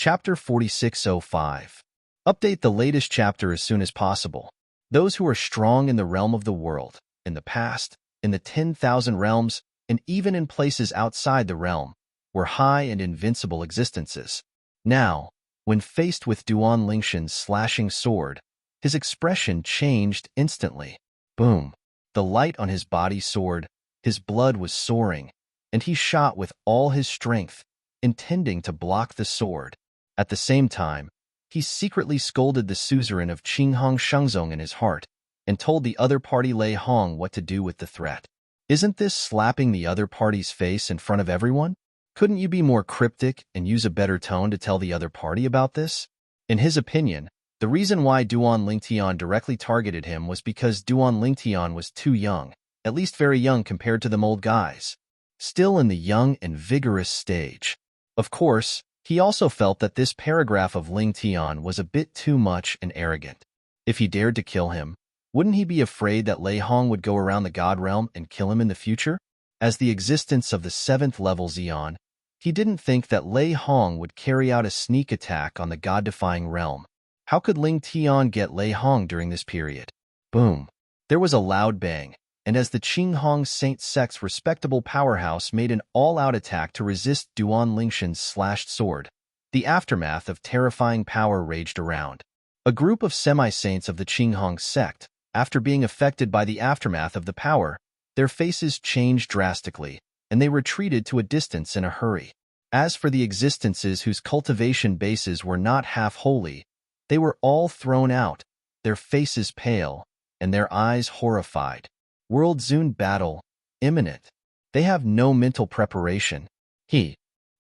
Chapter 4605. Update the latest chapter as soon as possible. Those who are strong in the realm of the world, in the past, in the 10,000 realms, and even in places outside the realm, were high and invincible existences. Now, when faced with Duan Lingshan's slashing sword, his expression changed instantly. Boom! The light on his body soared, his blood was soaring, and he shot with all his strength, intending to block the sword. At the same time, he secretly scolded the suzerain of Qinghong Shengzong in his heart, and told the other party Lei Hong what to do with the threat. Isn't this slapping the other party's face in front of everyone? Couldn't you be more cryptic and use a better tone to tell the other party about this? In his opinion, the reason why Duan Lingtian directly targeted him was because Duan Lingtian was too young, at least very young compared to them old guys. Still in the young and vigorous stage. Of course, he also felt that this paragraph of Ling Tian was a bit too much and arrogant. If he dared to kill him, wouldn't he be afraid that Lei Hong would go around the God realm and kill him in the future? As the existence of the 7th level Xian, he didn't think that Lei Hong would carry out a sneak attack on the God-defying realm. How could Ling Tian get Lei Hong during this period? Boom! There was a loud bang, and as the Qinghong Saint Sect's respectable powerhouse made an all-out attack to resist Duan Lingshan's slashed sword, the aftermath of terrifying power raged around. A group of semi-saints of the Qinghong sect, after being affected by the aftermath of the power, their faces changed drastically, and they retreated to a distance in a hurry. As for the existences whose cultivation bases were not half holy, they were all thrown out, their faces pale, and their eyes horrified. World Zune battle, imminent. They have no mental preparation. He,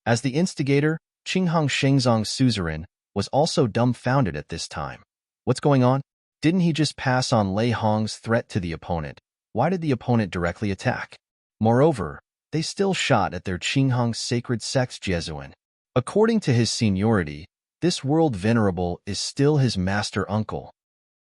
as the instigator, Qinghong Shengzong's suzerain, was also dumbfounded at this time. What's going on? Didn't he just pass on Lei Hong's threat to the opponent? Why did the opponent directly attack? Moreover, they still shot at their Qinghong sacred sect's Jesuin. According to his seniority, this world venerable is still his master uncle.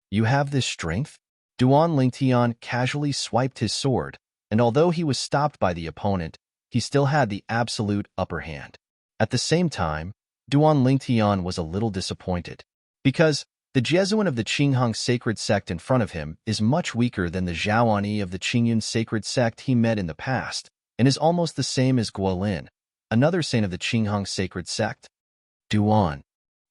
You have this strength? Duan Lingtian casually swiped his sword, and although he was stopped by the opponent, he still had the absolute upper hand. At the same time, Duan Lingtian was a little disappointed, because the Jesuin of the Qinghong sacred sect in front of him is much weaker than the Zhaoani of the Qingyun sacred sect he met in the past, and is almost the same as Guolin, another saint of the Qinghong sacred sect. Duan.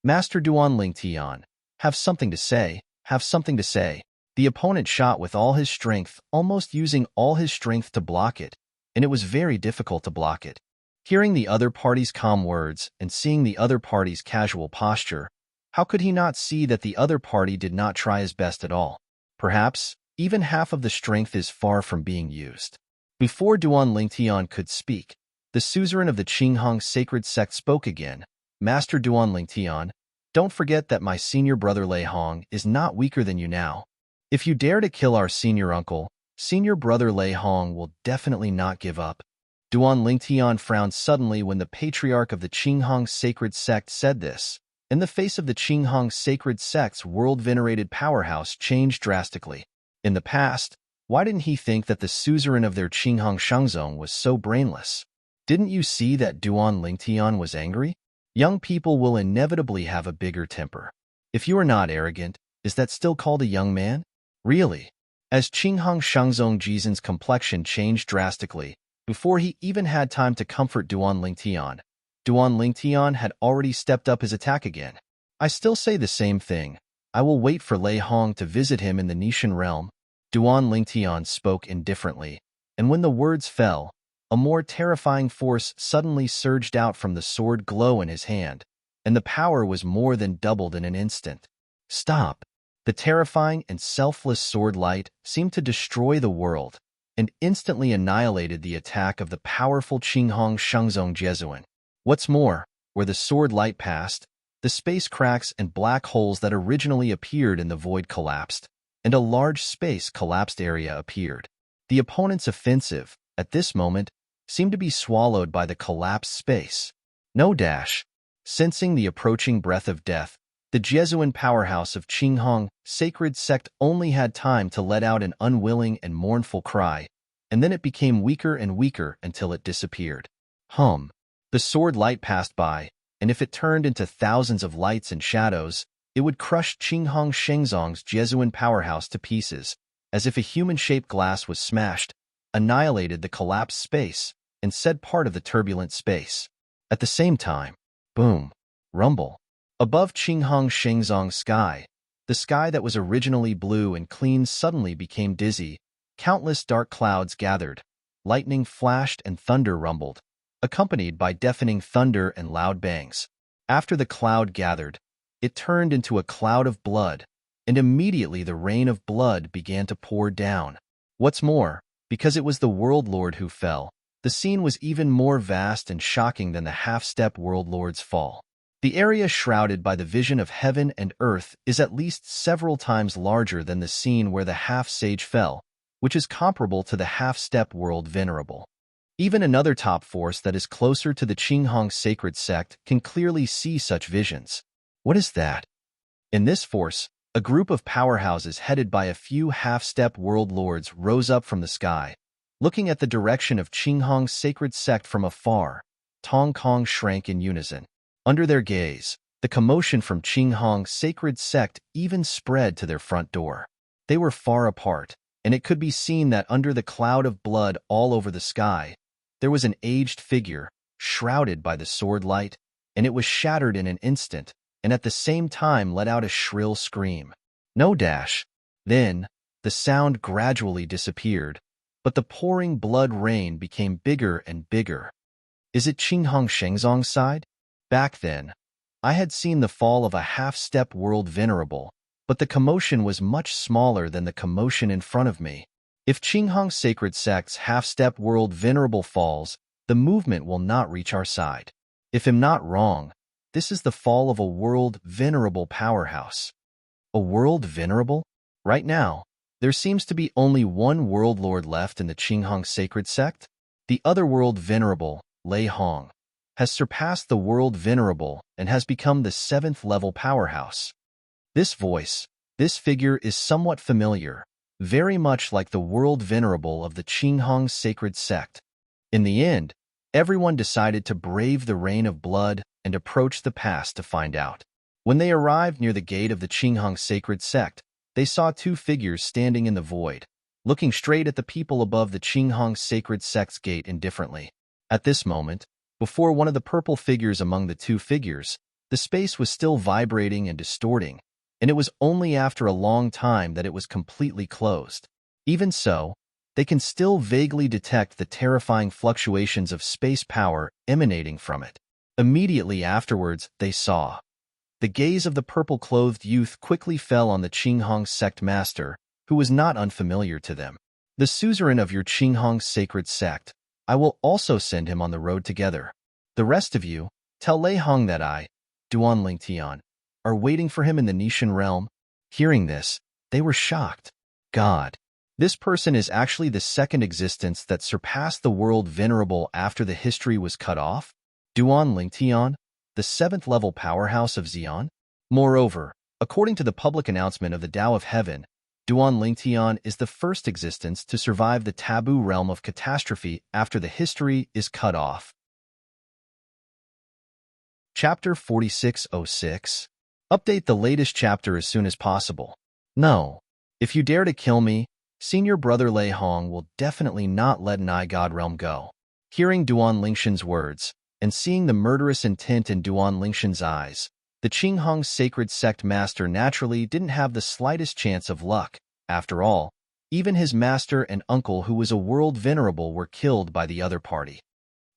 Master Duan Lingtian, have something to say, have something to say. The opponent shot with all his strength, almost using all his strength to block it, and it was very difficult to block it. Hearing the other party's calm words and seeing the other party's casual posture, how could he not see that the other party did not try his best at all? Perhaps, even half of the strength is far from being used. Before Duan Lingtian could speak, the suzerain of the Qinghong sacred sect spoke again. Master Duan Lingtian, don't forget that my senior brother Lei Hong is not weaker than you now. If you dare to kill our senior uncle, senior brother Lei Hong will definitely not give up. Duan Lingtian frowned suddenly when the patriarch of the Qinghong sacred sect said this, and the face of the Qinghong sacred sect's world-venerated powerhouse changed drastically. In the past, why didn't he think that the suzerain of their Qinghong Shengzong was so brainless? Didn't you see that Duan Lingtian was angry? Young people will inevitably have a bigger temper. If you are not arrogant, is that still called a young man? Really? As Qinghong Shengzong Jizin's complexion changed drastically, before he even had time to comfort Duan Lingtian, Duan Lingtian had already stepped up his attack again. I still say the same thing. I will wait for Lei Hong to visit him in the Nishan realm. Duan Lingtian spoke indifferently, and when the words fell, a more terrifying force suddenly surged out from the sword glow in his hand, and the power was more than doubled in an instant. Stop! The terrifying and selfless sword light seemed to destroy the world, and instantly annihilated the attack of the powerful Qinghong Shengzong Jesuin. What's more, where the sword light passed, the space cracks and black holes that originally appeared in the void collapsed, and a large space-collapsed area appeared. The opponent's offensive, at this moment, seemed to be swallowed by the collapsed space. No dash. Sensing the approaching breath of death, the Jesuin powerhouse of Qinghong sacred sect only had time to let out an unwilling and mournful cry, and then it became weaker and weaker until it disappeared. The sword light passed by, and if it turned into thousands of lights and shadows, it would crush Qinghong Shengzong's Jesuan powerhouse to pieces, as if a human-shaped glass was smashed, annihilated the collapsed space, and set part of the turbulent space. At the same time, boom, rumble. Above Qinghong Shengzong's sky, the sky that was originally blue and clean suddenly became dizzy. Countless dark clouds gathered, lightning flashed and thunder rumbled, accompanied by deafening thunder and loud bangs. After the cloud gathered, it turned into a cloud of blood, and immediately the rain of blood began to pour down. What's more, because it was the World Lord who fell, the scene was even more vast and shocking than the half-step World Lord's fall. The area shrouded by the vision of heaven and earth is at least several times larger than the scene where the half-sage fell, which is comparable to the half-step world venerable. Even another top force that is closer to the Qinghong sacred sect can clearly see such visions. What is that? In this force, a group of powerhouses headed by a few half-step world lords rose up from the sky. Looking at the direction of Qinghong's sacred sect from afar, Tong Kong shrank in unison. Under their gaze, the commotion from Qinghong's sacred sect even spread to their front door. They were far apart, and it could be seen that under the cloud of blood all over the sky, there was an aged figure, shrouded by the sword light, and it was shattered in an instant, and at the same time let out a shrill scream. No dash. Then, the sound gradually disappeared, but the pouring blood rain became bigger and bigger. Is it Qinghong Shengzong's side? Back then, I had seen the fall of a half-step world venerable, but the commotion was much smaller than the commotion in front of me. If Qinghong Sacred Sect's half-step world venerable falls, the movement will not reach our side. If I'm not wrong, this is the fall of a world venerable powerhouse. A world venerable? Right now, there seems to be only one world lord left in the Qinghong Sacred Sect. The other world venerable, Lei Hong, has surpassed the world venerable and has become the 7th level powerhouse. This voice, this figure is somewhat familiar, very much like the world venerable of the Qinghong Sacred Sect. In the end, everyone decided to brave the rain of blood and approach the pass to find out. When they arrived near the gate of the Qinghong Sacred Sect, they saw two figures standing in the void, looking straight at the people above the Qinghong Sacred Sect's gate indifferently. At this moment, before one of the purple figures among the two figures, the space was still vibrating and distorting, and it was only after a long time that it was completely closed. Even so, they can still vaguely detect the terrifying fluctuations of space power emanating from it. Immediately afterwards, they saw. The gaze of the purple-clothed youth quickly fell on the Qinghong sect master, who was not unfamiliar to them. The suzerain of your Qinghong sacred sect, I will also send him on the road together. The rest of you, tell Lei Hong that I, Duan Lingtian, are waiting for him in the Nishan realm. Hearing this, they were shocked. God, this person is actually the second existence that surpassed the world venerable after the history was cut off? Duan Lingtian, the 7th level powerhouse of Xi'an? Moreover, according to the public announcement of the Tao of Heaven, Duan Lingtian is the first existence to survive the taboo realm of catastrophe after the history is cut off. Chapter 4606. Update the latest chapter as soon as possible. No. If you dare to kill me, senior brother Lei Hong will definitely not let an God realm go. Hearing Duan Lingshan's words, and seeing the murderous intent in Duan Lingshan's eyes, the Qinghong sacred sect master naturally didn't have the slightest chance of luck. After all, even his master and uncle who was a world venerable were killed by the other party.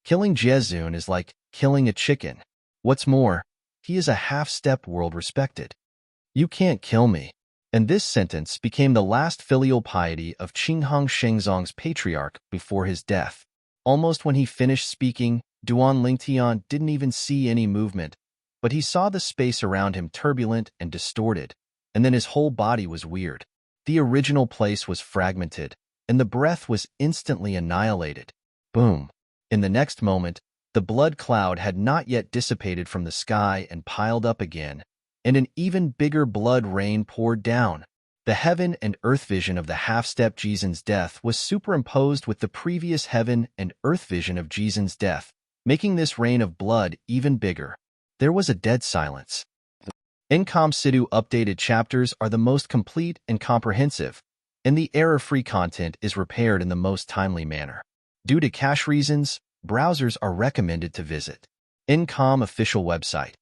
Killing Jezun is like killing a chicken. What's more, he is a half-step world respected. You can't kill me. And this sentence became the last filial piety of Qinghong Shengzong's patriarch before his death. Almost when he finished speaking, Duan Lingtian didn't even see any movement, but he saw the space around him turbulent and distorted, and then his whole body was weird. The original place was fragmented, and the breath was instantly annihilated. Boom. In the next moment, the blood cloud had not yet dissipated from the sky and piled up again, and an even bigger blood rain poured down. The heaven and earth vision of the half-step Jizun's death was superimposed with the previous heaven and earth vision of Jizun's death, making this rain of blood even bigger. There was a dead silence. Incom Situ updated chapters are the most complete and comprehensive, and the error-free content is repaired in the most timely manner. Due to cache reasons, browsers are recommended to visit Incom official website.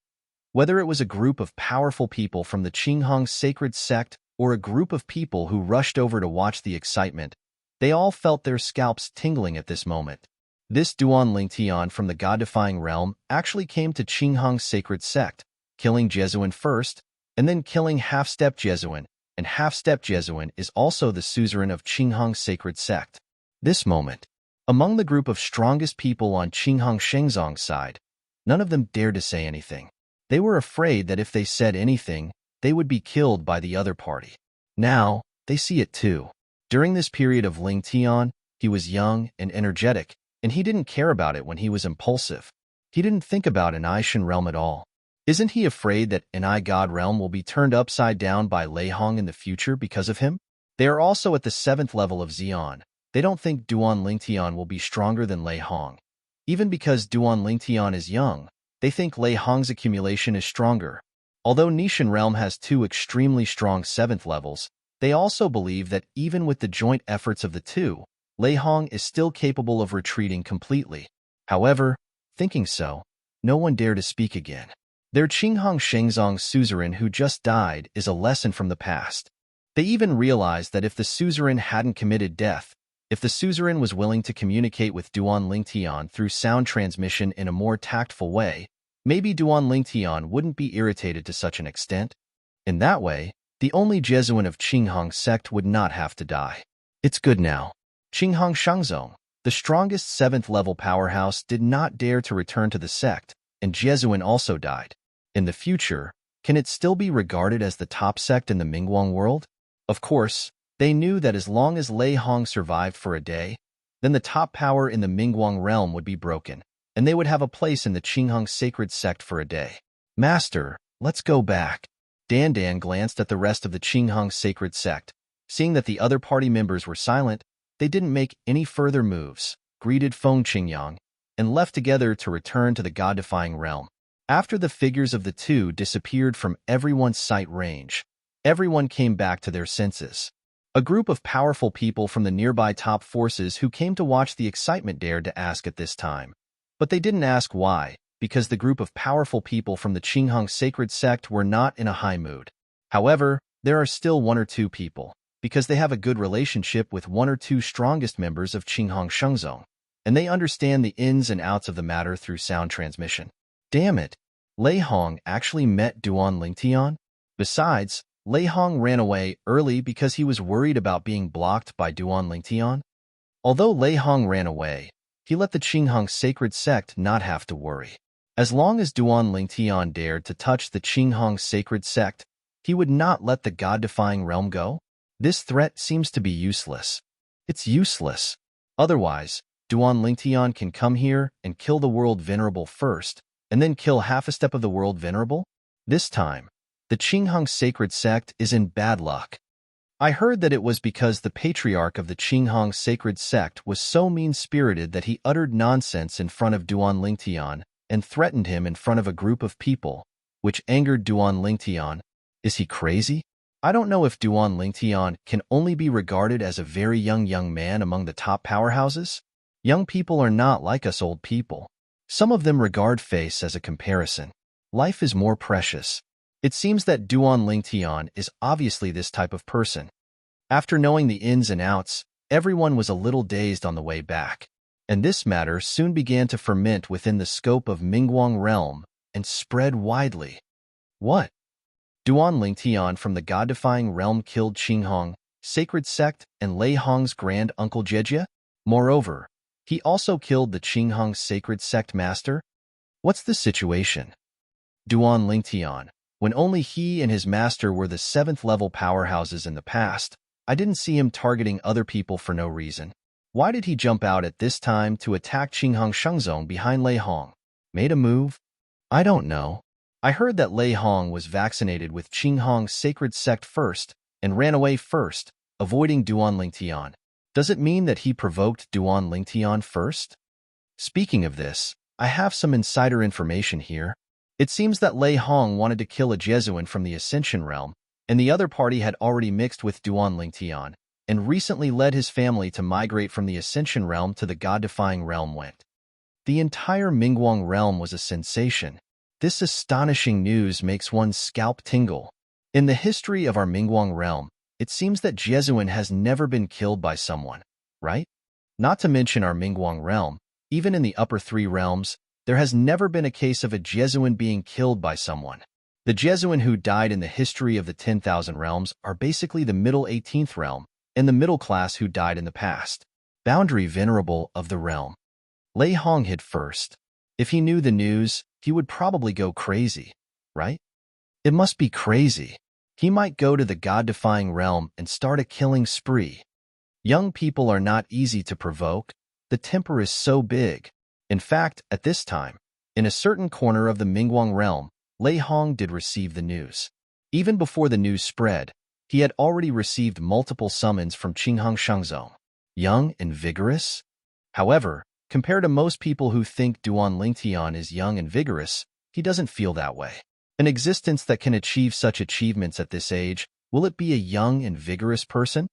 Whether it was a group of powerful people from the Qinghong sacred sect or a group of people who rushed over to watch the excitement, they all felt their scalps tingling at this moment. This Duan Lingtian from the God-defying realm actually came to Qinghong sacred sect, killing Jesuin first, and then killing half-step Jesuin, and half-step Jesuin is also the suzerain of Qinghong sacred sect. This moment, among the group of strongest people on Qinghong Shengzong's side, none of them dared to say anything. They were afraid that if they said anything, they would be killed by the other party. Now, they see it too. During this period of Ling Tian, he was young and energetic, and he didn't care about it when he was impulsive. He didn't think about an Aishan realm at all. Isn't he afraid that an I God realm will be turned upside down by Lei Hong in the future because of him? They are also at the 7th level of Xian. They don't think Duan Lingtian will be stronger than Lei Hong. Even because Duan Lingtian is young, they think Lei Hong's accumulation is stronger. Although Nishan realm has 2 extremely strong 7th levels, they also believe that even with the joint efforts of the two, Lei Hong is still capable of retreating completely. However, thinking so, no one dare to speak again. Their Qinghong Shengzong suzerain who just died is a lesson from the past. They even realized that if the suzerain hadn't committed death, if the suzerain was willing to communicate with Duan Lingtian through sound transmission in a more tactful way, maybe Duan Lingtian wouldn't be irritated to such an extent. In that way, the only Jesuin of Qinghong sect would not have to die. It's good now. Qinghong Shengzong, the strongest 7th level powerhouse, did not dare to return to the sect, and Jesuin also died. In the future, can it still be regarded as the top sect in the Mingguang world? Of course, they knew that as long as Lei Hong survived for a day, then the top power in the Mingguang realm would be broken, and they would have a place in the Qinghong sacred sect for a day. Master, let's go back. Dan glanced at the rest of the Qinghong sacred sect. Seeing that the other party members were silent, they didn't make any further moves, greeted Feng Qingyang, and left together to return to the God-defying realm. After the figures of the two disappeared from everyone's sight range, everyone came back to their senses. A group of powerful people from the nearby top forces who came to watch the excitement dared to ask at this time. But they didn't ask why, because the group of powerful people from the Qinghong sacred sect were not in a high mood. However, there are still 1 or 2 people, because they have a good relationship with 1 or 2 strongest members of Qinghong Shengzong, and they understand the ins and outs of the matter through sound transmission. Damn it! Lei Hong actually met Duan Lingtian? Besides, Lei Hong ran away early because he was worried about being blocked by Duan Lingtian. Although Lei Hong ran away, he let the Qinghong sacred sect not have to worry. As long as Duan Lingtian dared to touch the Qinghong sacred sect, he would not let the God-defying realm go. This threat seems to be useless. It's useless. Otherwise, Duan Lingtian can come here and kill the world venerable first, and then kill half a step of the world venerable? This time, the Qinghong sacred sect is in bad luck. I heard that it was because the patriarch of the Qinghong sacred sect was so mean-spirited that he uttered nonsense in front of Duan Lingtian and threatened him in front of a group of people, which angered Duan Lingtian. Is he crazy? I don't know if Duan Lingtian can only be regarded as a very young man among the top powerhouses. Young people are not like us old people. Some of them regard face as a comparison. Life is more precious. It seems that Duan Lingtian is obviously this type of person. After knowing the ins and outs, everyone was a little dazed on the way back, and this matter soon began to ferment within the scope of Mingguang realm and spread widely. What? Duan Lingtian from the God-defying realm killed Qinghong, sacred sect, and Lei Hong's grand uncle Jejia? Moreover, he also killed the Qinghong sacred sect master? What's the situation? Duan Lingtian, when only he and his master were the 7th level powerhouses in the past, I didn't see him targeting other people for no reason. Why did he jump out at this time to attack Qinghong Shengzong behind Lei Hong? Made a move? I don't know. I heard that Lei Hong was vaccinated with Qinghong's sacred sect first and ran away first, avoiding Duan Lingtian. Does it mean that he provoked Duan Lingtian first? Speaking of this, I have some insider information here. It seems that Lei Hong wanted to kill a Jesuin from the Ascension realm, and the other party had already mixed with Duan Lingtian, and recently led his family to migrate from the Ascension realm to the God-defying realm went. The entire Mingguang realm was a sensation. This astonishing news makes one's scalp tingle. In the history of our Mingguang realm, it seems that Jesuin has never been killed by someone, right? Not to mention our Mingguang realm, even in the upper three realms, there has never been a case of a Jesuin being killed by someone. The Jesuin who died in the history of the 10,000 realms are basically the middle 18th realm, and the middle class who died in the past. Boundary venerable of the realm. Lei Hong hid first. If he knew the news, he would probably go crazy, right? It must be crazy. He might go to the God-defying realm and start a killing spree. Young people are not easy to provoke. The temper is so big. In fact, at this time, in a certain corner of the Mingguang realm, Lei Hong did receive the news. Even before the news spread, he had already received multiple summons from Qinghang Shengzong. Young and vigorous? However, compared to most people who think Duan Lingtian is young and vigorous, he doesn't feel that way. An existence that can achieve such achievements at this age, will it be a young and vigorous person?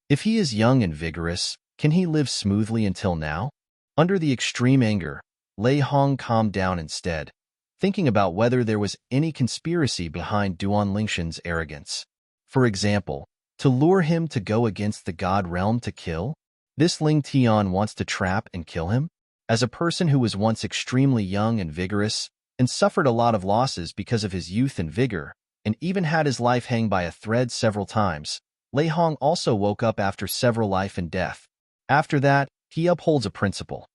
If he is young and vigorous, can he live smoothly until now? Under the extreme anger, Lei Hong calmed down instead, thinking about whether there was any conspiracy behind Duan Lingtian's arrogance. For example, to lure him to go against the God realm to kill? This Ling Tian wants to trap and kill him? As a person who was once extremely young and vigorous, and suffered a lot of losses because of his youth and vigor, and even had his life hang by a thread several times, Lei Hong also woke up after several life and death. After that, he upholds a principle.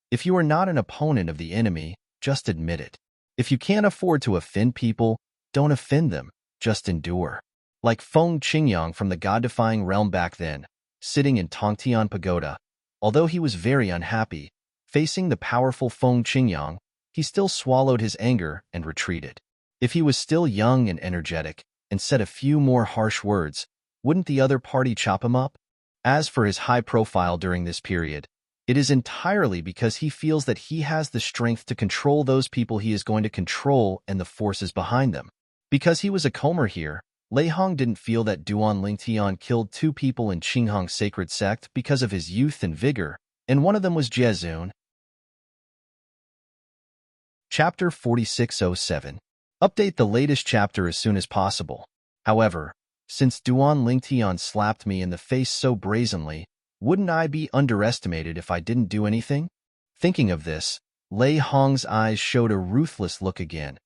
If you are not an opponent of the enemy, just admit it. If you can't afford to offend people, don't offend them, just endure. Like Feng Qingyang from the God-defying realm back then, sitting in Tongtian Pagoda, although he was very unhappy, facing the powerful Feng Qingyang, he still swallowed his anger and retreated. If he was still young and energetic, and said a few more harsh words, wouldn't the other party chop him up? As for his high profile during this period, it is entirely because he feels that he has the strength to control those people he is going to control and the forces behind them. Because he was a comer here, Lei Hong didn't feel that Duan Lingtian killed 2 people in Qinghang's sacred sect because of his youth and vigor, and one of them was Jezun. Chapter 4607. Update the latest chapter as soon as possible. However, since Duan Lingtian slapped me in the face so brazenly, wouldn't I be underestimated if I didn't do anything? Thinking of this, Lei Hong's eyes showed a ruthless look again,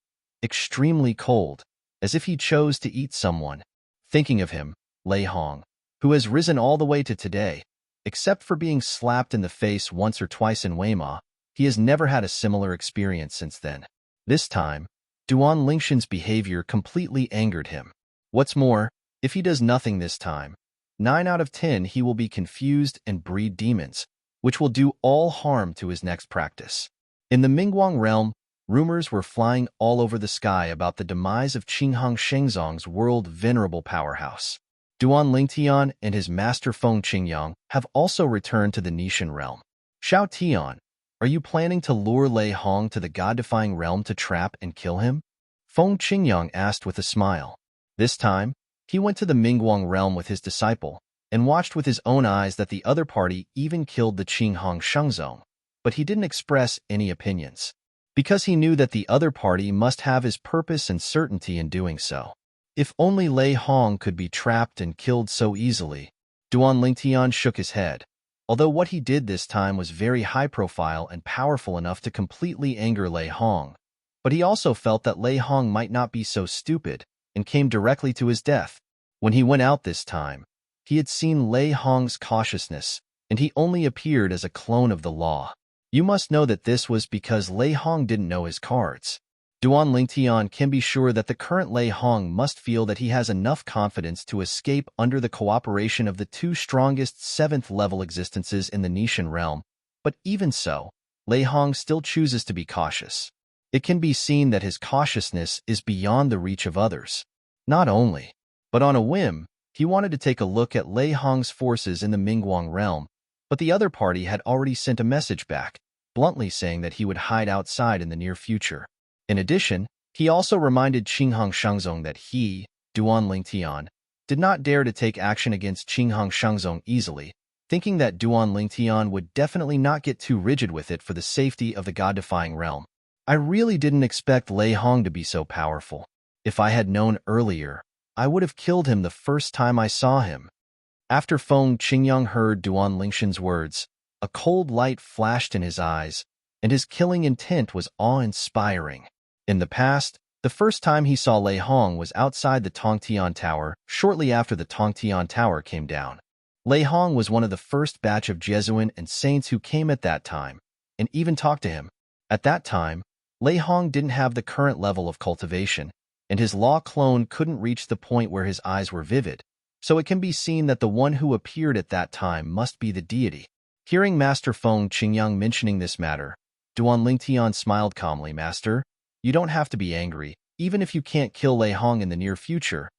extremely cold, as if he chose to eat someone. Thinking of him, Lei Hong, who has risen all the way to today, except for being slapped in the face once or twice in Weimar, he has never had a similar experience since then. This time, Duan Lingtian's behavior completely angered him. What's more, if he does nothing this time, 9 out of 10 he will be confused and breed demons, which will do all harm to his next practice. In the Mingguang realm, rumors were flying all over the sky about the demise of Qinghang Shengzong's world-venerable powerhouse. Duan Lingtian and his master Feng Qingyang have also returned to the Nishan realm. Xiao Tian, are you planning to lure Lei Hong to the God-defying realm to trap and kill him? Feng Qingyang asked with a smile. This time, he went to the Mingguang realm with his disciple, and watched with his own eyes that the other party even killed the Qinghang Shengzong, but he didn't express any opinions, because he knew that the other party must have his purpose and certainty in doing so. If only Lei Hong could be trapped and killed so easily. Duan Lingtian shook his head, although what he did this time was very high-profile and powerful enough to completely anger Lei Hong, but he also felt that Lei Hong might not be so stupid, and came directly to his death. When he went out this time, he had seen Lei Hong's cautiousness, and he only appeared as a clone of the law. You must know that this was because Lei Hong didn't know his cards. Duan Lingtian can be sure that the current Lei Hong must feel that he has enough confidence to escape under the cooperation of the 2 strongest 7th-level existences in the Nishan realm, but even so, Lei Hong still chooses to be cautious. It can be seen that his cautiousness is beyond the reach of others. Not only, but on a whim, he wanted to take a look at Lei Hong's forces in the Mingguang realm, but the other party had already sent a message back, bluntly saying that he would hide outside in the near future. In addition, He also reminded Qinghang Shengzong that he, Duan Lingtian, did not dare to take action against Qinghang Shengzong easily, thinking that Duan Lingtian would definitely not get too rigid with it for the safety of the god-defying realm. I really didn't expect Lei Hong to be so powerful. If I had known earlier, I would have killed him the first time I saw him. After Feng Qingyang heard Duan Lingshan's words, a cold light flashed in his eyes, and his killing intent was awe-inspiring. In the past, the first time he saw Lei Hong was outside the Tongtian Tower, shortly after the Tongtian Tower came down. Lei Hong was one of the first batch of Jesuan and saints who came at that time, and even talked to him. At that time, Lei Hong didn't have the current level of cultivation, and his law clone couldn't reach the point where his eyes were vivid, so it can be seen that the one who appeared at that time must be the deity. Hearing Master Feng Qingyang mentioning this matter, Duan Lingtian smiled calmly. Master, you don't have to be angry. Even if you can't kill Lei Hong in the near future,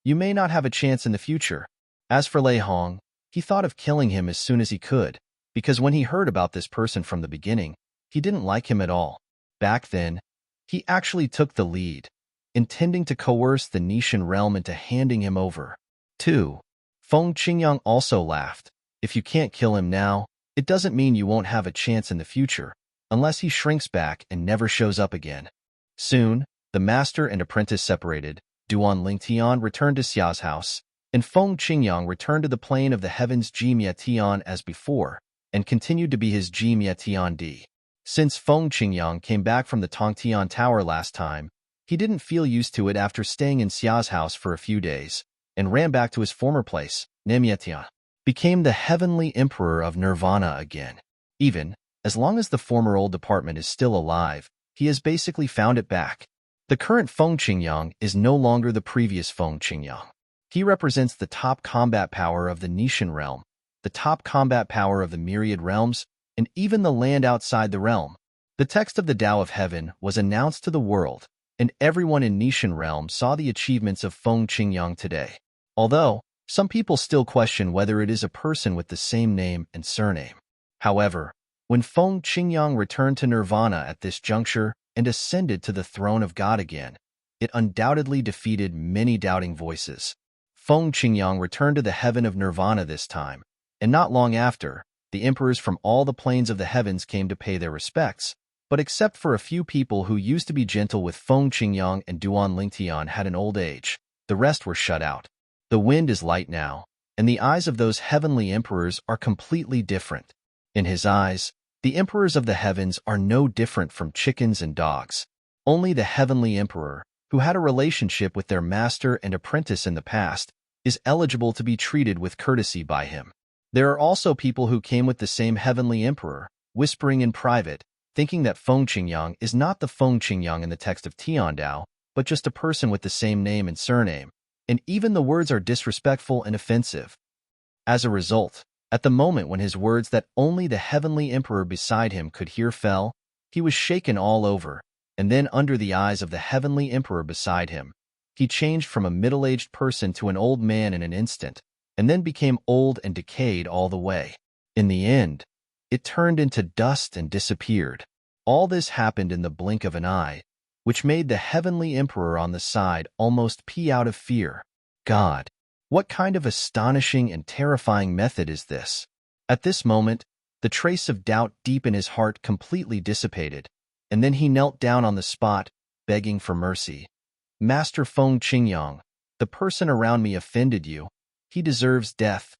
you may not have a chance in the future. As for Lei Hong, he thought of killing him as soon as he could, because when he heard about this person from the beginning, he didn't like him at all. Back then, he actually took the lead, intending to coerce the Nishan realm into handing him over. 2. Feng Qingyang also laughed. If you can't kill him now, it doesn't mean you won't have a chance in the future, unless he shrinks back and never shows up again. Soon, the master and apprentice separated. Duan Lingtian returned to Xia's house, and Feng Qingyang returned to the plane of the heavens Jimia Tian as before, and continued to be his Jimia Tian D. Since Feng Qingyang came back from the Tongtian Tower last time, he didn't feel used to it after staying in Xia's house for a few days, and ran back to his former place, Nemietian, became the heavenly emperor of Nirvana again. Even, as long as the former old department is still alive, he has basically found it back. The current Feng Qingyang is no longer the previous Feng Qingyang. He represents the top combat power of the Nishan realm, the top combat power of the myriad realms, and even the land outside the realm. The text of the Tao of Heaven was announced to the world, and everyone in Nishan realm saw the achievements of Feng Qingyang today. Although, some people still question whether it is a person with the same name and surname. However, when Feng Qingyang returned to Nirvana at this juncture and ascended to the throne of God again, it undoubtedly defeated many doubting voices. Feng Qingyang returned to the heaven of Nirvana this time, and not long after, the emperors from all the planes of the heavens came to pay their respects, but except for a few people who used to be gentle with Feng Qingyang and Duan Lingtian had an old age, the rest were shut out. The wind is light now, and the eyes of those heavenly emperors are completely different. In his eyes, the emperors of the heavens are no different from chickens and dogs. Only the heavenly emperor, who had a relationship with their master and apprentice in the past, is eligible to be treated with courtesy by him. There are also people who came with the same heavenly emperor, whispering in private, thinking that Feng Qingyang is not the Feng Qingyang in the text of Tiandao, but just a person with the same name and surname, and even the words are disrespectful and offensive. As a result, at the moment when his words that only the heavenly emperor beside him could hear fell, he was shaken all over, and then under the eyes of the heavenly emperor beside him, he changed from a middle-aged person to an old man in an instant, and then became old and decayed all the way. In the end, it turned into dust and disappeared. All this happened in the blink of an eye, which made the heavenly emperor on the side almost pee out of fear. God, what kind of astonishing and terrifying method is this? At this moment, the trace of doubt deep in his heart completely dissipated, and then he knelt down on the spot, begging for mercy. Master Feng Qingyang, the person around me offended you. He deserves death.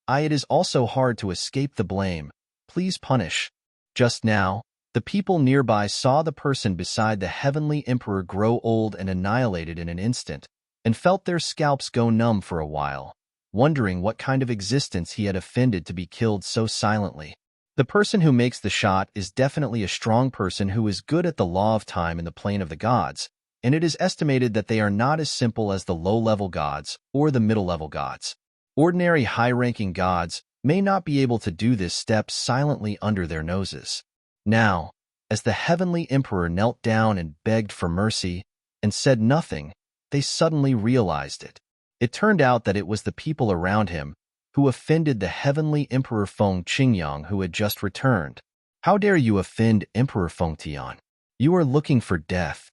It is also hard to escape the blame. Please punish. Just now, the people nearby saw the person beside the heavenly emperor grow old and annihilated in an instant, and felt their scalps go numb for a while, wondering what kind of existence he had offended to be killed so silently. The person who makes the shot is definitely a strong person who is good at the law of time in the plane of the gods, and it is estimated that they are not as simple as the low-level gods or the middle-level gods. Ordinary high-ranking gods may not be able to do this step silently under their noses. Now, as the heavenly emperor knelt down and begged for mercy and said nothing, they suddenly realized it. It turned out that it was the people around him who offended the heavenly Emperor Feng Qingyang who had just returned. How dare you offend Emperor Feng Tian? You are looking for death.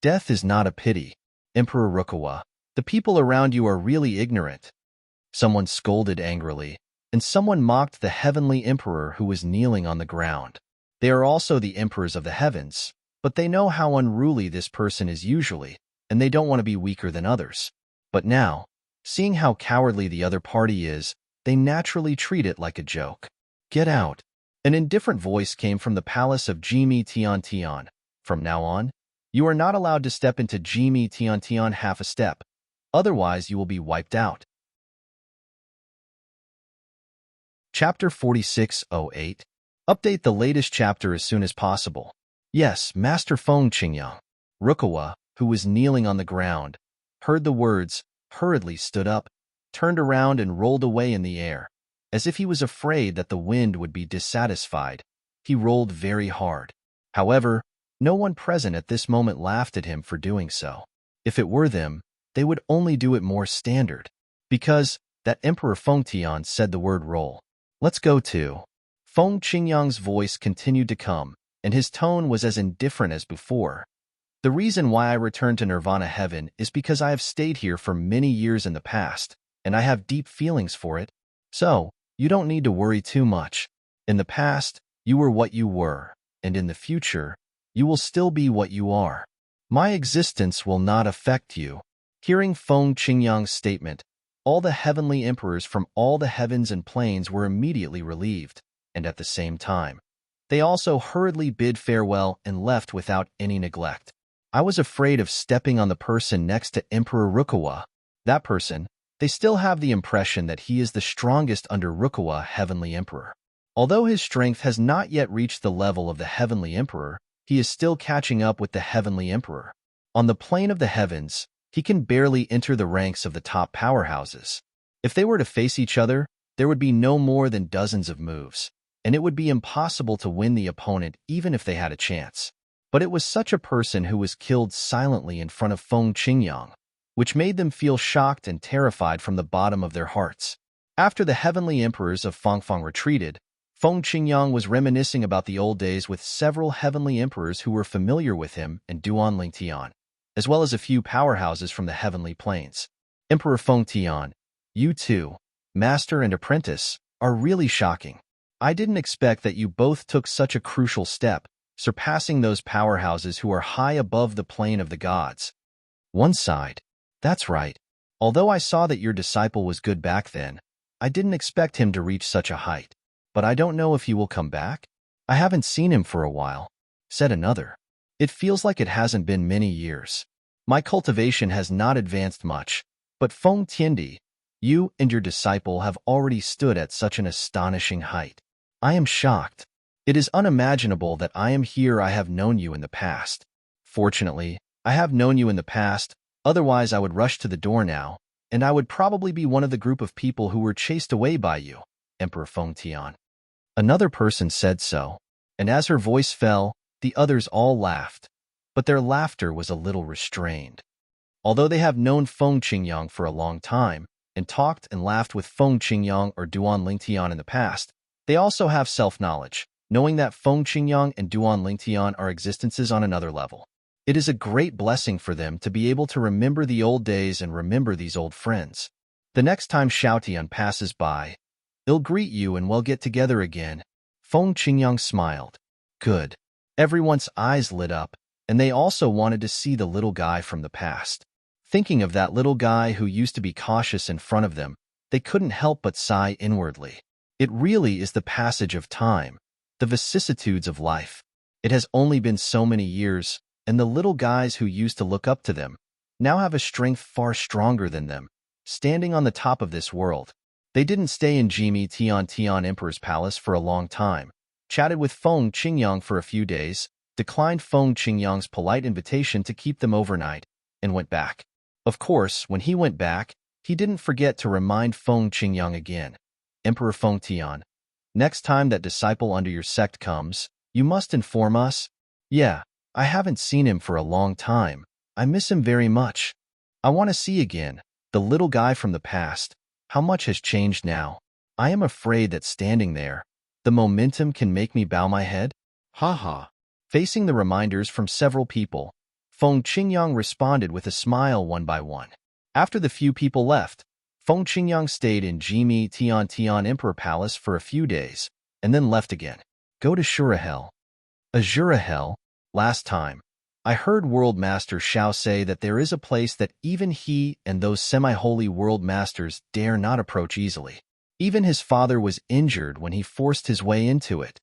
Death is not a pity. Emperor Rukawa, the people around you are really ignorant. Someone scolded angrily, and someone mocked the heavenly emperor who was kneeling on the ground. They are also the emperors of the heavens, but they know how unruly this person is usually, and they don't want to be weaker than others. But now, seeing how cowardly the other party is, they naturally treat it like a joke. Get out. An indifferent voice came from the palace of Jimi Tian Tian. From now on, you are not allowed to step into Jimi Tian Tian half a step. Otherwise, you will be wiped out. Chapter 4608. Update the latest chapter as soon as possible. Yes, Master Feng Qingyang. Rukawa, who was kneeling on the ground, heard the words, hurriedly stood up, turned around and rolled away in the air. As if he was afraid that the wind would be dissatisfied, he rolled very hard. However, no one present at this moment laughed at him for doing so. If it were them, they would only do it more standard. Because that Emperor Feng Tian said the word roll. Let's go to. Feng Qingyang's voice continued to come, and his tone was as indifferent as before. The reason why I returned to Nirvana Heaven is because I have stayed here for many years in the past, and I have deep feelings for it. So, you don't need to worry too much. In the past, you were what you were, and in the future, you will still be what you are. My existence will not affect you. Hearing Feng Qingyang's statement, all the heavenly emperors from all the heavens and planes were immediately relieved, and at the same time, they also hurriedly bid farewell and left without any neglect. I was afraid of stepping on the person next to Emperor Rukawa. That person, they still have the impression that he is the strongest under Rukawa, Heavenly Emperor. Although his strength has not yet reached the level of the Heavenly Emperor, he is still catching up with the Heavenly Emperor. On the plane of the heavens, he can barely enter the ranks of the top powerhouses. If they were to face each other, there would be no more than dozens of moves, and it would be impossible to win the opponent even if they had a chance. But it was such a person who was killed silently in front of Feng Qingyang, which made them feel shocked and terrified from the bottom of their hearts. After the heavenly emperors of Fangfang retreated, Feng Qingyang was reminiscing about the old days with several heavenly emperors who were familiar with him and Duan Lingtian, as well as a few powerhouses from the heavenly plains. Emperor Feng Tian, you two, master and apprentice, are really shocking. I didn't expect that you both took such a crucial step, surpassing those powerhouses who are high above the plane of the gods. One side. That's right. Although I saw that your disciple was good back then, I didn't expect him to reach such a height. But I don't know if he will come back. I haven't seen him for a while, said another. It feels like it hasn't been many years. My cultivation has not advanced much, but Feng Tiandi, you and your disciple have already stood at such an astonishing height. I am shocked. It is unimaginable that I am here. I have known you in the past. Fortunately, I have known you in the past, otherwise I would rush to the door now, and I would probably be one of the group of people who were chased away by you, Emperor Feng Tian. Another person said so, and as her voice fell, the others all laughed, but their laughter was a little restrained. Although they have known Feng Qingyang for a long time, and talked and laughed with Feng Qingyang or Duan Lingtian in the past, they also have self-knowledge, knowing that Feng Qingyang and Duan Lingtian are existences on another level. It is a great blessing for them to be able to remember the old days and remember these old friends. The next time Xiaotian passes by, they'll greet you and we'll get together again. Feng Qingyang smiled. Good. Everyone's eyes lit up, and they also wanted to see the little guy from the past. Thinking of that little guy who used to be cautious in front of them, they couldn't help but sigh inwardly. It really is the passage of time, the vicissitudes of life. It has only been so many years, and the little guys who used to look up to them now have a strength far stronger than them, standing on the top of this world. They didn't stay in Jimi Tian Tian Emperor's palace for a long time, chatted with Feng Qingyang for a few days, declined Feng Qingyang's polite invitation to keep them overnight, and went back. Of course, when he went back, he didn't forget to remind Feng Qingyang again. Emperor Feng Tian, next time that disciple under your sect comes, you must inform us. Yeah, I haven't seen him for a long time. I miss him very much. I want to see again, the little guy from the past. How much has changed now? I am afraid that standing there, the momentum can make me bow my head. Ha ha. Facing the reminders from several people, Feng Qingyang responded with a smile one by one. After the few people left, Feng Qingyang stayed in Jimi Tian Emperor Palace for a few days, and then left again. Go to Shurahel. Azurahel, last time, I heard World Master Xiao say that there is a place that even he and those semi-holy World Masters dare not approach easily. Even his father was injured when he forced his way into it.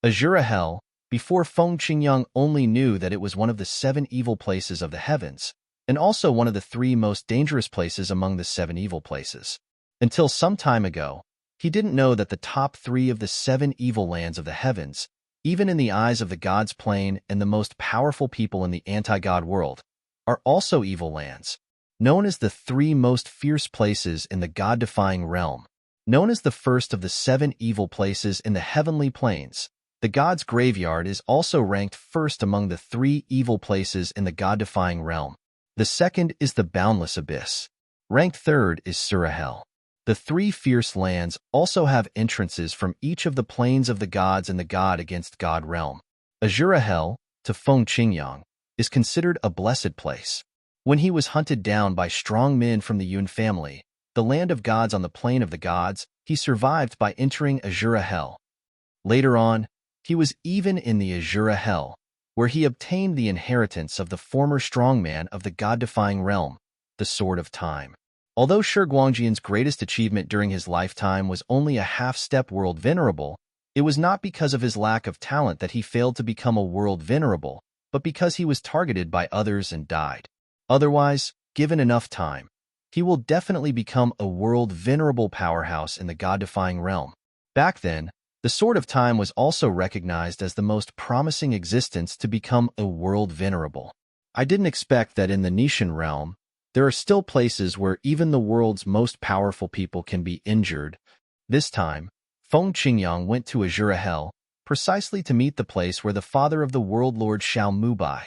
Azurahel, before Feng Qingyang only knew that it was one of the 7 evil places of the heavens, and also one of the 3 most dangerous places among the 7 evil places. Until some time ago, he didn't know that the top 3 of the 7 evil lands of the heavens, even in the eyes of the gods' plane and the most powerful people in the anti-god world, are also evil lands, known as the 3 most fierce places in the god-defying realm. Known as the first of the 7 evil places in the heavenly planes, the god's graveyard is also ranked first among the 3 evil places in the god-defying realm. The second is the boundless abyss. Ranked third is Surahel. The 3 fierce lands also have entrances from each of the planes of the gods in the God against God realm. Azurahel, to Feng Qingyang, is considered a blessed place. When he was hunted down by strong men from the Yun family, the land of gods on the plane of the gods, he survived by entering Azurahel. Later on, he was even in the Azurahel, where he obtained the inheritance of the former strongman of the god-defying realm, the Sword of Time. Although Shi Guangjian's greatest achievement during his lifetime was only a half-step world venerable, it was not because of his lack of talent that he failed to become a world venerable, but because he was targeted by others and died. Otherwise, given enough time, he will definitely become a world venerable powerhouse in the god-defying realm. Back then, the Sword of Time was also recognized as the most promising existence to become a world venerable. I didn't expect that in the Nishan realm, there are still places where even the world's most powerful people can be injured. This time, Feng Qingyang went to Azurahel precisely to meet the place where the father of the world lord Xiao Mubai,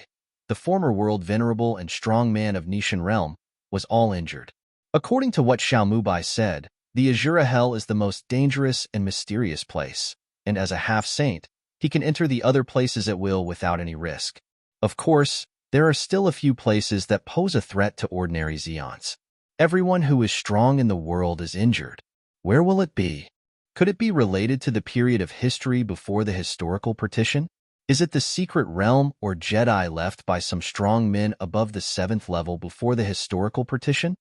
the former world venerable and strong man of Nishan realm, was all injured. According to what Xiao Mubai said, the Azurahel is the most dangerous and mysterious place, and as a half-saint, he can enter the other places at will without any risk. Of course, there are still a few places that pose a threat to ordinary Zeons. Everyone who is strong in the world is injured. Where will it be? Could it be related to the period of history before the historical partition? Is it the secret realm or Jedi left by some strong men above the 7th level before the historical partition?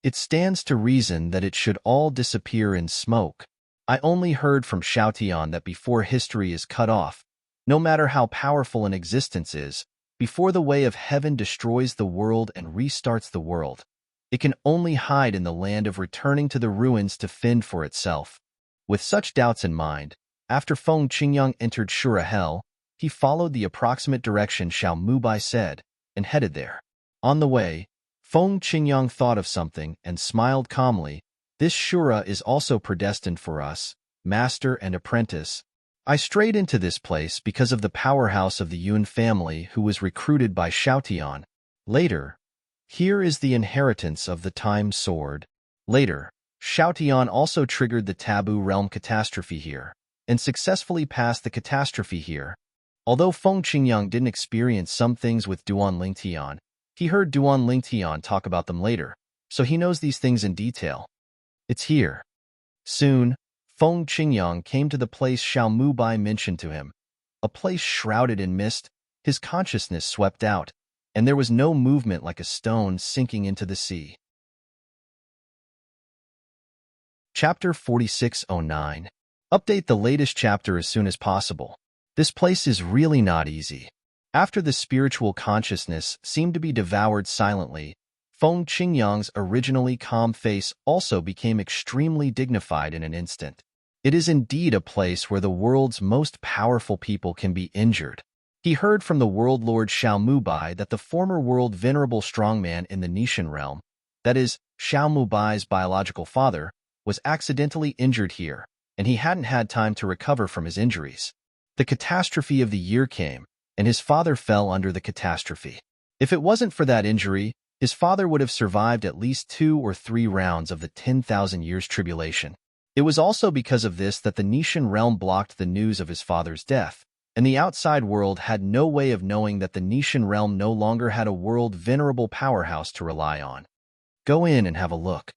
It stands to reason that it should all disappear in smoke. I only heard from Xiaotian that before history is cut off, no matter how powerful an existence is, before the way of heaven destroys the world and restarts the world, it can only hide in the land of returning to the ruins to fend for itself. With such doubts in mind, after Feng Qingyang entered Shurahel, he followed the approximate direction Xiao Mubai said and headed there. On the way, Feng Qingyang thought of something and smiled calmly. This Shura is also predestined for us, master and apprentice. I strayed into this place because of the powerhouse of the Yun family who was recruited by Xiaotian. Later, here is the inheritance of the Time Sword. Later, Xiaotian also triggered the Taboo Realm catastrophe here, and successfully passed the catastrophe here. Although Feng Qingyang didn't experience some things with Duan Lingtian, he heard Duan Lingtian talk about them later, so he knows these things in detail. It's here. Soon, Feng Qingyang came to the place Xiao Mubai mentioned to him, a place shrouded in mist. His consciousness swept out, and there was no movement like a stone sinking into the sea. Chapter 4609. Update the latest chapter as soon as possible. This place is really not easy. After the spiritual consciousness seemed to be devoured silently, Feng Qingyang's originally calm face also became extremely dignified in an instant. It is indeed a place where the world's most powerful people can be injured. He heard from the world lord Xiao Mubai that the former world venerable strongman in the Nishan realm, that is, Xiao Mubai's biological father, was accidentally injured here, and he hadn't had time to recover from his injuries. The catastrophe of the year came, and his father fell under the catastrophe. If it wasn't for that injury, his father would have survived at least 2 or 3 rounds of the 10,000 years tribulation. It was also because of this that the Nishan realm blocked the news of his father's death, and the outside world had no way of knowing that the Nishan realm no longer had a world-venerable powerhouse to rely on. Go in and have a look.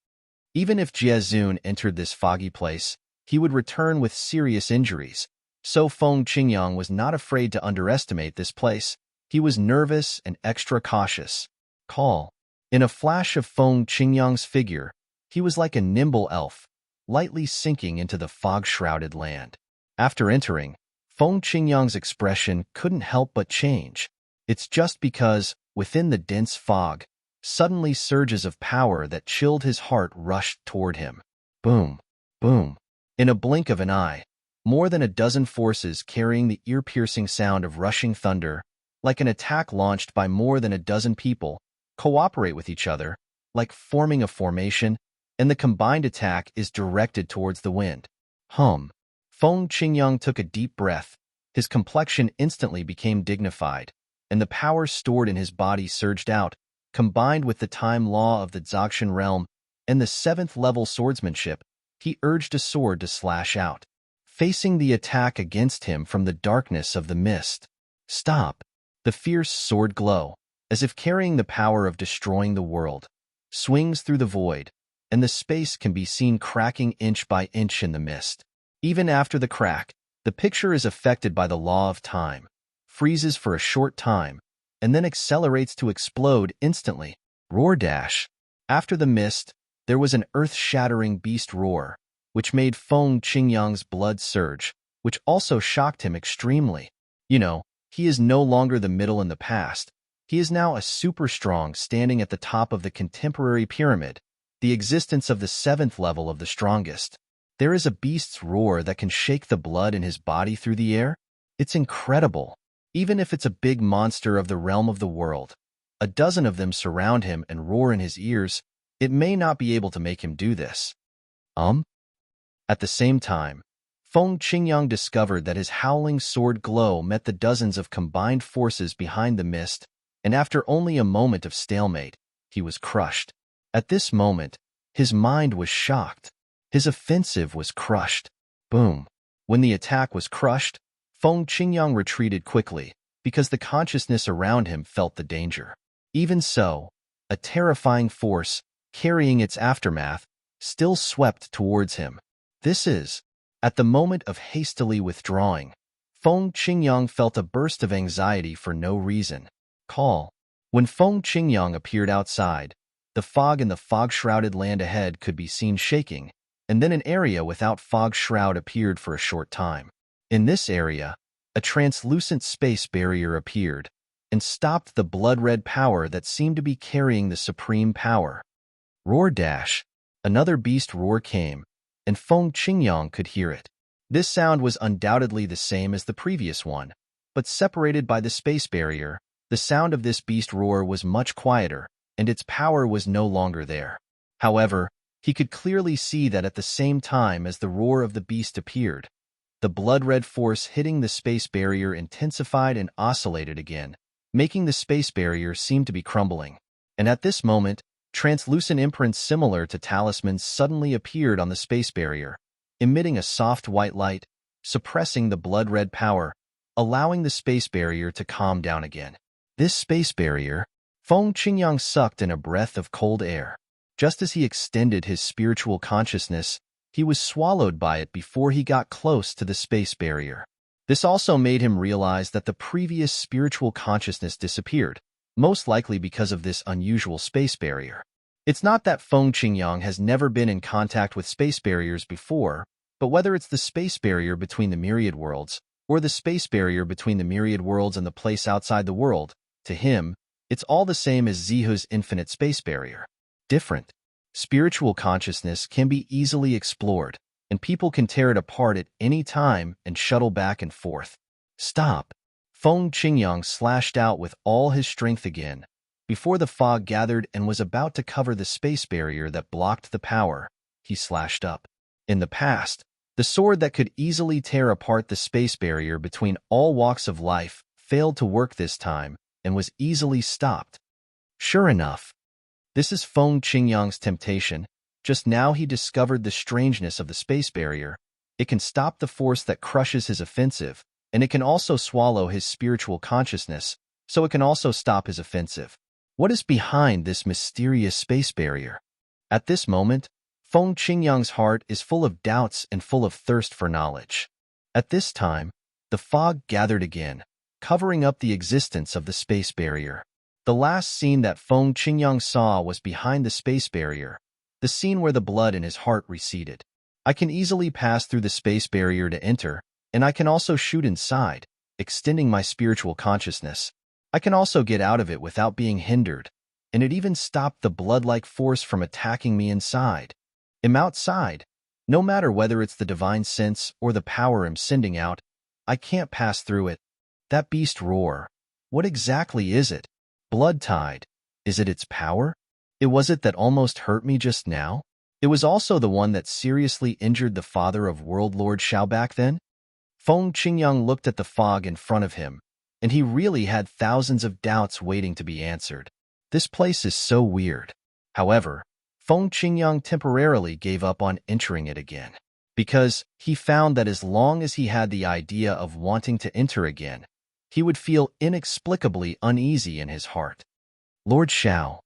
Even if Jiezun entered this foggy place, he would return with serious injuries. So Feng Qingyang was not afraid to underestimate this place. He was nervous and extra cautious. Call. In a flash of Feng Qingyang's figure, he was like a nimble elf, lightly sinking into the fog-shrouded land. After entering, Feng Qingyang's expression couldn't help but change. It's just because, within the dense fog, suddenly surges of power that chilled his heart rushed toward him. Boom, boom. In a blink of an eye, more than a dozen forces carrying the ear-piercing sound of rushing thunder, like an attack launched by more than a dozen people, cooperate with each other, like forming a formation, and the combined attack is directed towards the wind. Feng Qingyang took a deep breath. His complexion instantly became dignified, and the power stored in his body surged out, combined with the time law of the Dzogchen realm and the 7th-level swordsmanship. He urged a sword to slash out, facing the attack against him from the darkness of the mist. Stop! The fierce sword glow, as if carrying the power of destroying the world, swings through the void, and the space can be seen cracking inch by inch in the mist. Even after the crack, the picture is affected by the law of time, freezes for a short time, and then accelerates to explode instantly. Roar dash. After the mist, there was an earth-shattering beast roar, which made Feng Qingyang's blood surge, which also shocked him extremely. He is no longer the middle in the past. He is now a super strong standing at the top of the contemporary pyramid, the existence of the 7th level of the strongest. There is a beast's roar that can shake the blood in his body through the air. It's incredible. Even if it's a big monster of the realm of the world, a dozen of them surround him and roar in his ears, it may not be able to make him do this. At the same time, Feng Qingyang discovered that his howling sword glow met the dozens of combined forces behind the mist, and after only a moment of stalemate, he was crushed. At this moment, his mind was shocked. His offensive was crushed. Boom. When the attack was crushed, Feng Qingyang retreated quickly, because the consciousness around him felt the danger. Even so, a terrifying force, carrying its aftermath, still swept towards him. At the moment of hastily withdrawing, Feng Qingyang felt a burst of anxiety for no reason. Call. When Feng Qingyang appeared outside, the fog in the fog-shrouded land ahead could be seen shaking, and then an area without fog shroud appeared for a short time. In this area, a translucent space barrier appeared and stopped the blood-red power that seemed to be carrying the supreme power. Roar dash. Another beast roar came, and Feng Qingyang could hear it. This sound was undoubtedly the same as the previous one, but separated by the space barrier, the sound of this beast roar was much quieter, and its power was no longer there. However, he could clearly see that at the same time as the roar of the beast appeared, the blood-red force hitting the space barrier intensified and oscillated again, making the space barrier seem to be crumbling. And at this moment, translucent imprints similar to talismans suddenly appeared on the space barrier, emitting a soft white light, suppressing the blood-red power, allowing the space barrier to calm down again. This space barrier, Feng Qingyang sucked in a breath of cold air. Just as he extended his spiritual consciousness, he was swallowed by it before he got close to the space barrier. This also made him realize that the previous spiritual consciousness disappeared, most likely because of this unusual space barrier. It's not that Feng Qingyang has never been in contact with space barriers before, but whether it's the space barrier between the myriad worlds, or the space barrier between the myriad worlds and the place outside the world, to him, it's all the same as Zihu's infinite space barrier. Different. Spiritual consciousness can be easily explored, and people can tear it apart at any time and shuttle back and forth. Stop. Feng Qingyang slashed out with all his strength again. Before the fog gathered and was about to cover the space barrier that blocked the power, he slashed up. In the past, the sword that could easily tear apart the space barrier between all walks of life failed to work this time and was easily stopped. Sure enough, this is Feng Qingyang's temptation. Just now he discovered the strangeness of the space barrier. It can stop the force that crushes his offensive, and it can also swallow his spiritual consciousness, so it can also stop his offensive. What is behind this mysterious space barrier? At this moment, Feng Qingyang's heart is full of doubts and full of thirst for knowledge. At this time, the fog gathered again, covering up the existence of the space barrier. The last scene that Feng Qingyang saw was behind the space barrier, the scene where the blood in his heart receded. I can easily pass through the space barrier to enter, and I can also shoot inside, extending my spiritual consciousness. I can also get out of it without being hindered, and it even stopped the blood-like force from attacking me inside. I'm outside. No matter whether it's the divine sense or the power I'm sending out, I can't pass through it. That beast roar. What exactly is it? Blood tide. Is it its power? Was it that almost hurt me just now? It was also the one that seriously injured the father of World Lord Xiao back then? Feng Qingyang looked at the fog in front of him, and he really had thousands of doubts waiting to be answered. This place is so weird. However, Feng Qingyang temporarily gave up on entering it again, because he found that as long as he had the idea of wanting to enter again, he would feel inexplicably uneasy in his heart. Lord Xiao.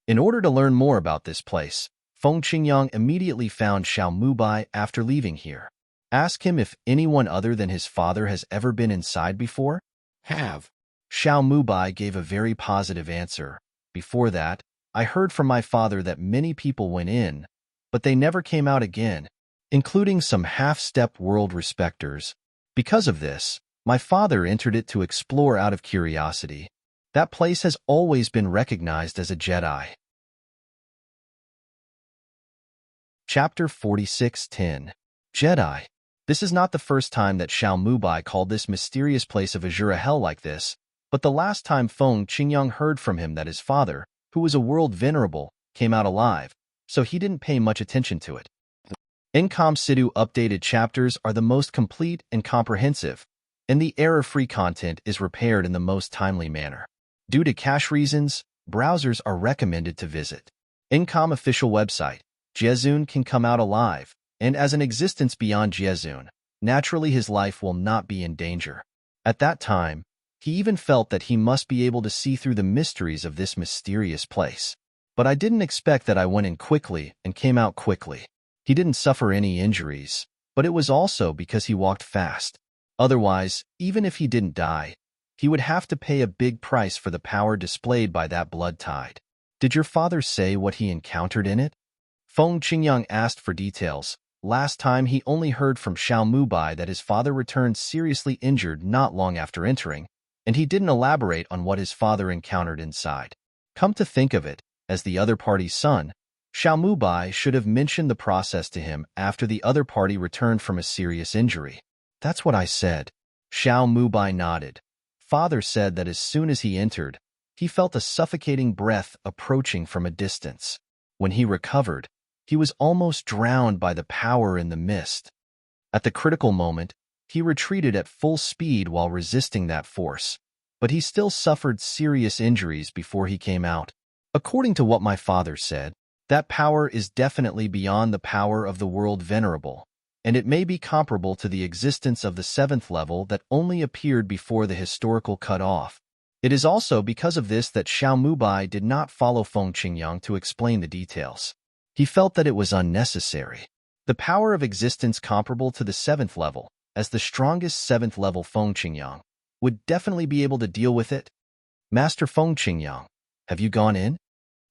In order to learn more about this place, Feng Qingyang immediately found Xiao Mubai after leaving here. Ask him if anyone other than his father has ever been inside before? Have. Xiao Mubai gave a very positive answer. Before that, I heard from my father that many people went in, but they never came out again, including some half-step world respecters. Because of this, my father entered it to explore out of curiosity. That place has always been recognized as a Jedi. Chapter 46:10. Jedi. This is not the first time that Xiao Mubai called this mysterious place of Azura Hell like this, but the last time Feng Qingyang heard from him that his father, who was a world venerable, came out alive, so he didn't pay much attention to it. Encom Sidu updated chapters are the most complete and comprehensive, and the error-free content is repaired in the most timely manner. Due to cache reasons, browsers are recommended to visit Encom official website. Jiezun can come out alive, and as an existence beyond Jiezun, naturally his life will not be in danger. At that time, he even felt that he must be able to see through the mysteries of this mysterious place. But I didn't expect that I went in quickly and came out quickly. He didn't suffer any injuries, but it was also because he walked fast. Otherwise, even if he didn't die, he would have to pay a big price for the power displayed by that blood tide. Did your father say what he encountered in it? Feng Qingyang asked for details. Last time he only heard from Xiao Mubai that his father returned seriously injured not long after entering, and he didn't elaborate on what his father encountered inside. Come to think of it, as the other party's son, Xiao Mubai should have mentioned the process to him after the other party returned from a serious injury. That's what I said. Xiao Mubai nodded. Father said that as soon as he entered, he felt a suffocating breath approaching from a distance. When he recovered, he was almost drowned by the power in the mist. At the critical moment, he retreated at full speed while resisting that force, but he still suffered serious injuries before he came out. According to what my father said, that power is definitely beyond the power of the world venerable, and it may be comparable to the existence of the 7th level that only appeared before the historical cut-off. It is also because of this that Xiao Mubai did not follow Feng Qingyang to explain the details. He felt that it was unnecessary. The power of existence comparable to the 7th level, as the strongest 7th level Feng Qingyang, would definitely be able to deal with it. Master Feng Qingyang, have you gone in?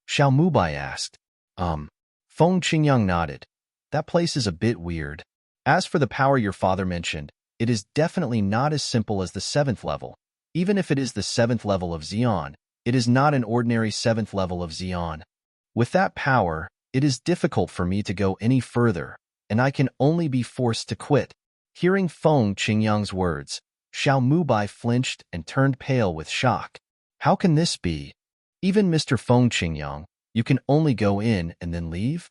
Xiao Mubai asked. Feng Qingyang nodded. That place is a bit weird. As for the power your father mentioned, it is definitely not as simple as the 7th level. Even if it is the 7th level of Xion, it is not an ordinary 7th level of Xion. With that power, it is difficult for me to go any further, and I can only be forced to quit. Hearing Feng Qingyang's words, Xiao Mubai flinched and turned pale with shock. How can this be? Even Mr. Feng Qingyang, you can only go in and then leave?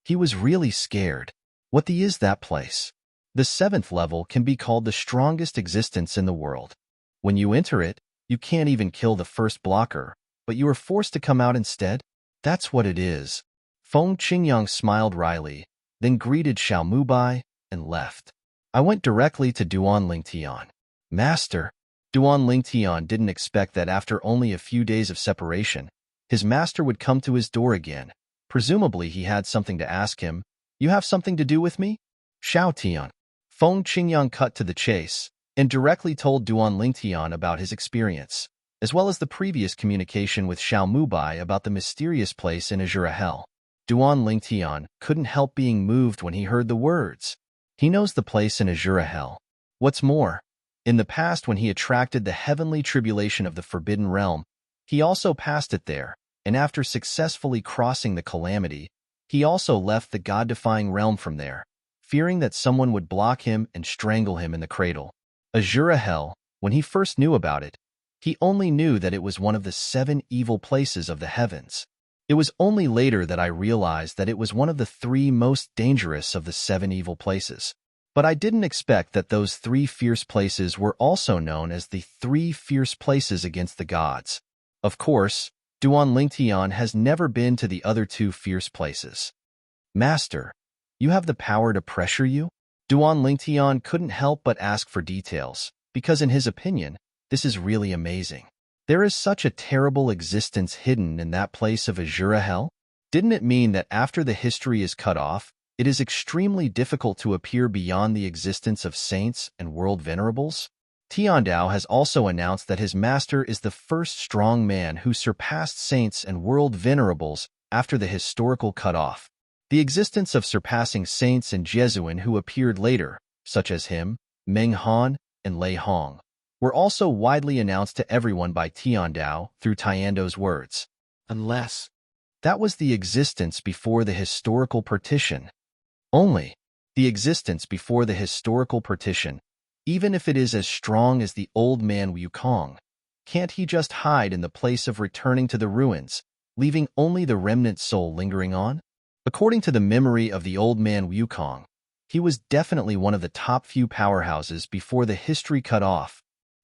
He was really scared. What is that place? The 7th level can be called the strongest existence in the world. When you enter it, you can't even kill the first blocker, but you are forced to come out instead? That's what it is. Feng Qingyang smiled wryly, then greeted Xiao Mubai and left. I went directly to Duan Lingtian. Master. Duan Lingtian didn't expect that after only a few days of separation, his master would come to his door again. Presumably he had something to ask him. You have something to do with me? Xiao Tian. Feng Qingyang cut to the chase and directly told Duan Lingtian about his experience, as well as the previous communication with Xiao Mubai about the mysterious place in Azura Hell. Duan Lingtian couldn't help being moved when he heard the words. He knows the place in Azura Hell. What's more, in the past when he attracted the heavenly tribulation of the Forbidden Realm, he also passed it there, and after successfully crossing the calamity, he also left the god-defying realm from there, fearing that someone would block him and strangle him in the cradle. Azura Hell, when he first knew about it, he only knew that it was one of the 7 evil places of the heavens. It was only later that I realized that it was one of the 3 most dangerous of the 7 evil places. But I didn't expect that those 3 fierce places were also known as the 3 fierce places against the gods. Of course, Duan Lingtian has never been to the other 2 fierce places. Master, you have the power to pressure you? Duan Lingtian couldn't help but ask for details, because in his opinion, this is really amazing. There is such a terrible existence hidden in that place of Azura Hell? Didn't it mean that after the history is cut off, it is extremely difficult to appear beyond the existence of saints and world venerables? Tiandao has also announced that his master is the first strong man who surpassed saints and world venerables after the historical cutoff. The existence of surpassing saints and Jesuin who appeared later, such as him, Meng Han, and Lei Hong, were also widely announced to everyone by Tiandao through Tiando's words. Unless that was the existence before the historical partition. Only the existence before the historical partition, even if it is as strong as the old man Wukong, can't he just hide in the place of returning to the ruins, leaving only the remnant soul lingering on? According to the memory of the old man Wukong, he was definitely one of the top few powerhouses before the history cut off.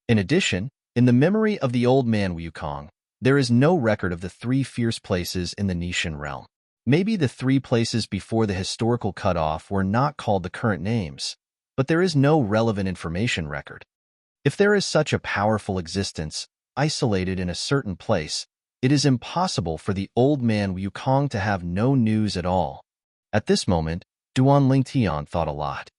In addition, in the memory of the old man Wukong, there is no record of the 3 fierce places in the Nishan realm. Maybe the 3 places before the historical cutoff were not called the current names, but there is no relevant information record. If there is such a powerful existence, isolated in a certain place, it is impossible for the old man Wukong to have no news at all. At this moment, Duan Lingtian thought a lot.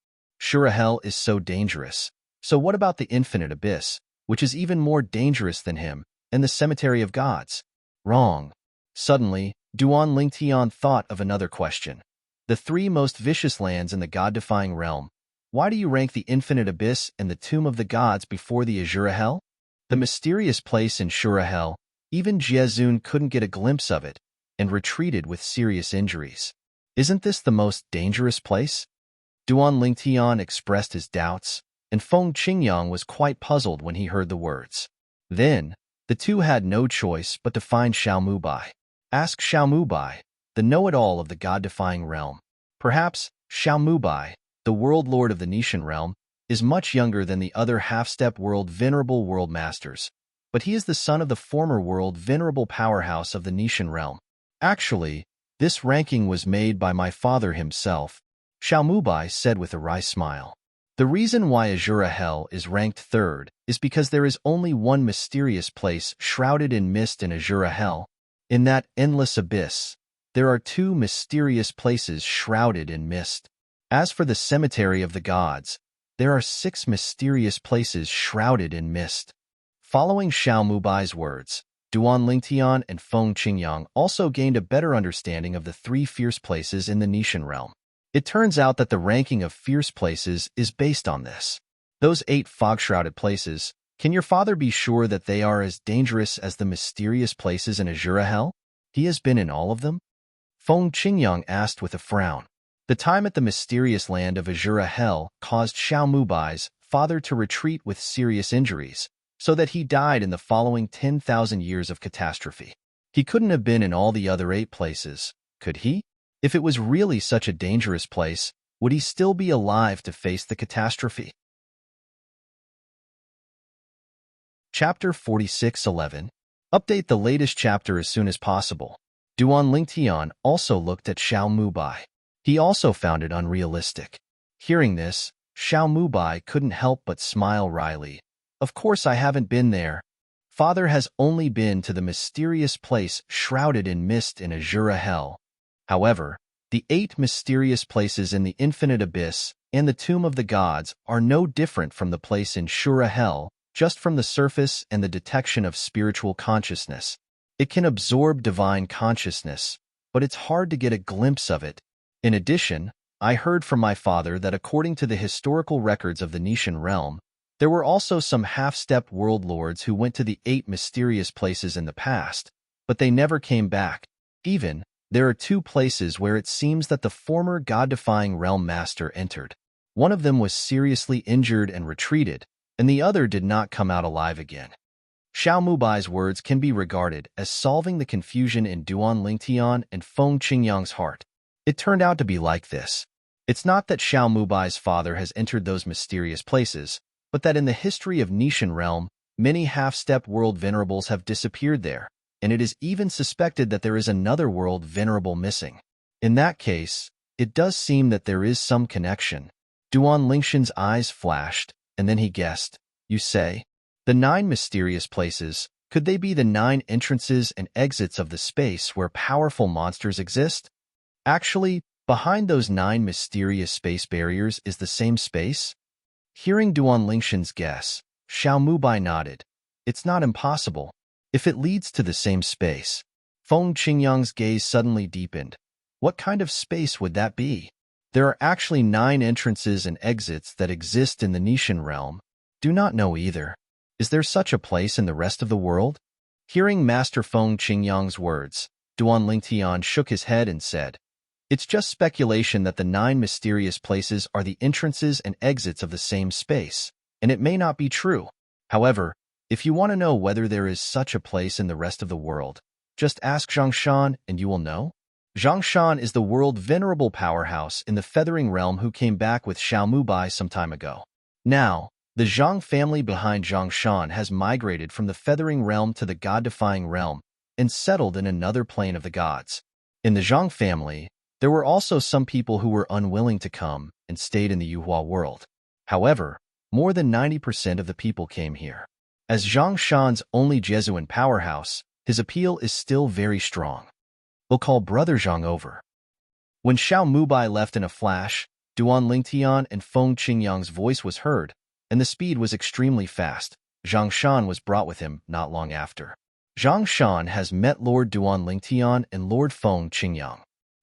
Azura Hell is so dangerous. So what about the infinite abyss, which is even more dangerous than him, and the cemetery of gods? Wrong. Suddenly, Duan Lingtian thought of another question. The 3 most vicious lands in the god-defying realm. Why do you rank the infinite abyss and the tomb of the gods before the Azura Hell? The mysterious place in Azura Hell, even Jiezun couldn't get a glimpse of it, and retreated with serious injuries. Isn't this the most dangerous place? Duan Lingtian expressed his doubts, and Feng Qingyang was quite puzzled when he heard the words. Then, the two had no choice but to find Xiao Mubai. Ask Xiao Mubai, the know-it-all of the god-defying realm. Perhaps Xiao Mubai, the world lord of the Nishan realm, is much younger than the other half-step world venerable world masters, but he is the son of the former world venerable powerhouse of the Nishan realm. Actually, this ranking was made by my father himself, Xiao Mubai said with a wry smile. The reason why Azura Hell is ranked 3rd is because there is only one mysterious place shrouded in mist in Azura Hell. In that endless abyss, there are 2 mysterious places shrouded in mist. As for the cemetery of the gods, there are 6 mysterious places shrouded in mist. Following Xiao Mubai's words, Duan Lingtian and Feng Qingyang also gained a better understanding of the 3 fierce places in the Nishan realm. It turns out that the ranking of fierce places is based on this. Those 8 fog-shrouded places, can your father be sure that they are as dangerous as the mysterious places in Azura Hell? He has been in all of them? Feng Qingyang asked with a frown. The time at the mysterious land of Azura Hell caused Xiao Mubai's father to retreat with serious injuries, so that he died in the following 10,000 years of catastrophe. He couldn't have been in all the other 8 places, could he? If it was really such a dangerous place, would he still be alive to face the catastrophe? Chapter 46:11. Update the latest chapter as soon as possible. Duan Lingtian also looked at Xiao Mubai. He also found it unrealistic. Hearing this, Xiao Mubai couldn't help but smile wryly, Of course I haven't been there. Father has only been to the mysterious place shrouded in mist in Azura Hell. However, the 8 mysterious places in the infinite abyss and the tomb of the gods are no different from the place in Shura Hell, just from the surface and the detection of spiritual consciousness. It can absorb divine consciousness, but it's hard to get a glimpse of it. In addition, I heard from my father that according to the historical records of the Nishan realm, there were also some half-step world lords who went to the 8 mysterious places in the past, but they never came back. Even, there are 2 places where it seems that the former god-defying realm master entered. One of them was seriously injured and retreated, and the other did not come out alive again. Xiao Mubai's words can be regarded as solving the confusion in Duan Lingtian and Feng Qingyang's heart. It turned out to be like this. It's not that Xiao Mubai's father has entered those mysterious places, but that in the history of Nishan realm, many half-step world venerables have disappeared there, and it is even suspected that there is another world venerable missing. In that case, it does seem that there is some connection. Duan Lingshan's eyes flashed, and then he guessed. You say? The 9 mysterious places, could they be the 9 entrances and exits of the space where powerful monsters exist? Actually, behind those 9 mysterious space barriers is the same space? Hearing Duan Lingshan's guess, Xiao Mubai nodded. It's not impossible. If it leads to the same space. Feng Qingyang's gaze suddenly deepened. What kind of space would that be? There are actually 9 entrances and exits that exist in the Nishan realm. Do not know either. Is there such a place in the rest of the world? Hearing Master Feng Qingyang's words, Duan Lingtian shook his head and said, It's just speculation that the 9 mysterious places are the entrances and exits of the same space, and it may not be true. However, if you want to know whether there is such a place in the rest of the world, just ask Zhongshan and you will know. Zhongshan is the world venerable powerhouse in the feathering realm who came back with Xiao Mubai some time ago. Now, the Zhang family behind Zhongshan has migrated from the feathering realm to the god-defying realm and settled in another plane of the gods. In the Zhang family, there were also some people who were unwilling to come and stayed in the Yuhua world. However, more than 90% of the people came here. As Zhongshan's only Jesuan powerhouse, his appeal is still very strong. We'll call Brother Zhang over. When Xiao Mubai left in a flash, Duan Lingtian and Feng Qingyang's voice was heard, and the speed was extremely fast. Zhongshan was brought with him not long after. Zhongshan has met Lord Duan Lingtian and Lord Feng Qingyang.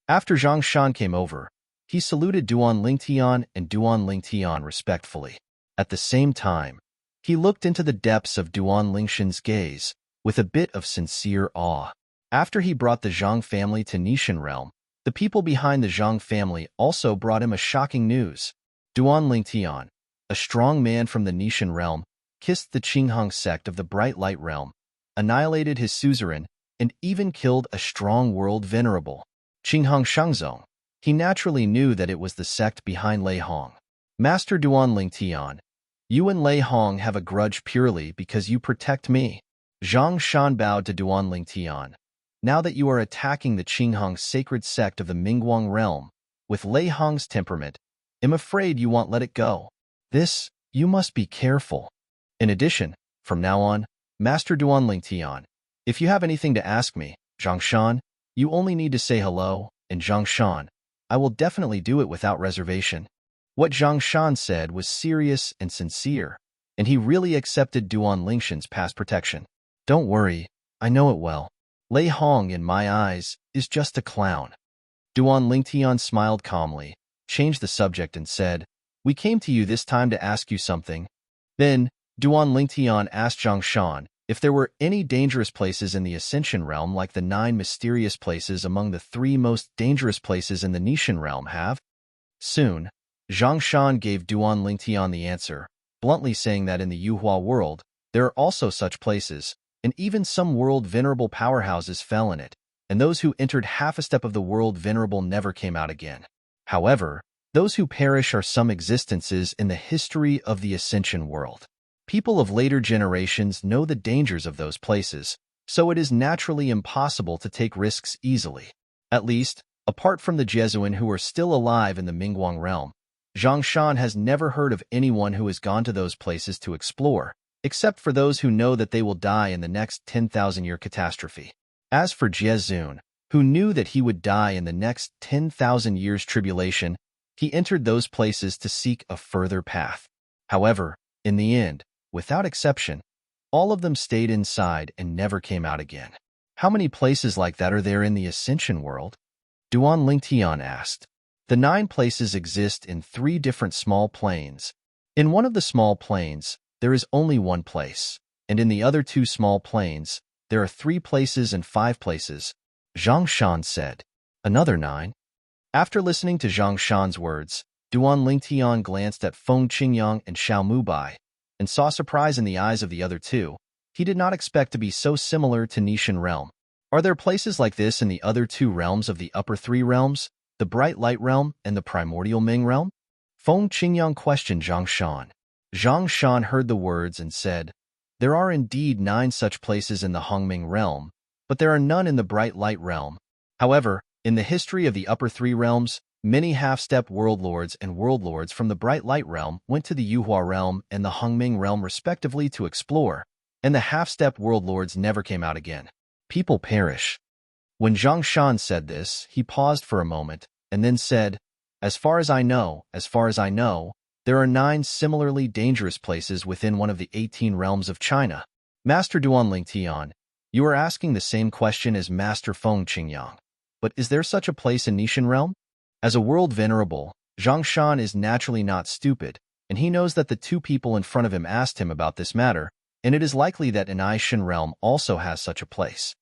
After Zhongshan came over, he saluted Duan Lingtian and Duan Lingtian respectfully. At the same time, he looked into the depths of Duan Lingshan's gaze with a bit of sincere awe. After he brought the Zhang family to Nishan realm, the people behind the Zhang family also brought him a shocking news. Duan Lingtian, a strong man from the Nishan realm, kissed the Qinghang sect of the Bright Light realm, annihilated his suzerain, and even killed a strong world venerable, Qinghang Shangzong. He naturally knew that it was the sect behind Lei Hong. Master Duan Lingtian, you and Lei Hong have a grudge purely because you protect me. Zhongshan bowed to Duan Lingtian. Now that you are attacking the Qinghang sacred sect of the Mingguang realm, with Lei Hong's temperament, I'm afraid you won't let it go. This, you must be careful. In addition, from now on, Master Duan Lingtian, if you have anything to ask me, Zhongshan, you only need to say hello, and Zhongshan, I will definitely do it without reservation. What Zhongshan said was serious and sincere, and he really accepted Duan Lingshan's past protection. Don't worry, I know it well. Lei Hong, in my eyes, is just a clown. Duan Lingtian smiled calmly, changed the subject and said, We came to you this time to ask you something. Then, Duan Lingtian asked Zhongshan if there were any dangerous places in the Ascension realm like the 9 mysterious places among the 3 most dangerous places in the Nishan realm have. Soon, Zhongshan gave Duan Lingtian the answer, bluntly saying that in the Yuhua world, there are also such places, and even some world venerable powerhouses fell in it, and those who entered half a step of the world venerable never came out again. However, those who perish are some existences in the history of the Ascension world. People of later generations know the dangers of those places, so it is naturally impossible to take risks easily. At least, apart from the Jesuan who are still alive in the Mingguang realm, Zhongshan has never heard of anyone who has gone to those places to explore, except for those who know that they will die in the next 10,000-year catastrophe. As for Jiezun, who knew that he would die in the next 10,000 years tribulation, he entered those places to seek a further path. However, in the end, without exception, all of them stayed inside and never came out again. How many places like that are there in the Ascension world? Duan Lingtian asked. The 9 places exist in 3 different small planes. In one of the small planes, there is only 1 place, and in the other 2 small planes, there are 3 places and 5 places, Zhang Shan said. Another 9? After listening to Zhang Shan's words, Duan Lingtian glanced at Feng Qingyang and Xiao Mubai, and saw surprise in the eyes of the other 2. He did not expect to be so similar to Nishan realm. Are there places like this in the other 2 realms of the upper 3 realms, the Bright Light realm and the Primordial Ming realm? Feng Qingyang questioned Zhang Shan. Zhang Shan heard the words and said, there are indeed 9 such places in the Hongming realm, but there are none in the Bright Light realm. However, in the history of the upper 3 realms, many half-step world lords and world lords from the Bright Light realm went to the Yuhua realm and the Hongming realm respectively to explore, and the half-step world lords never came out again. People perish. When Zhang Shan said this, he paused for a moment, and then said, as far as I know, there are 9 similarly dangerous places within one of the 18 realms of China. Master Duan Lingtian, you are asking the same question as Master Feng Qingyang. But is there such a place in Nishan realm? As a world venerable, Zhang Shan is naturally not stupid, and he knows that the 2 people in front of him asked him about this matter, and it is likely that an Aishan realm also has such a place.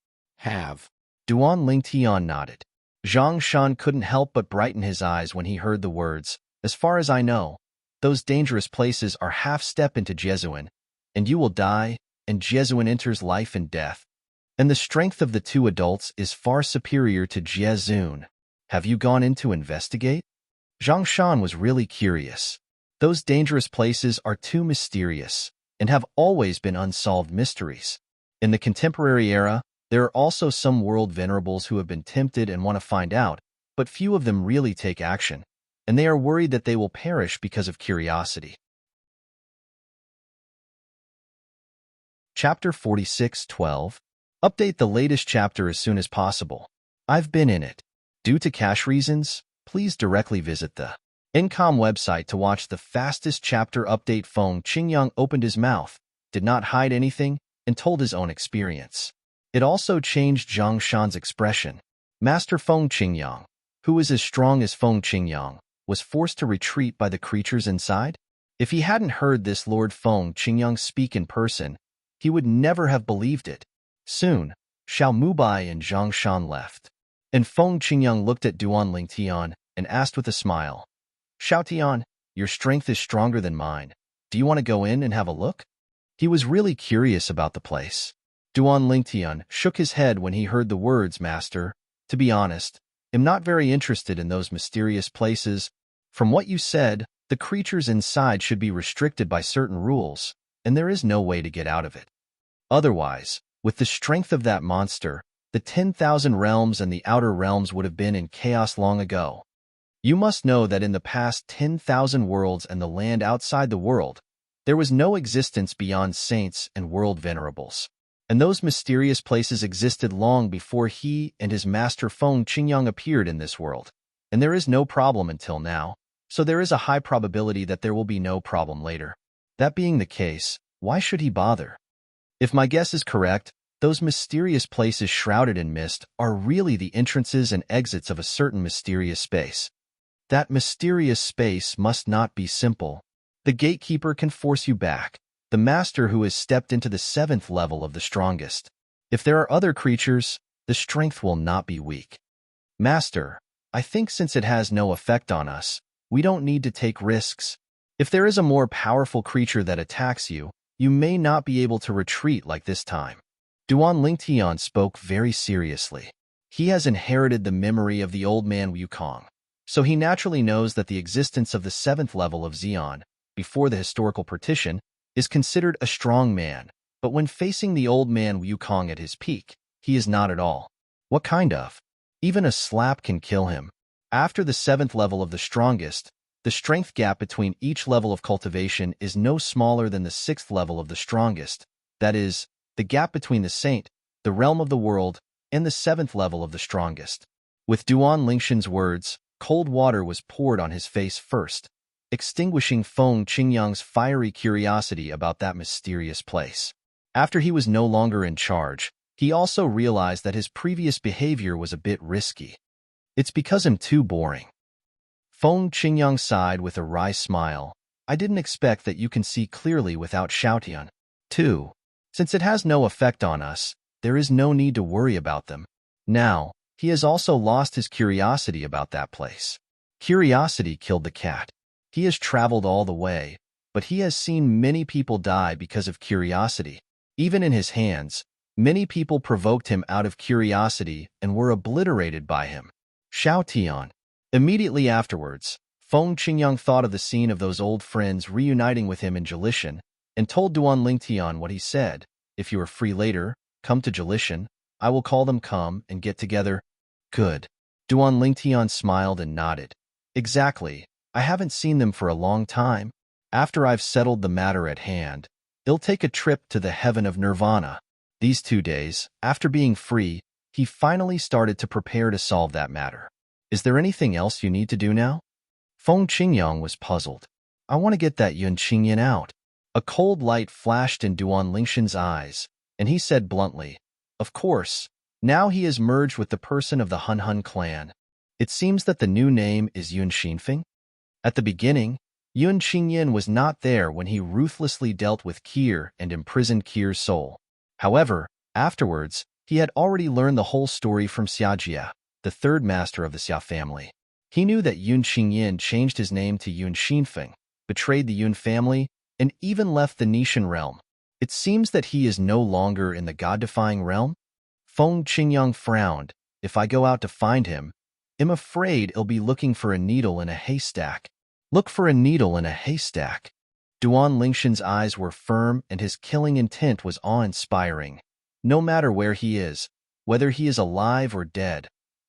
Duan Lingtian nodded. Zhang Shan couldn't help but brighten his eyes when he heard the words, as far as I know, those dangerous places are half-step into Jiezun, and you will die, and Jiezun enters life and death. And the strength of the 2 adults is far superior to Jiezun. Have you gone in to investigate? Zhang Shan was really curious. Those dangerous places are too mysterious, and have always been unsolved mysteries. In the contemporary era, there are also some world venerables who have been tempted and want to find out, but few of them really take action, and they are worried that they will perish because of curiosity. Chapter 46:12. Update the latest chapter as soon as possible. I've been in it. Due to cache reasons, please directly visit the Encom website to watch the fastest chapter update. Feng Qingyang opened his mouth, did not hide anything, and told his own experience. It also changed Zhang Shan's expression. Master Feng Qingyang, who is as strong as Feng Qingyang, was forced to retreat by the creatures inside? If he hadn't heard this Lord Feng Qingyang speak in person, he would never have believed it. Soon, Xiao Mubai and Zhang Shan left, and Feng Qingyang looked at Duan Lingtian and asked with a smile, Xiao Tian, your strength is stronger than mine. Do you want to go in and have a look? He was really curious about the place. Duan Lingtian shook his head when he heard the words, Master. To be honest, I'm not very interested in those mysterious places. From what you said, the creatures inside should be restricted by certain rules, and there is no way to get out of it. Otherwise, with the strength of that monster, the 10,000 realms and the outer realms would have been in chaos long ago. You must know that in the past 10,000 worlds and the land outside the world, there was no existence beyond saints and world venerables. And those mysterious places existed long before he and his master Feng Qingyang appeared in this world. And there is no problem until now, so there is a high probability that there will be no problem later. That being the case, why should he bother? If my guess is correct, those mysterious places shrouded in mist are really the entrances and exits of a certain mysterious space. That mysterious space must not be simple. The gatekeeper can force you back, the master who has stepped into the 7th level of the strongest. If there are other creatures, the strength will not be weak. Master, I think since it has no effect on us, we don't need to take risks. If there is a more powerful creature that attacks you, you may not be able to retreat like this time. Duan Lingtian spoke very seriously. He has inherited the memory of the old man Wukong, so he naturally knows that the existence of the 7th level of Xian, before the historical partition, is considered a strong man, but when facing the old man Wukong at his peak, he is not at all. What kind of? Even a slap can kill him. After the 7th level of the strongest, The strength gap between each level of cultivation is no smaller than the sixth level of the strongest, that is, the gap between the saint, the realm of the world, and the seventh level of the strongest. With Duan Lingshan's words, cold water was poured on his face first, extinguishing Feng Qingyang's fiery curiosity about that mysterious place. After he was no longer in charge, he also realized that his previous behavior was a bit risky. It's because I'm too boring. Feng Qingyang sighed with a wry smile. I didn't expect that you can see clearly without Xiaotian. 2. Since it has no effect on us, there is no need to worry about them. Now, he has also lost his curiosity about that place. Curiosity killed the cat. He has traveled all the way, but he has seen many people die because of curiosity. Even in his hands, many people provoked him out of curiosity and were obliterated by him. Xiaotian. Immediately afterwards, Feng Qingyang thought of the scene of those old friends reuniting with him in Jalishan and told Duan Lingtian what he said. If you are free later, come to Jalishan. I will call them come and get together. Good. Duan Lingtian smiled and nodded. Exactly. I haven't seen them for a long time. After I've settled the matter at hand, they'll take a trip to the heaven of Nirvana. These 2 days, after being free, he finally started to prepare to solve that matter. Is there anything else you need to do now? Feng Qingyang was puzzled. I want to get that Yun Qingyan out. A cold light flashed in Duan Lingshan's eyes, and he said bluntly, of course, now he is merged with the person of the Hun Hun clan. It seems that the new name is Yun Xinfeng. At the beginning, Yun Qingyan was not there when he ruthlessly dealt with Kier and imprisoned Kier's soul. However, afterwards, he had already learned the whole story from Xiajia, the third master of the Xia family. He knew that Yun Qingyan changed his name to Yun Xinfeng, betrayed the Yun family, and even left the Nishan realm. It seems that he is no longer in the god-defying realm? Feng Qingyang frowned. If I go out to find him, I'm afraid he'll be looking for a needle in a haystack. Look for a needle in a haystack. Duan Lingshan's eyes were firm and his killing intent was awe-inspiring. No matter where he is, whether he is alive or dead,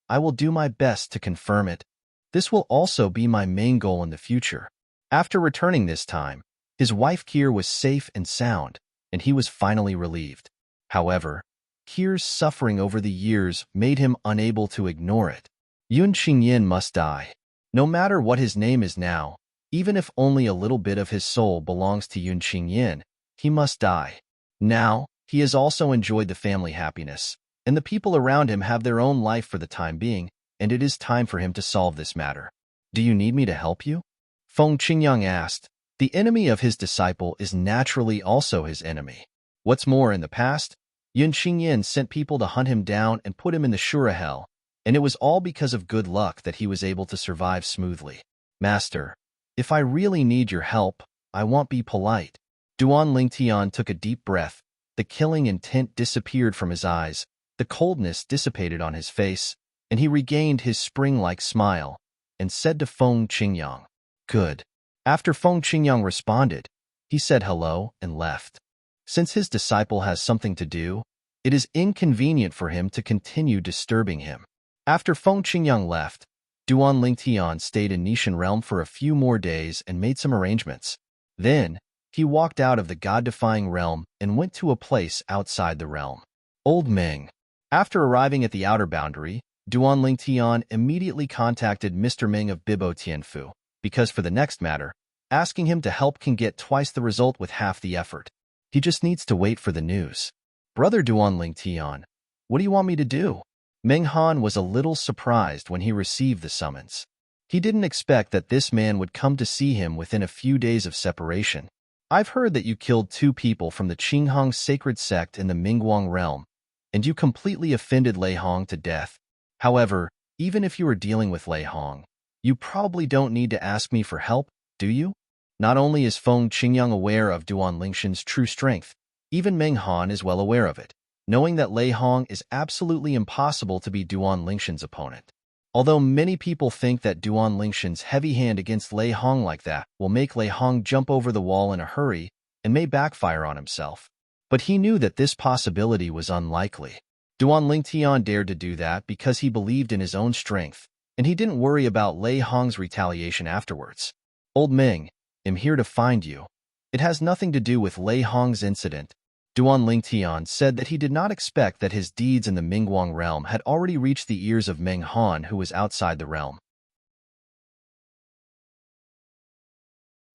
I will do my best to confirm it. This will also be my main goal in the future. After returning this time, his wife Kier was safe and sound, and he was finally relieved. However, Kier's suffering over the years made him unable to ignore it. Yun Qingyan must die. No matter what his name is now, even if only a little bit of his soul belongs to Yun Qingyan, he must die. Now, he has also enjoyed the family happiness, and the people around him have their own life for the time being, and it is time for him to solve this matter. Do you need me to help you? Feng Qingyang asked. The enemy of his disciple is naturally also his enemy. What's more, in the past, Yun Qingyan sent people to hunt him down and put him in the Shura Hell, and it was all because of good luck that he was able to survive smoothly. Master, if I really need your help, I won't be polite. Duan Lingtian took a deep breath. The killing intent disappeared from his eyes, the coldness dissipated on his face, and he regained his spring-like smile, and said to Feng Qingyang, Good. After Feng Qingyang responded, he said hello and left. Since his disciple has something to do, it is inconvenient for him to continue disturbing him. After Feng Qingyang left, Duan Lingtian stayed in Nishan realm for a few more days and made some arrangements. Then, he walked out of the god-defying realm and went to a place outside the realm. Old Ming. After arriving at the outer boundary, Duan Lingtian immediately contacted Mr. Ming of Bibo Tianfu, because for the next matter, asking him to help can get twice the result with half the effort. He just needs to wait for the news. Brother Duan Lingtian, what do you want me to do? Meng Han was a little surprised when he received the summons. He didn't expect that this man would come to see him within a few days of separation. I've heard that you killed 2 people from the Qinghong sacred sect in the Mingguang realm, and you completely offended Lei Hong to death. However, even if you are dealing with Lei Hong, you probably don't need to ask me for help, do you? Not only is Feng Qingyang aware of Duan Lingshan's true strength, even Meng Han is well aware of it, knowing that Lei Hong is absolutely impossible to be Duan Lingshan's opponent. Although many people think that Duan Lingshan's heavy hand against Lei Hong like that will make Lei Hong jump over the wall in a hurry and may backfire on himself. But he knew that this possibility was unlikely. Duan Lingtian dared to do that because he believed in his own strength, and he didn't worry about Lei Hong's retaliation afterwards. Old Ming, I'm here to find you. It has nothing to do with Lei Hong's incident. Duan Lingtian said that he did not expect that his deeds in the Mingguang realm had already reached the ears of Meng Han, who was outside the realm.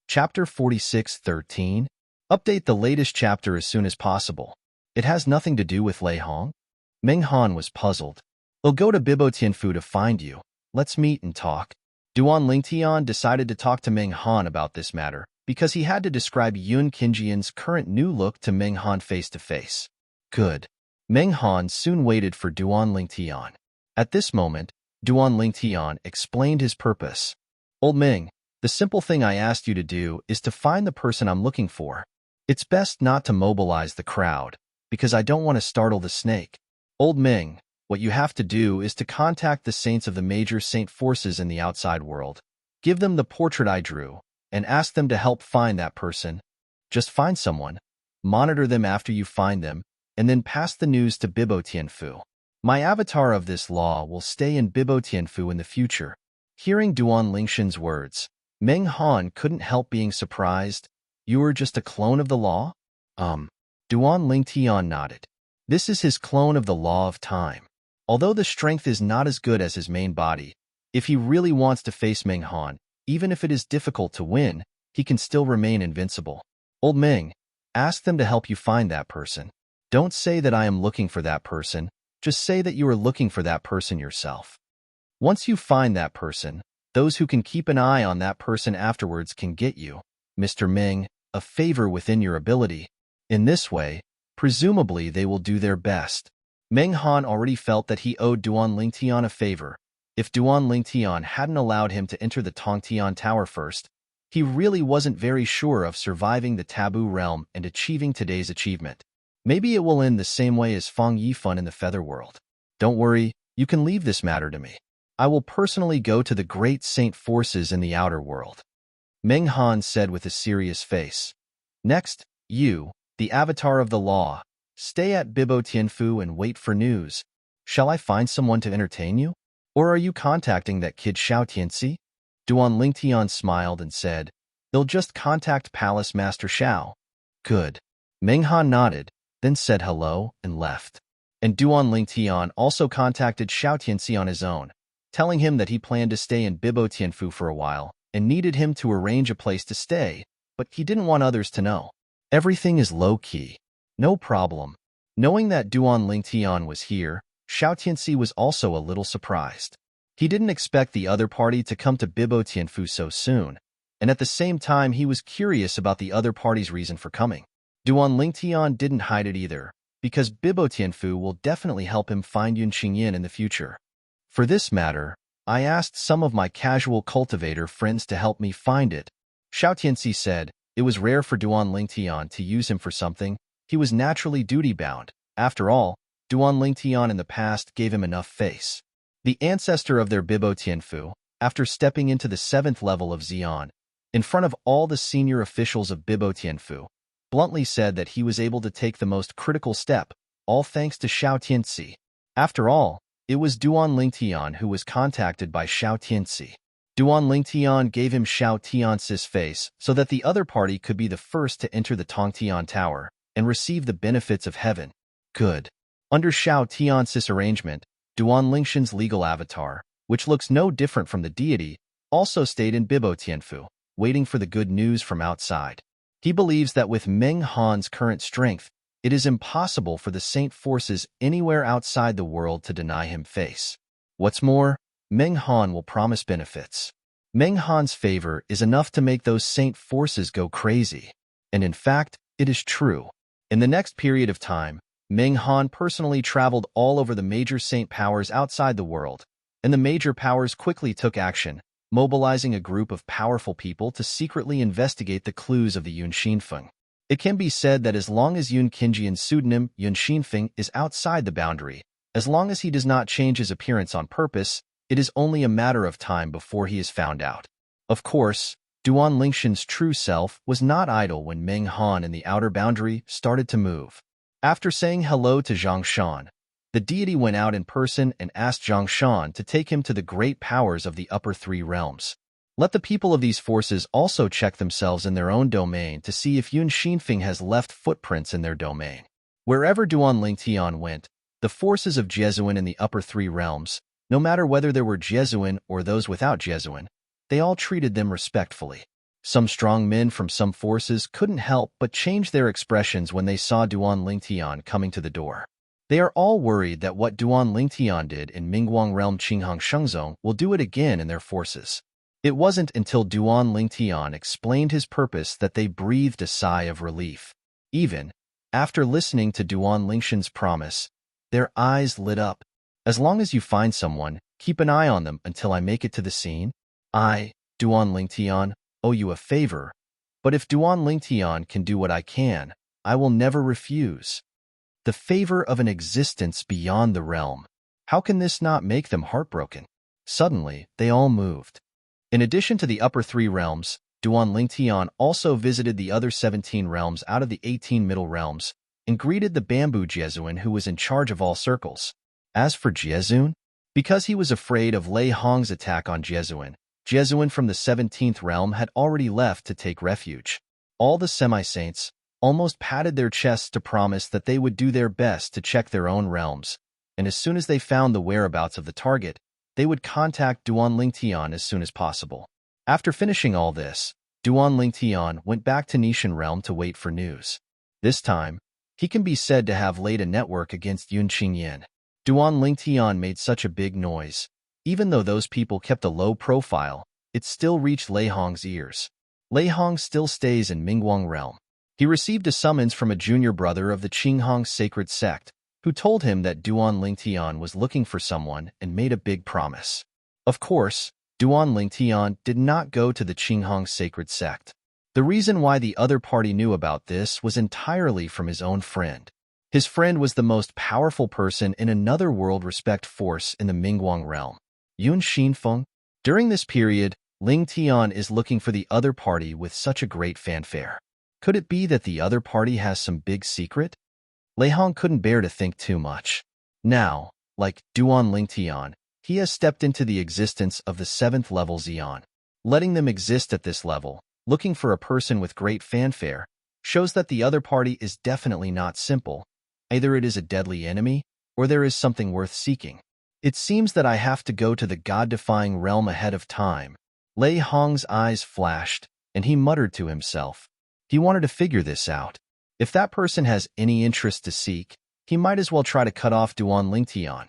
Chapter 46:13. Update the latest chapter as soon as possible. It has nothing to do with Lei Hong? Meng Han was puzzled. I'll go to Bibo Tianfu to find you. Let's meet and talk. Duan Lingtian decided to talk to Meng Han about this matter because he had to describe Yun Qingjian's current new look to Meng Han face to face. Good. Meng Han soon waited for Duan Lingtian. At this moment, Duan Lingtian explained his purpose. Old Ming, the simple thing I asked you to do is to find the person I'm looking for. It's best not to mobilize the crowd, because I don't want to startle the snake. Old Ming, what you have to do is to contact the saints of the major saint forces in the outside world. Give them the portrait I drew, and ask them to help find that person. Just find someone, monitor them after you find them, and then pass the news to Bibo Tianfu. My avatar of this law will stay in Bibo Tianfu in the future. Hearing Duan Lingshan's words, Meng Han couldn't help being surprised. You were just a clone of the law? Duan Lingtian nodded. This is his clone of the law of time. Although the strength is not as good as his main body, if he really wants to face Meng Han, even if it is difficult to win, he can still remain invincible. Old Ming, ask them to help you find that person. Don't say that I am looking for that person, just say that you are looking for that person yourself. Once you find that person, those who can keep an eye on that person afterwards can get you, Mr. Ming, a favor within your ability. In this way, presumably they will do their best. Meng Han already felt that he owed Duan Lingtian a favor. If Duan Lingtian hadn't allowed him to enter the Tongtian Tower first, he really wasn't very sure of surviving the taboo realm and achieving today's achievement. Maybe it will end the same way as Feng Yifan in the Feather World. Don't worry, you can leave this matter to me. I will personally go to the great saint forces in the outer world. Meng Han said with a serious face. Next, you, the avatar of the law, stay at Bibo Tianfu and wait for news. Shall I find someone to entertain you? Or are you contacting that kid Xiao Tianxi? Duan Lingtian smiled and said, They'll just contact Palace Master Xiao. Good. Meng Han nodded, then said hello and left. And Duan Lingtian also contacted Xiao Tianxi on his own, telling him that he planned to stay in Bibo Tianfu for a while and needed him to arrange a place to stay, but he didn't want others to know. Everything is low-key. No problem. Knowing that Duan Lingtian was here, Xiao Tianxi was also a little surprised. He didn't expect the other party to come to Bibo Tianfu so soon, and at the same time he was curious about the other party's reason for coming. Duan Lingtian didn't hide it either, because Bibo Tianfu will definitely help him find Yun Qingyan in the future. For this matter, I asked some of my casual cultivator friends to help me find it. Xiao Tianxi said it was rare for Duan Lingtian to use him for something. He was naturally duty-bound. After all, Duan Lingtian in the past gave him enough face. The ancestor of their Bibo Tianfu, after stepping into the 7th level of Xian, in front of all the senior officials of Bibo Tianfu, bluntly said that he was able to take the most critical step, all thanks to Xiao Tianxi. After all, it was Duan Lingtian who was contacted by Xiao Tianxi. Duan Lingtian gave him Xiao Tianxi's face so that the other party could be the first to enter the Tongtian Tower and receive the benefits of heaven. Good. Under Xiao Tianxi's arrangement, Duan Lingshan's legal avatar, which looks no different from the deity, also stayed in Bibo Tianfu, waiting for the good news from outside. He believes that with Meng Han's current strength, it is impossible for the saint forces anywhere outside the world to deny him face. What's more, Meng Han will promise benefits. Meng Han's favor is enough to make those saint forces go crazy. And in fact, it is true. In the next period of time, Meng Han personally traveled all over the major saint powers outside the world, and the major powers quickly took action, mobilizing a group of powerful people to secretly investigate the clues of the Yun Xinfeng. It can be said that as long as Yun Qingjian's pseudonym Yun Xinfeng is outside the boundary, as long as he does not change his appearance on purpose, it is only a matter of time before he is found out. Of course, Duan Lingshan's true self was not idle when Meng Han in the outer boundary started to move. After saying hello to Zhang Shan, the deity went out in person and asked Zhang Shan to take him to the great powers of the upper 3 realms. Let the people of these forces also check themselves in their own domain to see if Yun Xinfeng has left footprints in their domain. Wherever Duan Lingtian went, the forces of Jesuin in the upper three realms, no matter whether there were Jesuin or those without Jesuin, they all treated them respectfully. Some strong men from some forces couldn't help but change their expressions when they saw Duan Lingtian coming to the door. They are all worried that what Duan Lingtian did in Mingguang realm Qinghang Shengzong will do it again in their forces. It wasn't until Duan Lingtian explained his purpose that they breathed a sigh of relief. Even after listening to Duan Lingshan's promise, their eyes lit up. As long as you find someone, keep an eye on them until I make it to the scene. I, Duan Lingtian, owe you a favor, but if Duan Lingtian can do what I can, I will never refuse. The favor of an existence beyond the realm. How can this not make them heartbroken? Suddenly, they all moved. In addition to the upper three realms, Duan Lingtian also visited the other 17 realms out of the 18 middle realms and greeted the bamboo Jesuin who was in charge of all circles. As for Jesuin, because he was afraid of Lei Hong's attack on Jesuin from the 17th realm had already left to take refuge. All the semi-saints almost patted their chests to promise that they would do their best to check their own realms, and as soon as they found the whereabouts of the target, they would contact Duan Lingtian as soon as possible. After finishing all this, Duan Lingtian went back to Nishan realm to wait for news. This time, he can be said to have laid a network against Yun Qingyan. Duan Lingtian made such a big noise. Even though those people kept a low profile, it still reached Lei Hong's ears. Lei Hong still stays in Mingguang realm. He received a summons from a junior brother of the Qinghang sacred sect, who told him that Duan Lingtian was looking for someone and made a big promise. Of course, Duan Lingtian did not go to the Qinghang sacred sect. The reason why the other party knew about this was entirely from his own friend. His friend was the most powerful person in another world respect force in the Mingguang realm. Yun Xinfeng. During this period, Lingtian is looking for the other party with such a great fanfare. Could it be that the other party has some big secret? Lei Hong couldn't bear to think too much. Now, like Duan Lingtian, he has stepped into the existence of the 7th level Xian. Letting them exist at this level, looking for a person with great fanfare, shows that the other party is definitely not simple. Either it is a deadly enemy, or there is something worth seeking. It seems that I have to go to the god-defying realm ahead of time. Lei Hong's eyes flashed, and he muttered to himself. He wanted to figure this out. If that person has any interest to seek, he might as well try to cut off Duan Lingtian.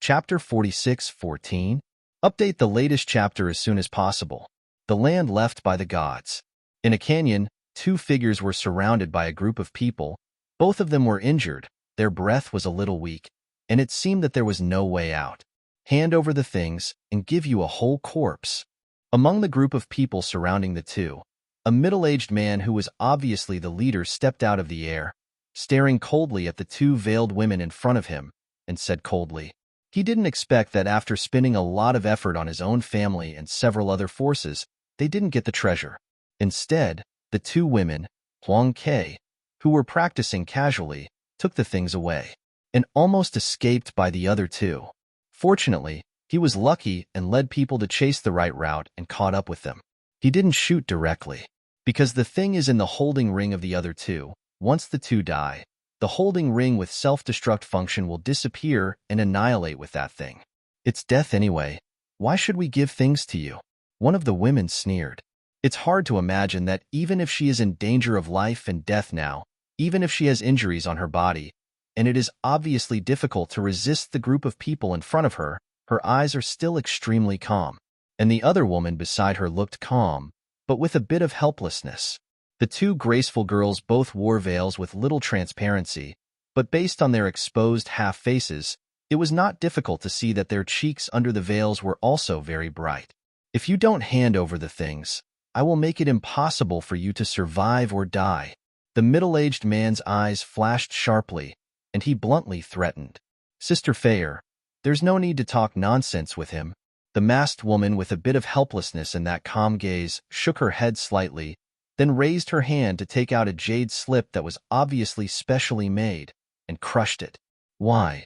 Chapter 46:14. Update the latest chapter as soon as possible. The land left by the gods. In a canyon, two figures were surrounded by a group of people. Both of them were injured, their breath was a little weak, and it seemed that there was no way out. Hand over the things and give you a whole corpse. Among the group of people surrounding the two, a middle-aged man who was obviously the leader stepped out of the air, staring coldly at the two veiled women in front of him, and said coldly. He didn't expect that after spending a lot of effort on his own family and several other forces, they didn't get the treasure. Instead, the two women, Huang Ke, who were practicing casually, took the things away, and almost escaped by the other two. Fortunately, he was lucky and led people to chase the right route and caught up with them. He didn't shoot directly, because the thing is in the holding ring of the other two. Once the two die, the holding ring with self-destruct function will disappear and annihilate with that thing. It's death anyway. Why should we give things to you? One of the women sneered. It's hard to imagine that even if she is in danger of life and death now, even if she has injuries on her body, and it is obviously difficult to resist the group of people in front of her, her eyes are still extremely calm. And the other woman beside her looked calm, but with a bit of helplessness. The two graceful girls both wore veils with little transparency, but based on their exposed half-faces, it was not difficult to see that their cheeks under the veils were also very bright. If you don't hand over the things, I will make it impossible for you to survive or die. The middle-aged man's eyes flashed sharply, and he bluntly threatened. Sister Fair, there's no need to talk nonsense with him. The masked woman, with a bit of helplessness in that calm gaze, shook her head slightly, then raised her hand to take out a jade slip that was obviously specially made, and crushed it. Why?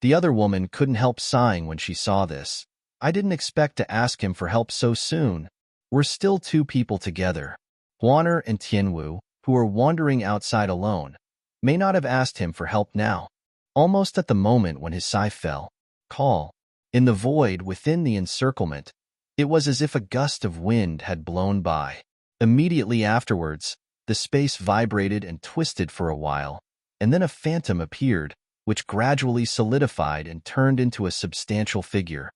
The other woman couldn't help sighing when she saw this. I didn't expect to ask him for help so soon. We're still two people together. Huaner and Tianwu, who were wandering outside alone, may not have asked him for help now. Almost at the moment when his sigh fell, call, in the void within the encirclement, it was as if a gust of wind had blown by. Immediately afterwards, the space vibrated and twisted for a while, and then a phantom appeared, which gradually solidified and turned into a substantial figure.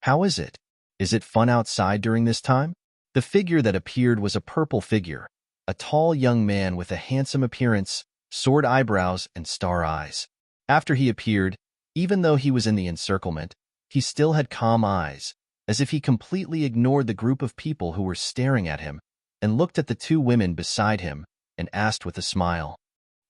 How is it? Is it fun outside during this time? The figure that appeared was a purple figure, a tall young man with a handsome appearance, sword eyebrows, and star eyes. After he appeared, even though he was in the encirclement, he still had calm eyes, as if he completely ignored the group of people who were staring at him, and looked at the two women beside him, and asked with a smile,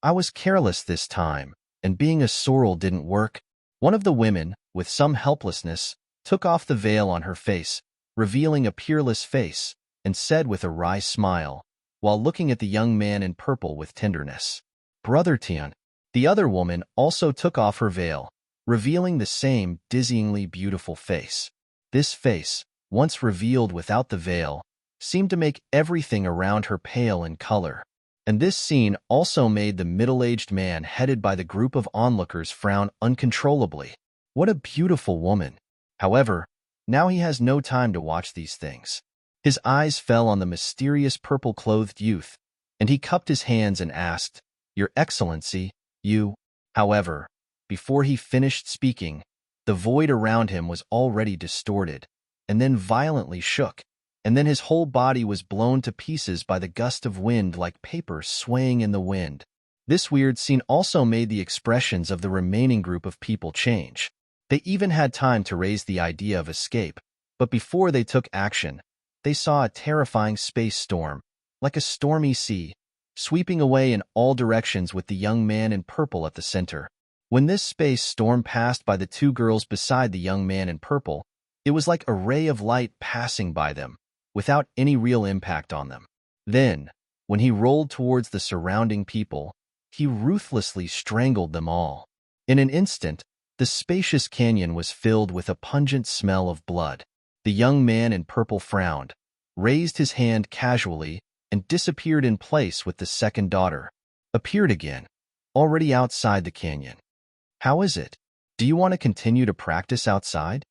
"I was careless this time, and being a sorrel didn't work." One of the women, with some helplessness, took off the veil on her face, revealing a peerless face, and said with a wry smile, while looking at the young man in purple with tenderness, "Brother Tian." The other woman also took off her veil, revealing the same dizzyingly beautiful face. This face, once revealed without the veil, seemed to make everything around her pale in color. And this scene also made the middle-aged man headed by the group of onlookers frown uncontrollably. What a beautiful woman! However, now he has no time to watch these things. His eyes fell on the mysterious purple-clothed youth, and he cupped his hands and asked, "Your Excellency, you..." However, before he finished speaking, the void around him was already distorted, and then violently shook, and then his whole body was blown to pieces by the gust of wind like paper swaying in the wind. This weird scene also made the expressions of the remaining group of people change. They even had time to raise the idea of escape, but before they took action, they saw a terrifying space storm, like a stormy sea, sweeping away in all directions with the young man in purple at the center. When this space storm passed by the two girls beside the young man in purple, it was like a ray of light passing by them, without any real impact on them. Then, when he rolled towards the surrounding people, he ruthlessly strangled them all. In an instant, the spacious canyon was filled with a pungent smell of blood. The young man in purple frowned, raised his hand casually, and disappeared in place with the second daughter. Appeared again, already outside the canyon. "How is it? Do you want to continue to practice outside?"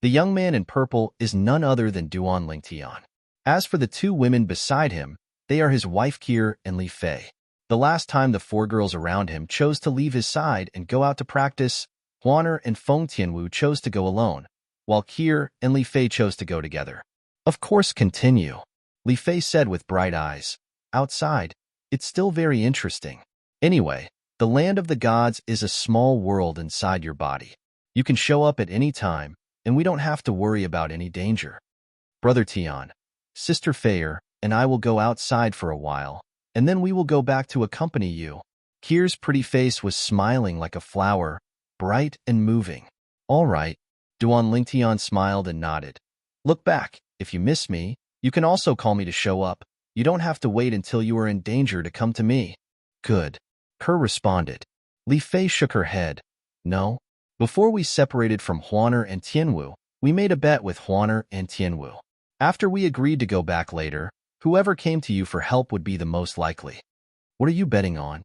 The young man in purple is none other than Duan Lingtian. As for the two women beside him, they are his wife Kier and Li Fei. The last time the four girls around him chose to leave his side and go out to practice, Huaner and Feng Tianwu chose to go alone, while Kier and Li Fei chose to go together. "Of course, continue," Li Fei said with bright eyes. "Outside, it's still very interesting. Anyway, the land of the gods is a small world inside your body. You can show up at any time, and we don't have to worry about any danger. Brother Tian, Sister Feier, and I will go outside for a while, and then we will go back to accompany you." Kier's pretty face was smiling like a flower, bright and moving. "All right." Duan Lingtian smiled and nodded. "Look back. If you miss me, you can also call me to show up. You don't have to wait until you are in danger to come to me." "Good," Kerr responded. Li Fei shook her head. "No. Before we separated from Huaner and Tianwu, we made a bet with Huaner and Tianwu. After we agreed to go back later, whoever came to you for help would be the most likely." "What are you betting on?"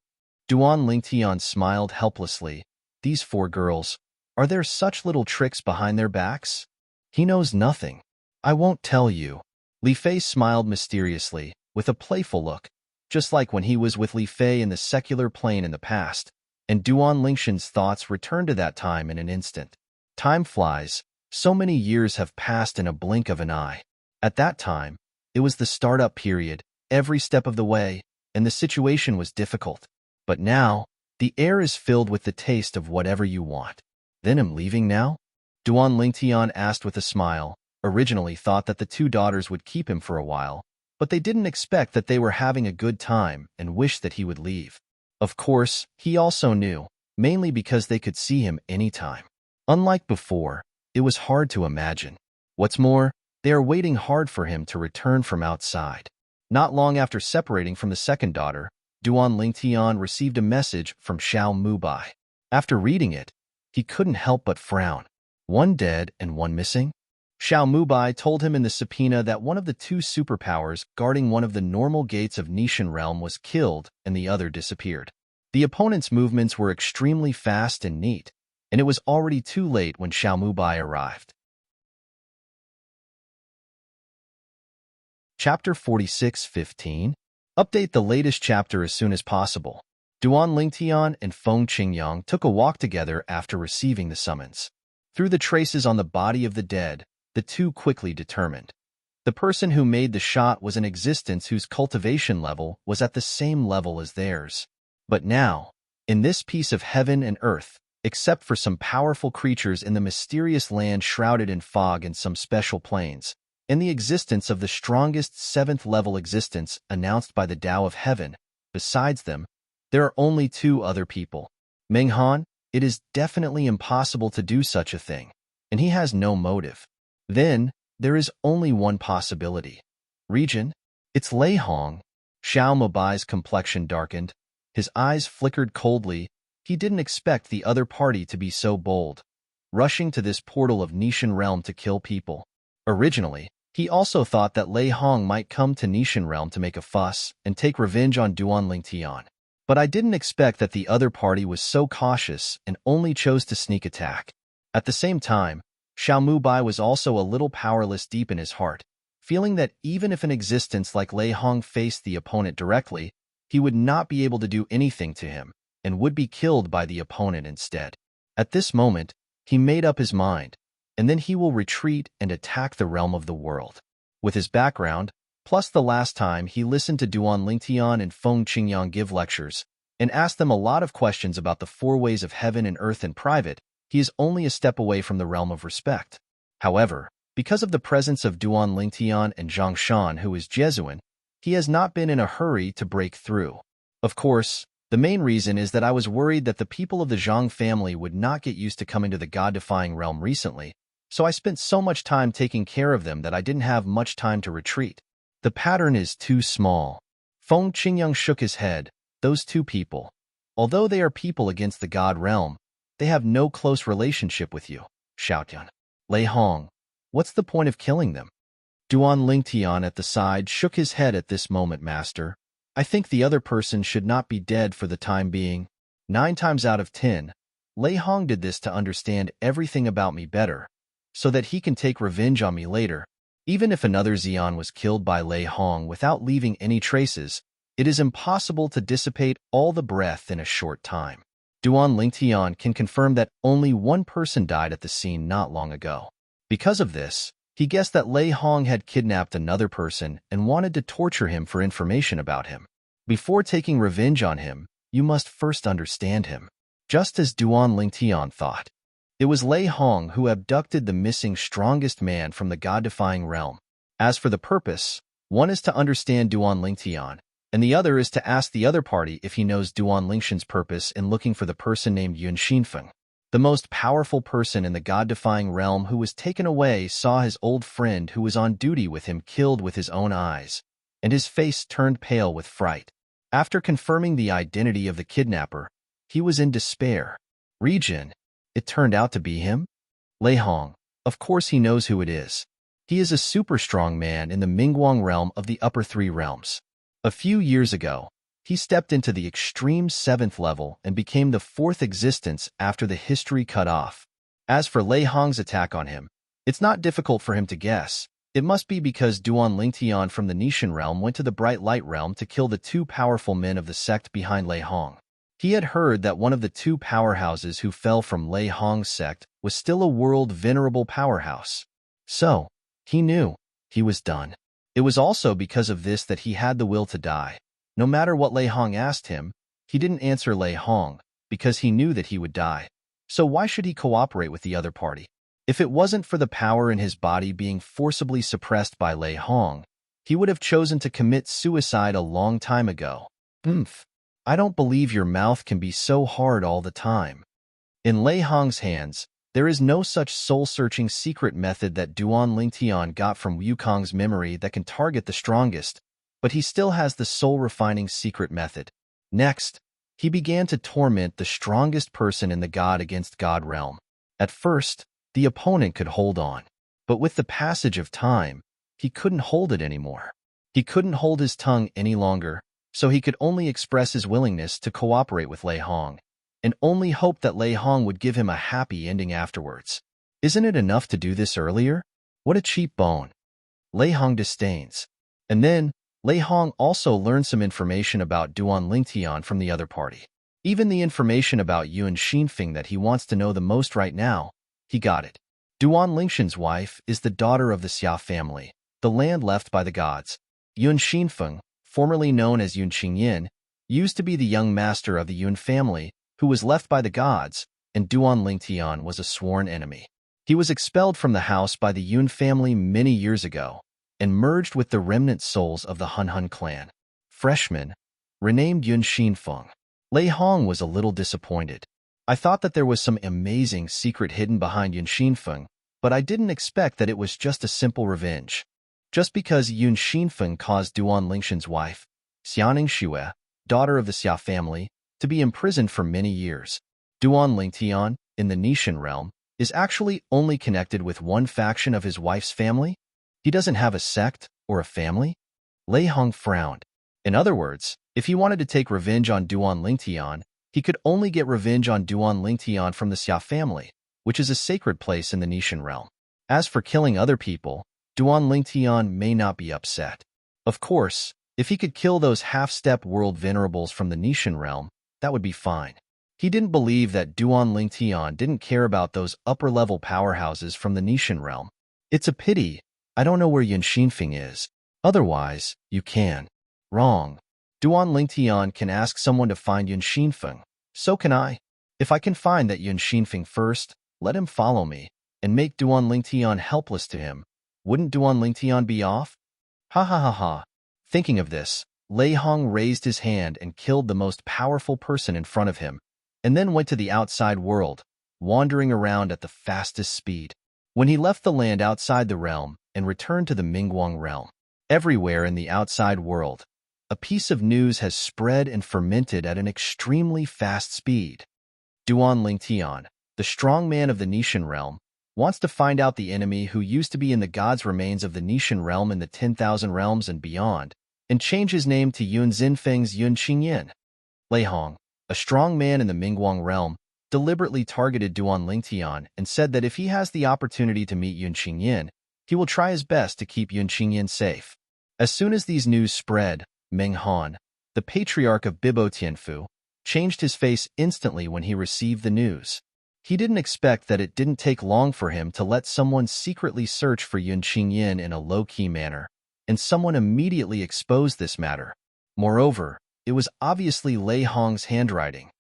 Duan Lingtian smiled helplessly. "These four girls, are there such little tricks behind their backs?" "He knows nothing. I won't tell you." Li Fei smiled mysteriously, with a playful look, just like when he was with Li Fei in the secular plane in the past, and Duan Lingtian's thoughts returned to that time in an instant. Time flies. So many years have passed in a blink of an eye. At that time, it was the startup period, every step of the way, and the situation was difficult. But now, the air is filled with the taste of whatever you want. "Then I'm leaving now?" Duan Lingtian asked with a smile, originally thought that the two daughters would keep him for a while, but they didn't expect that they were having a good time and wished that he would leave. Of course, he also knew, mainly because they could see him anytime. Unlike before, it was hard to imagine. What's more, they are waiting hard for him to return from outside. Not long after separating from the second daughter, Duan Lingtian received a message from Xiao Mubai. After reading it, he couldn't help but frown. One dead and one missing? Xiao Mubai told him in the subpoena that one of the two superpowers guarding one of the normal gates of Nishan realm was killed and the other disappeared. The opponent's movements were extremely fast and neat, and it was already too late when Xiao Mubai arrived. Chapter 46:15. Update the latest chapter as soon as possible. Duan Lingtian and Feng Qingyang took a walk together after receiving the summons. Through the traces on the body of the dead, the two quickly determined. The person who made the shot was an existence whose cultivation level was at the same level as theirs. But now, in this piece of heaven and earth, except for some powerful creatures in the mysterious land shrouded in fog and some special planes, in the existence of the strongest 7th-level existence announced by the Tao of Heaven, besides them, there are only two other people. Menghan, it is definitely impossible to do such a thing, and he has no motive. Then, there is only one possibility. Region? It's Lei Hong. Xiao Mubai's complexion darkened. His eyes flickered coldly. He didn't expect the other party to be so bold, rushing to this portal of Nishan realm to kill people. Originally, he also thought that Lei Hong might come to Nishan realm to make a fuss and take revenge on Duan Lingtian. But I didn't expect that the other party was so cautious and only chose to sneak attack. At the same time, Xiao Mubai was also a little powerless deep in his heart, feeling that even if an existence like Lei Hong faced the opponent directly, he would not be able to do anything to him and would be killed by the opponent instead. At this moment, he made up his mind, and then he will retreat and attack the realm of the world. With his background, plus the last time he listened to Duan Lingtian and Feng Qingyang give lectures, and asked them a lot of questions about the four ways of heaven and earth in private, he is only a step away from the realm of respect. However, because of the presence of Duan Lingtian and Zhang Shan, who is Jesuan, he has not been in a hurry to break through. Of course, the main reason is that I was worried that the people of the Zhang family would not get used to coming to the god-defying realm recently, so I spent so much time taking care of them that I didn't have much time to retreat. The pattern is too small. Feng Qingyang shook his head. Those two people, although they are people against the god realm, they have no close relationship with you, Xiaotian. Lei Hong, what's the point of killing them? Duan Lingtian at the side shook his head at this moment. Master, I think the other person should not be dead for the time being. 9 times out of 10, Lei Hong did this to understand everything about me better, so that he can take revenge on me later. Even if another Xian was killed by Lei Hong without leaving any traces, it is impossible to dissipate all the breath in a short time. Duan Lingtian can confirm that only one person died at the scene not long ago. Because of this, he guessed that Lei Hong had kidnapped another person and wanted to torture him for information about him. Before taking revenge on him, you must first understand him. Just as Duan Lingtian thought. It was Lei Hong who abducted the missing strongest man from the god-defying realm. As for the purpose, one is to understand Duan Lingtian, and the other is to ask the other party if he knows Duan Lingshan's purpose in looking for the person named Yun Xinfeng. The most powerful person in the god-defying realm who was taken away saw his old friend who was on duty with him killed with his own eyes, and his face turned pale with fright. After confirming the identity of the kidnapper, he was in despair. Region, it turned out to be him? Lei Hong, of course he knows who it is. He is a super strong man in the Mingguang realm of the upper 3 realms. A few years ago, he stepped into the extreme 7th level and became the 4th existence after the history cut off. As for Lei Hong's attack on him, it's not difficult for him to guess. It must be because Duan Lingtian from the Nishan realm went to the Bright Light realm to kill the 2 powerful men of the sect behind Lei Hong. He had heard that one of the 2 powerhouses who fell from Lei Hong's sect was still a world venerable powerhouse. So, he knew he was done. It was also because of this that he had the will to die. No matter what Lei Hong asked him, he didn't answer Lei Hong, because he knew that he would die. So why should he cooperate with the other party? If it wasn't for the power in his body being forcibly suppressed by Lei Hong, he would have chosen to commit suicide a long time ago. I don't believe your mouth can be so hard all the time. In Lei Hong's hands, there is no such soul-searching secret method that Duan Lingtian got from Wukong's memory that can target the strongest, but he still has the soul-refining secret method. Next, he began to torment the strongest person in the God against God realm. At first, the opponent could hold on, but with the passage of time, he couldn't hold it anymore. He couldn't hold his tongue any longer, so he could only express his willingness to cooperate with Lei Hong, and only hope that Lei Hong would give him a happy ending afterwards. Isn't it enough to do this earlier? What a cheap bone. Lei Hong disdains. And then, Lei Hong also learned some information about Duan Lingtian from the other party. Even the information about Yuan Xinfeng that he wants to know the most right now, he got it. Duan Lingtian's wife is the daughter of the Xia family, the land left by the gods. Yuan Xinfeng, formerly known as Yuan Qingyin, used to be the young master of the Yuan family, who was left by the gods, and Duan Lingtian was a sworn enemy. He was expelled from the house by the Yuan family many years ago, and merged with the remnant souls of the Hun clan. Freshman, renamed Yuan Xinfeng. Lei Hong was a little disappointed. I thought that there was some amazing secret hidden behind Yuan Xinfeng, but I didn't expect that it was just a simple revenge. Just because Yuan Xinfeng caused Duan Lingtian's wife, Xianing Xue, daughter of the Xia family, to be imprisoned for many years. Duan Lingtian, in the Nishan realm, is actually only connected with one faction of his wife's family? He doesn't have a sect or a family? Lei Hong frowned. In other words, if he wanted to take revenge on Duan Lingtian, he could only get revenge on Duan Lingtian from the Xia family, which is a sacred place in the Nishan realm. As for killing other people, Duan Lingtian may not be upset. Of course, if he could kill those half-step world venerables from the Nishan realm, that would be fine. He didn't believe that Duan Lingtian didn't care about those upper-level powerhouses from the Nishan realm. It's a pity. I don't know where Yuan Xinfeng is. Otherwise, you can. Wrong. Duan Lingtian can ask someone to find Yuan Xinfeng. So can I. If I can find that Yuan Xinfeng first, let him follow me, and make Duan Lingtian helpless to him. Wouldn't Duan Lingtian be off? Ha ha ha ha. Thinking of this, Lei Hong raised his hand and killed the most powerful person in front of him, and then went to the outside world, wandering around at the fastest speed. When he left the land outside the realm and returned to the Mingguang realm, everywhere in the outside world, a piece of news has spread and fermented at an extremely fast speed. Duan Lingtian, the strong man of the Nishan realm, wants to find out the enemy who used to be in the gods' remains of the Nishan realm in the 10,000 realms and beyond, and change his name to Yuan Xinfeng's Yuan Qingyin. Lei Hong, a strong man in the Mingguang realm, deliberately targeted Duan Lingtian and said that if he has the opportunity to meet Yuan Qingyin, he will try his best to keep Yuan Qingyin safe. As soon as these news spread, Meng Han, the patriarch of Bibo Tianfu, changed his face instantly when he received the news. He didn't expect that it didn't take long for him to let someone secretly search for Yuan Qingyin in a low-key manner, and someone immediately exposed this matter. Moreover, it was obviously Lei Hong's handwriting.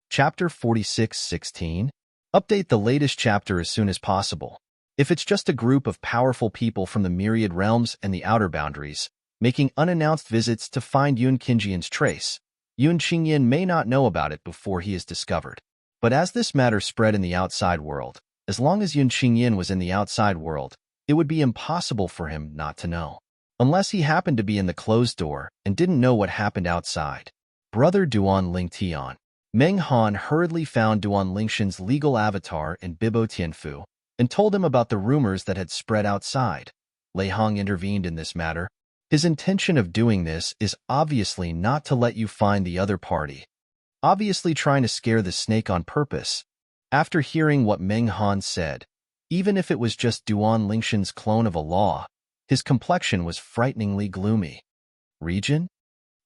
Chapter 46:16. Update the latest chapter as soon as possible. If it's just a group of powerful people from the myriad realms and the outer boundaries, making unannounced visits to find Yuan Qingyian's trace, Yuan Qingyin may not know about it before he is discovered. But as this matter spread in the outside world, as long as Yuan Qingyin was in the outside world, it would be impossible for him not to know. Unless he happened to be in the closed door and didn't know what happened outside. Brother Duan Lingtian. Meng Han hurriedly found Duan Lingtian's legal avatar in Bibo Tianfu and told him about the rumors that had spread outside. Lei Hong intervened in this matter. His intention of doing this is obviously not to let you find the other party. Obviously trying to scare the snake on purpose. After hearing what Meng Han said, even if it was just Duan Lingtian's clone of a law, his complexion was frighteningly gloomy. Region?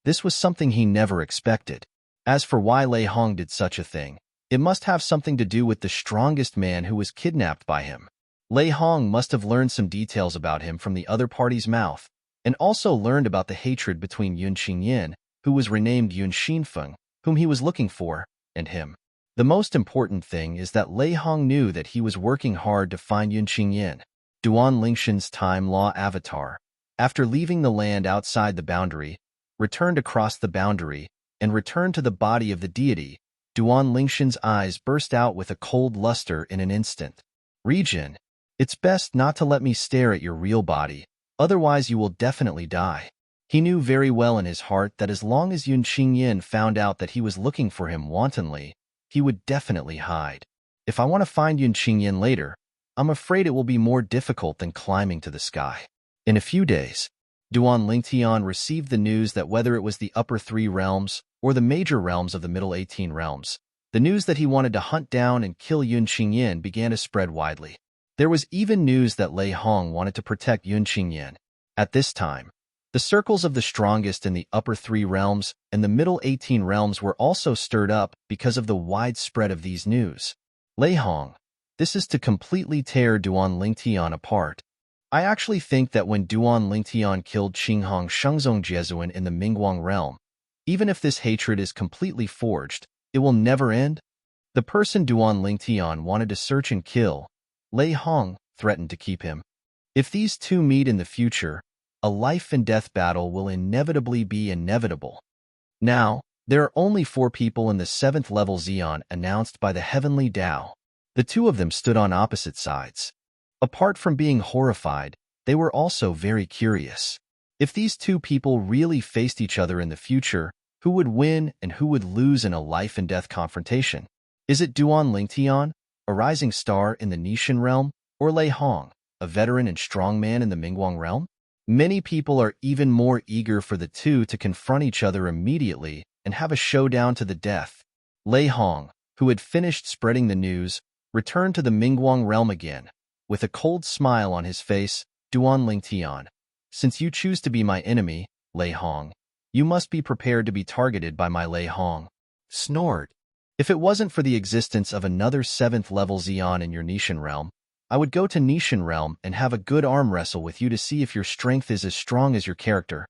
This was something he never expected. As for why Lei Hong did such a thing, it must have something to do with the strongest man who was kidnapped by him. Lei Hong must have learned some details about him from the other party's mouth, and also learned about the hatred between Yuan Qingyin, who was renamed Yuan Xinfeng, whom he was looking for, and him. The most important thing is that Lei Hong knew that he was working hard to find Yuan Qingyin, Duan Lingtian's time law avatar. After leaving the land outside the boundary, returned across the boundary, and returned to the body of the deity, Duan Lingtian's eyes burst out with a cold luster in an instant. Region, it's best not to let me stare at your real body, otherwise you will definitely die. He knew very well in his heart that as long as Yun Qingyan found out that he was looking for him wantonly, he would definitely hide. If I want to find Yun Qingyan later, I'm afraid it will be more difficult than climbing to the sky. In a few days, Duan Lingtian received the news that whether it was the upper 3 realms or the major realms of the middle 18 realms, the news that he wanted to hunt down and kill Yun Qingyan began to spread widely. There was even news that Lei Hong wanted to protect Yun Qingyan. At this time, the circles of the strongest in the upper 3 realms and the middle 18 realms were also stirred up because of the widespread of these news. Lei Hong, this is to completely tear Duan Lingtian apart. I actually think that when Duan Lingtian killed Qinghong Shengzong Jiezuan in the Mingguang realm, even if this hatred is completely forged, it will never end. The person Duan Lingtian wanted to search and kill, Lei Hong threatened to keep him. If these two meet in the future, a life-and-death battle will inevitably be inevitable. Now, there are only 4 people in the 7th level Xian announced by the Heavenly Tao. The 2 of them stood on opposite sides. Apart from being horrified, they were also very curious. If these 2 people really faced each other in the future, who would win and who would lose in a life-and-death confrontation? Is it Duan Lingtian, a rising star in the Nishan realm, or Lei Hong, a veteran and strong man in the Mingguang realm? Many people are even more eager for the 2 to confront each other immediately and have a showdown to the death. Lei Hong, who had finished spreading the news, returned to the Mingguang realm again. With a cold smile on his face, Duan Lingtian, since you choose to be my enemy, Lei Hong, you must be prepared to be targeted by my Lei Hong. Snored. If it wasn't for the existence of another 7th level Xian in your Nishan realm, I would go to Nishan realm and have a good arm wrestle with you to see if your strength is as strong as your character.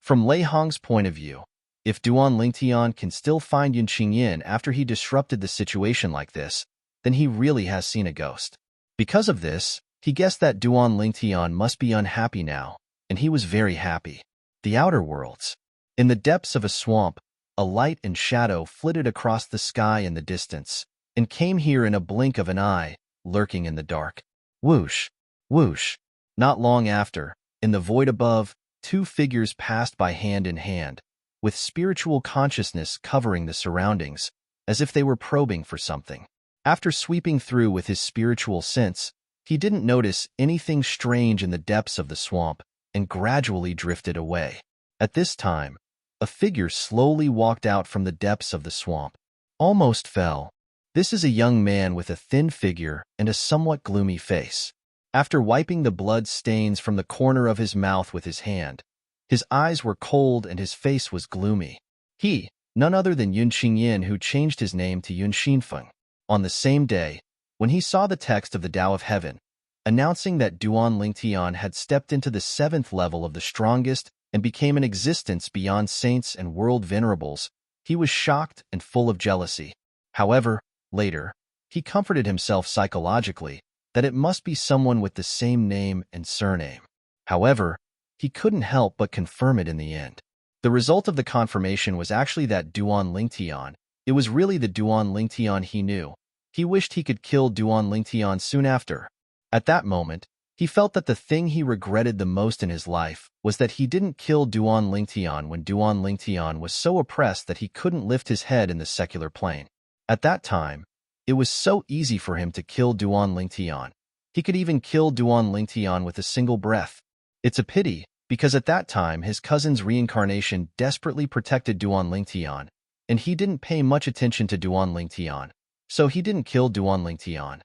From Lei Hong's point of view, if Duan Lingtian can still find Yun Qingyan after he disrupted the situation like this, then he really has seen a ghost. Because of this, he guessed that Duan Lingtian must be unhappy now, and he was very happy. The Outer Worlds. In the depths of a swamp, a light and shadow flitted across the sky in the distance, and came here in a blink of an eye, lurking in the dark. Whoosh, whoosh. Not long after, in the void above, 2 figures passed by hand in hand, with spiritual consciousness covering the surroundings, as if they were probing for something. After sweeping through with his spiritual sense, he didn't notice anything strange in the depths of the swamp and gradually drifted away. At this time, a figure slowly walked out from the depths of the swamp. Almost fell. This is a young man with a thin figure and a somewhat gloomy face. After wiping the blood stains from the corner of his mouth with his hand, his eyes were cold and his face was gloomy. He, none other than Yun Qingyan, who changed his name to Yun Xinfeng. On the same day, when he saw the text of the Tao of Heaven, announcing that Duan Lingtian had stepped into the 7th level of the strongest and became an existence beyond saints and world venerables, he was shocked and full of jealousy. However, later, he comforted himself psychologically that it must be someone with the same name and surname. However, he couldn't help but confirm it in the end. The result of the confirmation was actually that Duan Lingtian. It was really the Duan Lingtian he knew. He wished he could kill Duan Lingtian soon after. At that moment, he felt that the thing he regretted the most in his life was that he didn't kill Duan Lingtian when Duan Lingtian was so oppressed that he couldn't lift his head in the secular plane. At that time, it was so easy for him to kill Duan Lingtian. He could even kill Duan Lingtian with a single breath. It's a pity, because at that time his cousin's reincarnation desperately protected Duan Lingtian, and he didn't pay much attention to Duan Lingtian, so he didn't kill Duan Lingtian.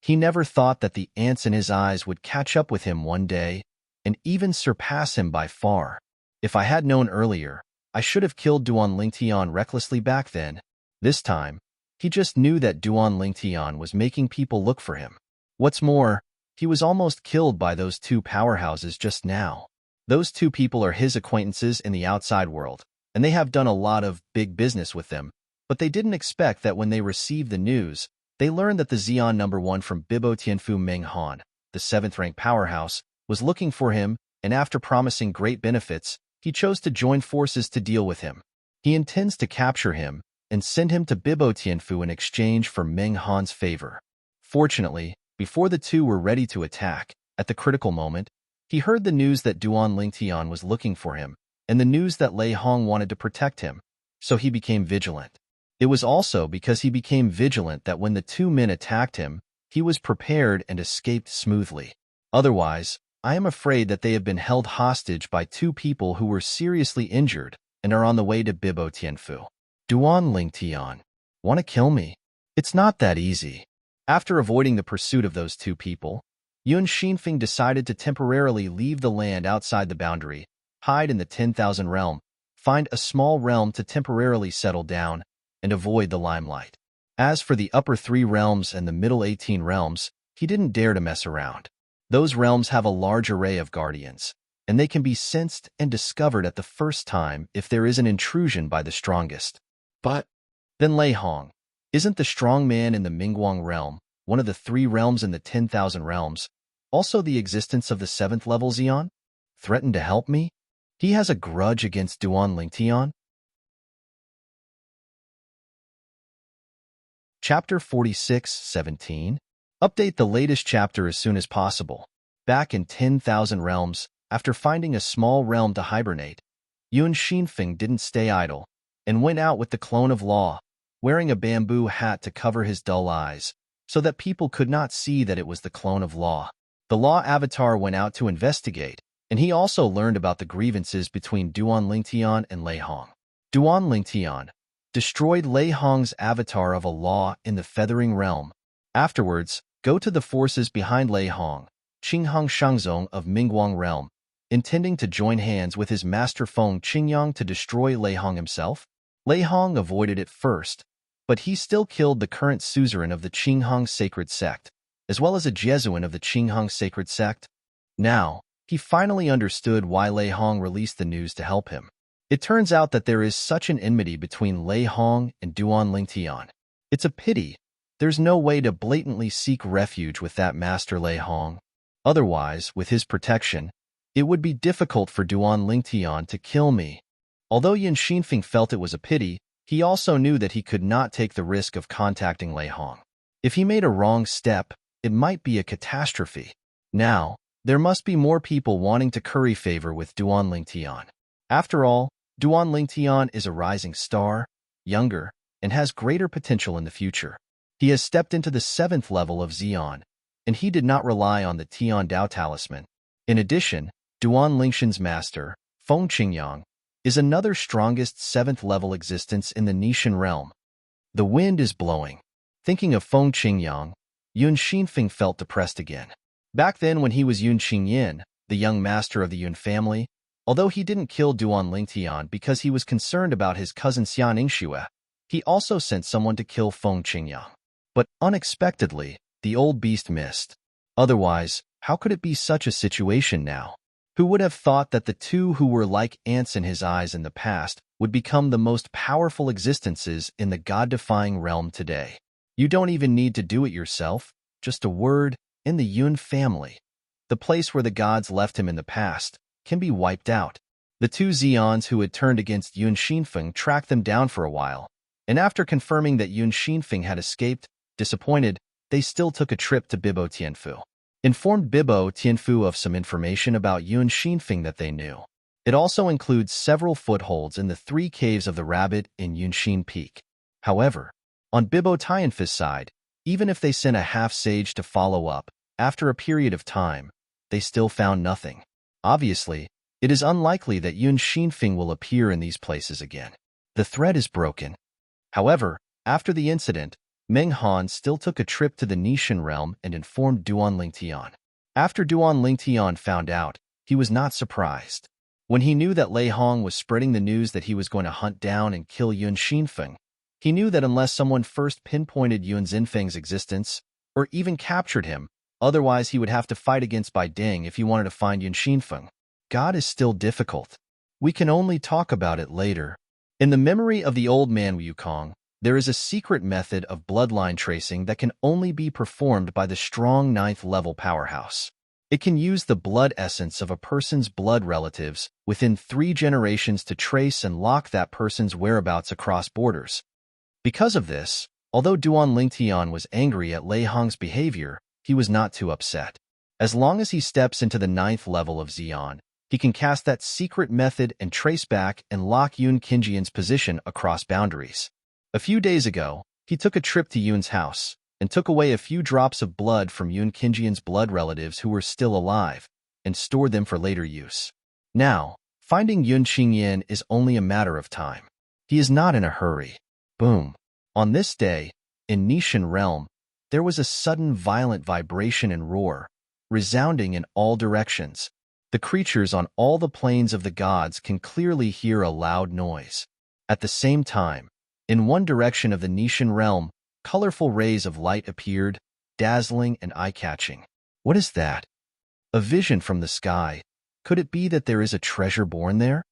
He never thought that the ants in his eyes would catch up with him one day and even surpass him by far. If I had known earlier, I should have killed Duan Lingtian recklessly back then. This time, he just knew that Duan Lingtian was making people look for him. What's more, he was almost killed by those 2 powerhouses just now. Those 2 people are his acquaintances in the outside world, and they have done a lot of big business with them, but they didn't expect that when they received the news, they learned that the Xian #1 from Bibo Tianfu Meng Han, the 7th-rank powerhouse, was looking for him, and after promising great benefits, he chose to join forces to deal with him. He intends to capture him and send him to Bibo Tianfu in exchange for Meng Han's favor. Fortunately, before the 2 were ready to attack, at the critical moment, he heard the news that Duan Lingtian was looking for him, and the news that Lei Hong wanted to protect him, so he became vigilant. It was also because he became vigilant that when the two men attacked him, he was prepared and escaped smoothly. Otherwise, I am afraid that they have been held hostage by two people who were seriously injured and are on the way to Bibo Tianfu. Duan Lingtian. Want to kill me? It's not that easy. After avoiding the pursuit of those two people, Yun Xinfeng decided to temporarily leave the land outside the boundary, hide in the 10,000 realm, find a small realm to temporarily settle down, and avoid the limelight. As for the upper 3 realms and the middle 18 realms, he didn't dare to mess around. Those realms have a large array of guardians, and they can be sensed and discovered at the first time if there is an intrusion by the strongest. But then Lei Hong, isn't the strong man in the Mingguang realm, one of the 3 realms in the 10,000 realms, also the existence of the 7th level Xian, threatened to help me? He has a grudge against Duan Lingtian? Chapter 46:17. Update the latest chapter as soon as possible. Back in 10,000 realms, after finding a small realm to hibernate, Yun Xinfeng didn't stay idle and went out with the clone of law, wearing a bamboo hat to cover his dull eyes, so that people could not see that it was the clone of law. The law avatar went out to investigate, and he also learned about the grievances between Duan Lingtian and Lei Hong. Duan Lingtian destroyed Lei Hong's avatar of a law in the Feathering Realm. Afterwards, go to the forces behind Lei Hong, Qinghang Shangzong of Mingguang Realm, intending to join hands with his master Feng Qingyang to destroy Lei Hong himself. Lei Hong avoided it first, but he still killed the current suzerain of the Qinghang Sacred Sect, as well as a Jesuan of the Qinghang Sacred Sect. Now, he finally understood why Lei Hong released the news to help him. It turns out that there is such an enmity between Lei Hong and Duan Lingtian. It's a pity. There's no way to blatantly seek refuge with that master Lei Hong. Otherwise, with his protection, it would be difficult for Duan Lingtian to kill me. Although Yun Xinfeng felt it was a pity, he also knew that he could not take the risk of contacting Lei Hong. If he made a wrong step, it might be a catastrophe. Now, there must be more people wanting to curry favor with Duan Lingtian. After all, Duan Lingtian is a rising star, younger, and has greater potential in the future. He has stepped into the 7th level of Xian, and he did not rely on the Tian Dao talisman. In addition, Duan Lingshan's master, Feng Qingyang, is another strongest 7th level existence in the Nishan realm. The wind is blowing. Thinking of Feng Qingyang, Yun Xinfeng felt depressed again. Back then when he was Yun Qingyin, the young master of the Yun family, although he didn't kill Duan Lingtian because he was concerned about his cousin Xian Yingxue, he also sent someone to kill Feng Qingyang. But unexpectedly, the old beast missed. Otherwise, how could it be such a situation now? Who would have thought that the two who were like ants in his eyes in the past would become the most powerful existences in the god-defying realm today? You don't even need to do it yourself, just a word, in the Yun family. The place where the gods left him in the past can be wiped out. The two Xians who had turned against Yun Xinfeng tracked them down for a while, and after confirming that Yun Xinfeng had escaped, disappointed, they still took a trip to Bibo Tianfu. Informed Bibo Tianfu of some information about Yun Xinfeng that they knew. It also includes several footholds in the 3 caves of the rabbit in Yunxin Peak. However, on Bibo Tianfu's side, even if they sent a half-sage to follow up, after a period of time, they still found nothing. Obviously, it is unlikely that Yun Xinfeng will appear in these places again. The thread is broken. However, after the incident, Meng Han still took a trip to the Nishan realm and informed Duan Lingtian. After Duan Lingtian found out, he was not surprised. When he knew that Lei Hong was spreading the news that he was going to hunt down and kill Yun Xinfeng, he knew that unless someone first pinpointed Yun Xinfeng's existence, or even captured him, otherwise he would have to fight against Bai Ding if he wanted to find Yun Xinfeng. God is still difficult. We can only talk about it later. In the memory of the old man Wukong, there is a secret method of bloodline tracing that can only be performed by the strong 9th level powerhouse. It can use the blood essence of a person's blood relatives within 3 generations to trace and lock that person's whereabouts across borders. Because of this, although Duan Lingtian was angry at Lei Hong's behavior, he was not too upset. As long as he steps into the 9th level of Xian, He can cast that secret method and trace back and lock Yoon Kinjian's position across boundaries. A few days ago, he took a trip to Yoon's house and took away a few drops of blood from Yoon Kinjian's blood relatives who were still alive and stored them for later use. Now, finding Yoon Qingyan is only a matter of time. He is not in a hurry. Boom. On this day, in Nishan realm, there was a sudden violent vibration and roar, resounding in all directions. The creatures on all the planes of the gods can clearly hear a loud noise. At the same time, in one direction of the Nishan realm, colorful rays of light appeared, dazzling and eye-catching. What is that? A vision from the sky. Could it be that there is a treasure born there?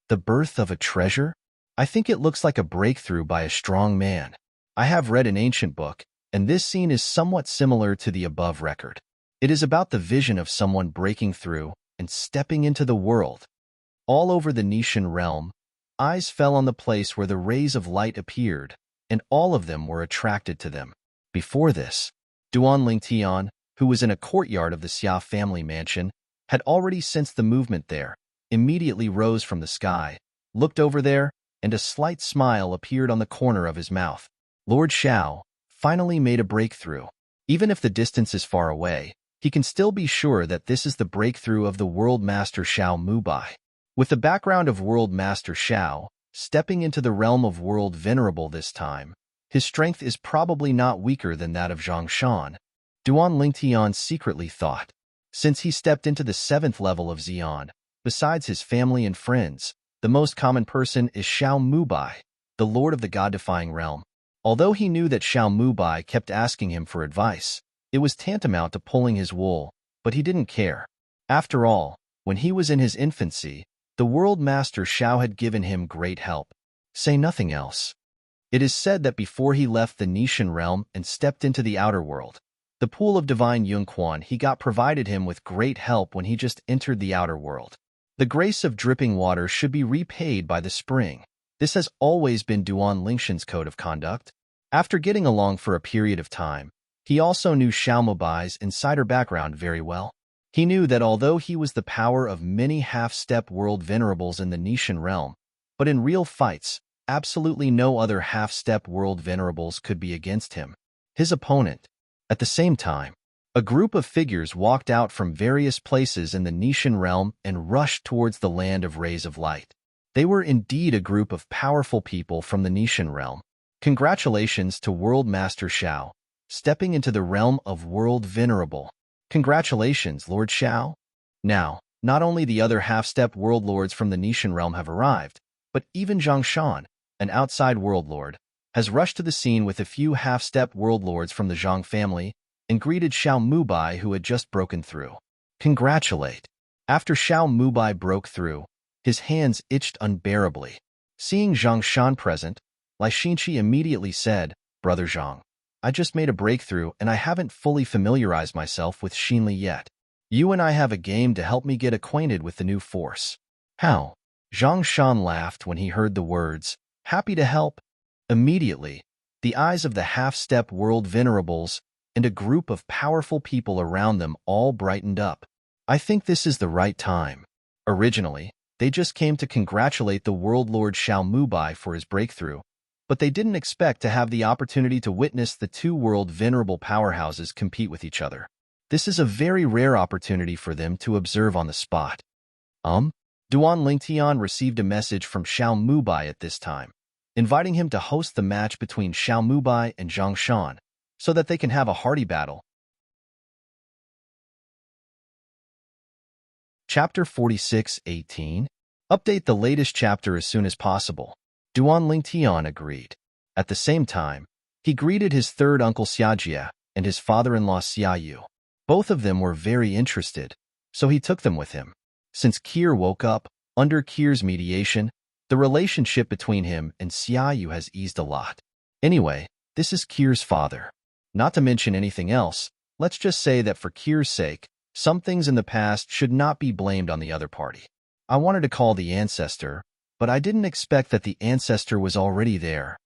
The birth of a treasure? I think it looks like a breakthrough by a strong man. I have read an ancient book, and this scene is somewhat similar to the above record. It is about the vision of someone breaking through and stepping into the world. All over the Nishan realm, eyes fell on the place where the rays of light appeared, and all of them were attracted to them. Before this, Duan Lingtian, who was in a courtyard of the Xia family mansion, had already sensed the movement there, immediately rose from the sky, looked over there, and a slight smile appeared on the corner of his mouth. Lord Xiao finally made a breakthrough. Even if the distance is far away, he can still be sure that this is the breakthrough of the World Master Xiao Mubai. With the background of World Master Xiao, stepping into the realm of World Venerable this time, his strength is probably not weaker than that of Zhang Shan. Duan Lingtian secretly thought. Since he stepped into the 7th level of Xian, besides his family and friends, the most common person is Xiao Mubai, the lord of the god-defying realm. Although he knew that Xiao Mubai kept asking him for advice, it was tantamount to pulling his wool, but he didn't care. After all, when he was in his infancy, the World Master Xiao had given him great help. Say nothing else. It is said that before he left the Nishan realm and stepped into the outer world, the pool of divine Yunquan he got provided him with great help when he just entered the outer world. The grace of dripping water should be repaid by the spring. This has always been Duan Lingshan's code of conduct. After getting along for a period of time, he also knew Xiao Mubai's insider background very well. He knew that although he was the power of many half-step world venerables in the Nishan realm, but in real fights, absolutely no other half-step world venerables could be against him. His opponent. At the same time, a group of figures walked out from various places in the Nishan realm and rushed towards the land of rays of light. They were indeed a group of powerful people from the Nishan realm. Congratulations to World Master Xiao, stepping into the realm of World Venerable. Congratulations, Lord Xiao. Now, not only the other half-step world lords from the Nishan realm have arrived, but even Zhang Shan, an outside world lord, has rushed to the scene with a few half-step world lords from the Zhang family and greeted Xiao Mubai, who had just broken through. Congratulate. After Xiao Mubai broke through, his hands itched unbearably. Seeing Zhang Shan present, Lai Xinqi immediately said, Brother Zhang, I just made a breakthrough and I haven't fully familiarized myself with Xinli yet. You and I have a game to help me get acquainted with the new force. How? Zhang Shan laughed when he heard the words, happy to help. Immediately, the eyes of the half-step world venerables and a group of powerful people around them all brightened up. I think this is the right time. Originally, they just came to congratulate the world lord Xiao Mubai for his breakthrough, but they didn't expect to have the opportunity to witness the two world venerable powerhouses compete with each other. This is a very rare opportunity for them to observe on the spot. Duan Lingtian received a message from Xiao Mubai at this time, inviting him to host the match between Xiao Mubai and Zhang Shan, so that they can have a hearty battle. Chapter 46:18. Update the latest chapter as soon as possible. Duan Lingtian agreed. At the same time, he greeted his third uncle Xiajie and his father-in-law Xiayu. Both of them were very interested, so he took them with him. Since Kier woke up, under Kier's mediation, the relationship between him and Xiayu has eased a lot. Anyway, this is Kier's father. Not to mention anything else, let's just say that for Kier's sake, some things in the past should not be blamed on the other party. I wanted to call the ancestor, but I didn't expect that the ancestor was already there.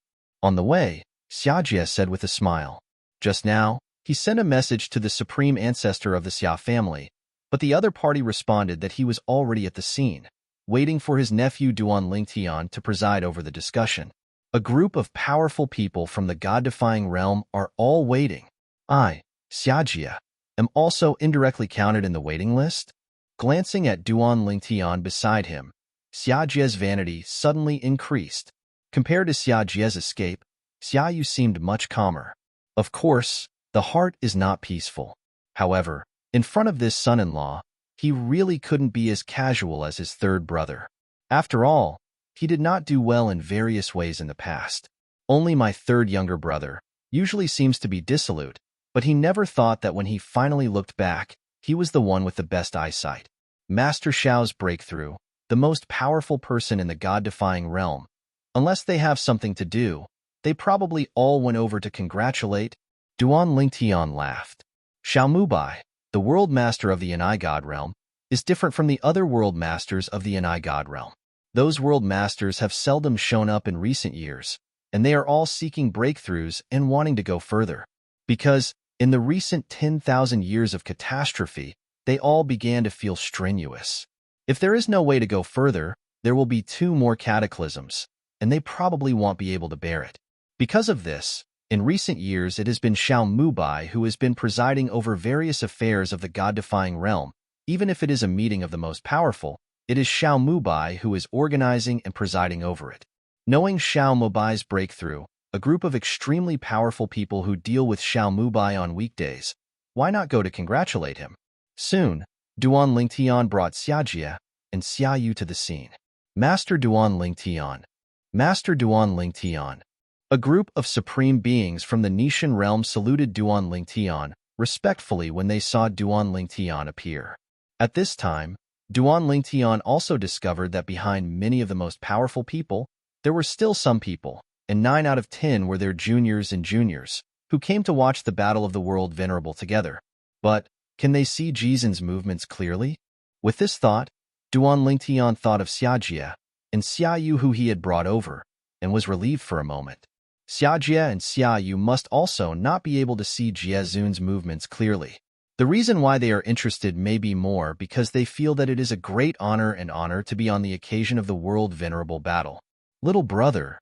On the way, Xiajie said with a smile. Just now, he sent a message to the supreme ancestor of the Xia family, But the other party responded that he was already at the scene, waiting for his nephew Duan Lingtian to preside over the discussion. A group of powerful people from the god-defying realm are all waiting. I, Xiajia, am also indirectly counted in the waiting list? Glancing at Duan Lingtian beside him, Xiajia's vanity suddenly increased. Compared to Xiajia's escape, Xiaoyu seemed much calmer. Of course, the heart is not peaceful. However, in front of this son-in-law, he really couldn't be as casual as his third brother. After all, he did not do well in various ways in the past. Only my third younger brother usually seems to be dissolute, but he never thought that when he finally looked back, he was the one with the best eyesight. Master Xiao's breakthrough, the most powerful person in the god-defying realm. Unless they have something to do, they probably all went over to congratulate. Duan Lingtian laughed. Xiao Mubai, the world master of the Yanai god realm, is different from the other world masters of the Yanai god realm. Those world masters have seldom shown up in recent years, and they are all seeking breakthroughs and wanting to go further. Because, in the recent 10,000 years of catastrophe, they all began to feel strenuous. If there is no way to go further, there will be 2 more cataclysms, and they probably won't be able to bear it. Because of this, in recent years it has been Xiao Mubai who has been presiding over various affairs of the god-defying realm. Even if it is a meeting of the most powerful, it is Xiao Mubai who is organizing and presiding over it. Knowing Xiao Mubai's breakthrough, a group of extremely powerful people who deal with Xiao Mubai on weekdays, why not go to congratulate him? Soon, Duan Lingtian brought Xiajia and Xiaoyu to the scene. Master Duan Lingtian. Master Duan Lingtian. A group of supreme beings from the Nishan realm saluted Duan Lingtian respectfully when they saw Duan Lingtian appear. At this time, Duan Lingtian also discovered that behind many of the most powerful people, there were still some people, and 9 out of 10 were their juniors and juniors, who came to watch the Battle of the World Venerable together. But, can they see Jizen's movements clearly? With this thought, Duan Lingtian thought of Xiajia and Xiaoyu who he had brought over, and was relieved for a moment. Xiajia and Xiaoyu must also not be able to see Jiezun's movements clearly. The reason why they are interested may be more because they feel that it is a great honor to be on the occasion of the World Venerable Battle. Little brother.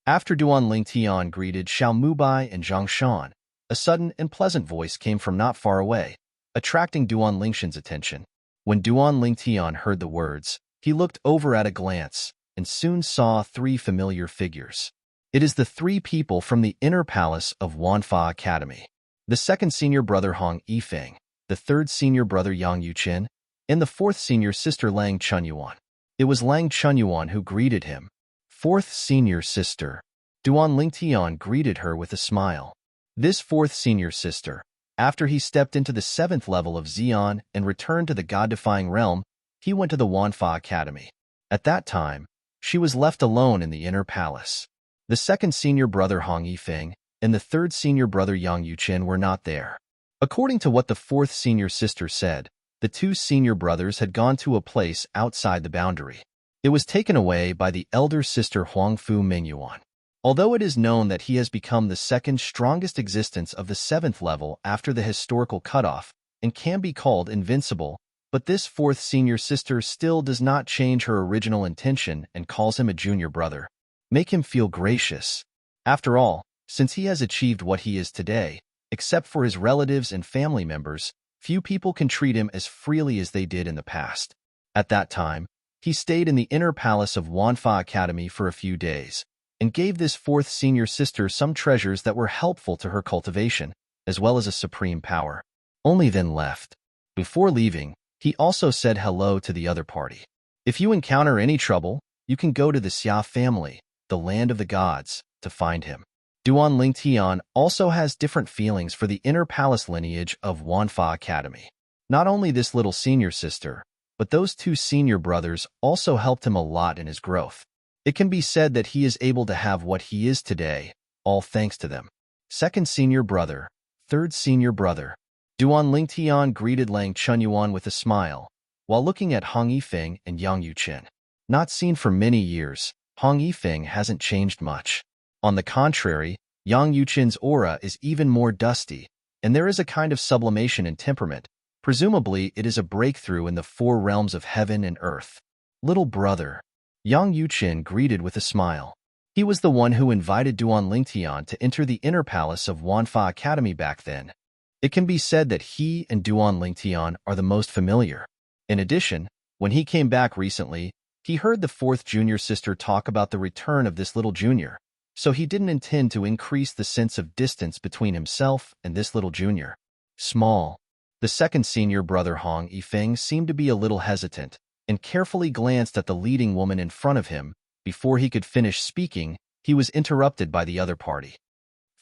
After Duan Lingtian greeted Xiao Mubai and Zhang Shan, a sudden and pleasant voice came from not far away, attracting Duan Lingshan's attention. When Duan Lingtian heard the words, he looked over at a glance and soon saw 3 familiar figures. It is the 3 people from the inner palace of Wanfa Academy. The second senior brother Hong Yifeng, the third senior brother Yang Yuqin, and the 4th senior sister Lang Chunyuan. It was Lang Chunyuan who greeted him. 4th senior sister. Duan Lingtian greeted her with a smile. This 4th senior sister, after he stepped into the 7th level of Xian and returned to the god-defying realm, he went to the Wanfa Academy. At that time, she was left alone in the inner palace. The second senior brother Hong Yifeng and the 3rd senior brother Yang Yuqin were not there. According to what the 4th senior sister said, the 2 senior brothers had gone to a place outside the boundary. It was taken away by the elder sister Huangfu Mingyuan. Although it is known that he has become the 2nd strongest existence of the 7th level after the historical cutoff and can be called invincible, but this 4th senior sister still does not change her original intention and calls him a junior brother. Make him feel gracious. After all, since he has achieved what he is today, except for his relatives and family members, few people can treat him as freely as they did in the past. At that time, he stayed in the inner palace of Wanfa Academy for a few days, and gave this 4th senior sister some treasures that were helpful to her cultivation, as well as a supreme power. Only then left. Before leaving, he also said hello to the other party. If you encounter any trouble, you can go to the Xia family, the land of the gods, to find him. Duan Lingtian also has different feelings for the inner palace lineage of Wanfa Academy. Not only this little senior sister, but those 2 senior brothers also helped him a lot in his growth. It can be said that he is able to have what he is today, all thanks to them. 2nd senior brother, 3rd senior brother. Duan Lingtian greeted Lang Chunyuan with a smile, while looking at Hong Yifeng and Yang Yuqin. Not seen for many years, Hong Yifeng hasn't changed much. On the contrary, Yang Yuqin's aura is even more dusty, and there is a kind of sublimation in temperament, Presumably, it is a breakthrough in the four realms of heaven and earth. Little brother. Yang Yuqin greeted with a smile. He was the one who invited Duan Lingtian to enter the inner palace of Wanfa Academy back then. It can be said that he and Duan Lingtian are the most familiar. In addition, when he came back recently, he heard the fourth junior sister talk about the return of this little junior, so he didn't intend to increase the sense of distance between himself and this little junior. Small. The second senior brother Hong Yifeng seemed to be a little hesitant and carefully glanced at the leading woman in front of him. Before he could finish speaking, he was interrupted by the other party.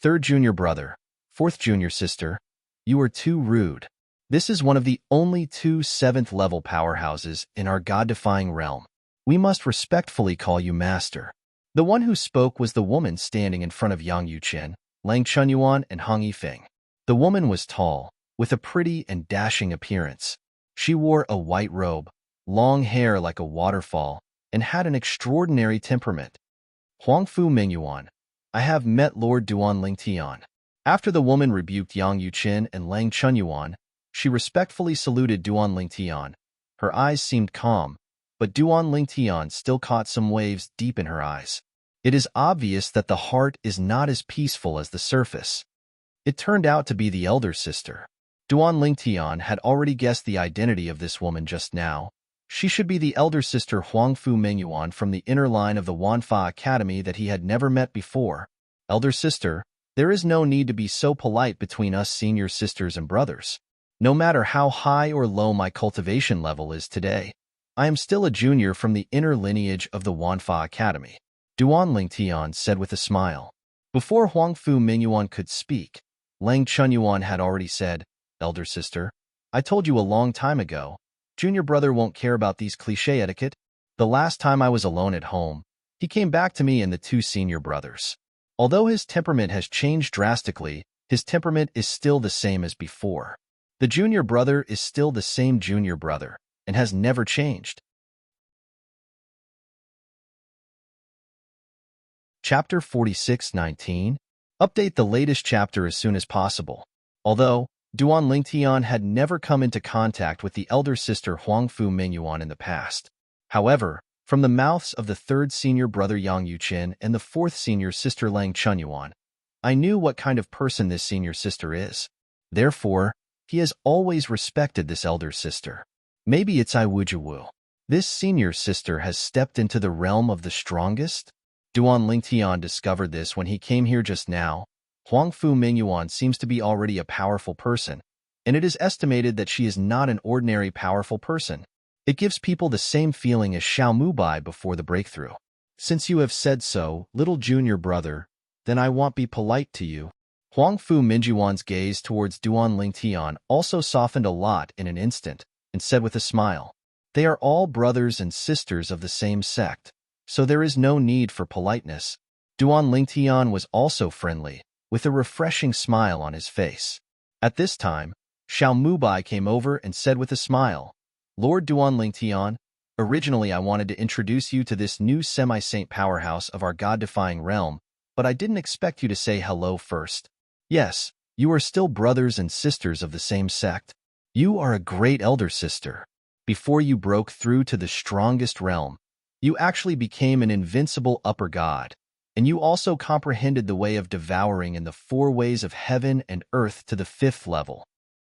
Third junior brother, fourth junior sister, you are too rude. This is one of the only two seventh-level powerhouses in our god-defying realm. We must respectfully call you master. The one who spoke was the woman standing in front of Yang Yuqin, Lang Chunyuan, and Hong Yifeng. The woman was tall, with a pretty and dashing appearance. She wore a white robe, long hair like a waterfall, and had an extraordinary temperament. Huangfu Mingyuan, I have met Lord Duan Lingtian. After the woman rebuked Yang Yuqin and Lang Chunyuan, she respectfully saluted Duan Lingtian. Her eyes seemed calm, but Duan Lingtian still caught some waves deep in her eyes. It is obvious that the heart is not as peaceful as the surface. It turned out to be the elder sister. Duan Lingtian had already guessed the identity of this woman just now. She should be the elder sister Huangfu Mingyuan from the inner line of the Wanfa Academy that he had never met before. Elder sister, there is no need to be so polite between us senior sisters and brothers. No matter how high or low my cultivation level is today, I am still a junior from the inner lineage of the Wanfa Academy. Duan Lingtian said with a smile. Before Huangfu Mingyuan could speak, Lang Chunyuan had already said, Elder sister, I told you a long time ago, junior brother won't care about these cliché etiquette. The last time I was alone at home, he came back to me and the two senior brothers. Although his temperament has changed drastically, his temperament is still the same as before. The junior brother is still the same junior brother and has never changed. Chapter 46:19. Update the latest chapter as soon as possible. Although Duan Lingtian had never come into contact with the elder sister Huangfu Mingyuan in the past. However, from the mouths of the third senior brother Yang Yuqin and the fourth senior sister Lang Chunyuan, I knew what kind of person this senior sister is. Therefore, he has always respected this elder sister. Maybe it's Iwujiwu. This senior sister has stepped into the realm of the strongest? Duan Lingtian discovered this when he came here just now. Huangfu Mingyuan seems to be already a powerful person, and it is estimated that she is not an ordinary powerful person. It gives people the same feeling as Xiao Mubai before the breakthrough. Since you have said so, little junior brother, then I won't be polite to you. Huangfu Mingyuan's gaze towards Duan Lingtian also softened a lot in an instant, and said with a smile, They are all brothers and sisters of the same sect, so there is no need for politeness. Duan Lingtian was also friendly, with a refreshing smile on his face. At this time, Xiao Mubai came over and said with a smile, Lord Duan Lingtian, originally I wanted to introduce you to this new semi-saint powerhouse of our god-defying realm, but I didn't expect you to say hello first. Yes, you are still brothers and sisters of the same sect. You are a great elder sister. Before you broke through to the strongest realm, you actually became an invincible upper god, and you also comprehended the way of devouring in the four ways of heaven and earth to the fifth level.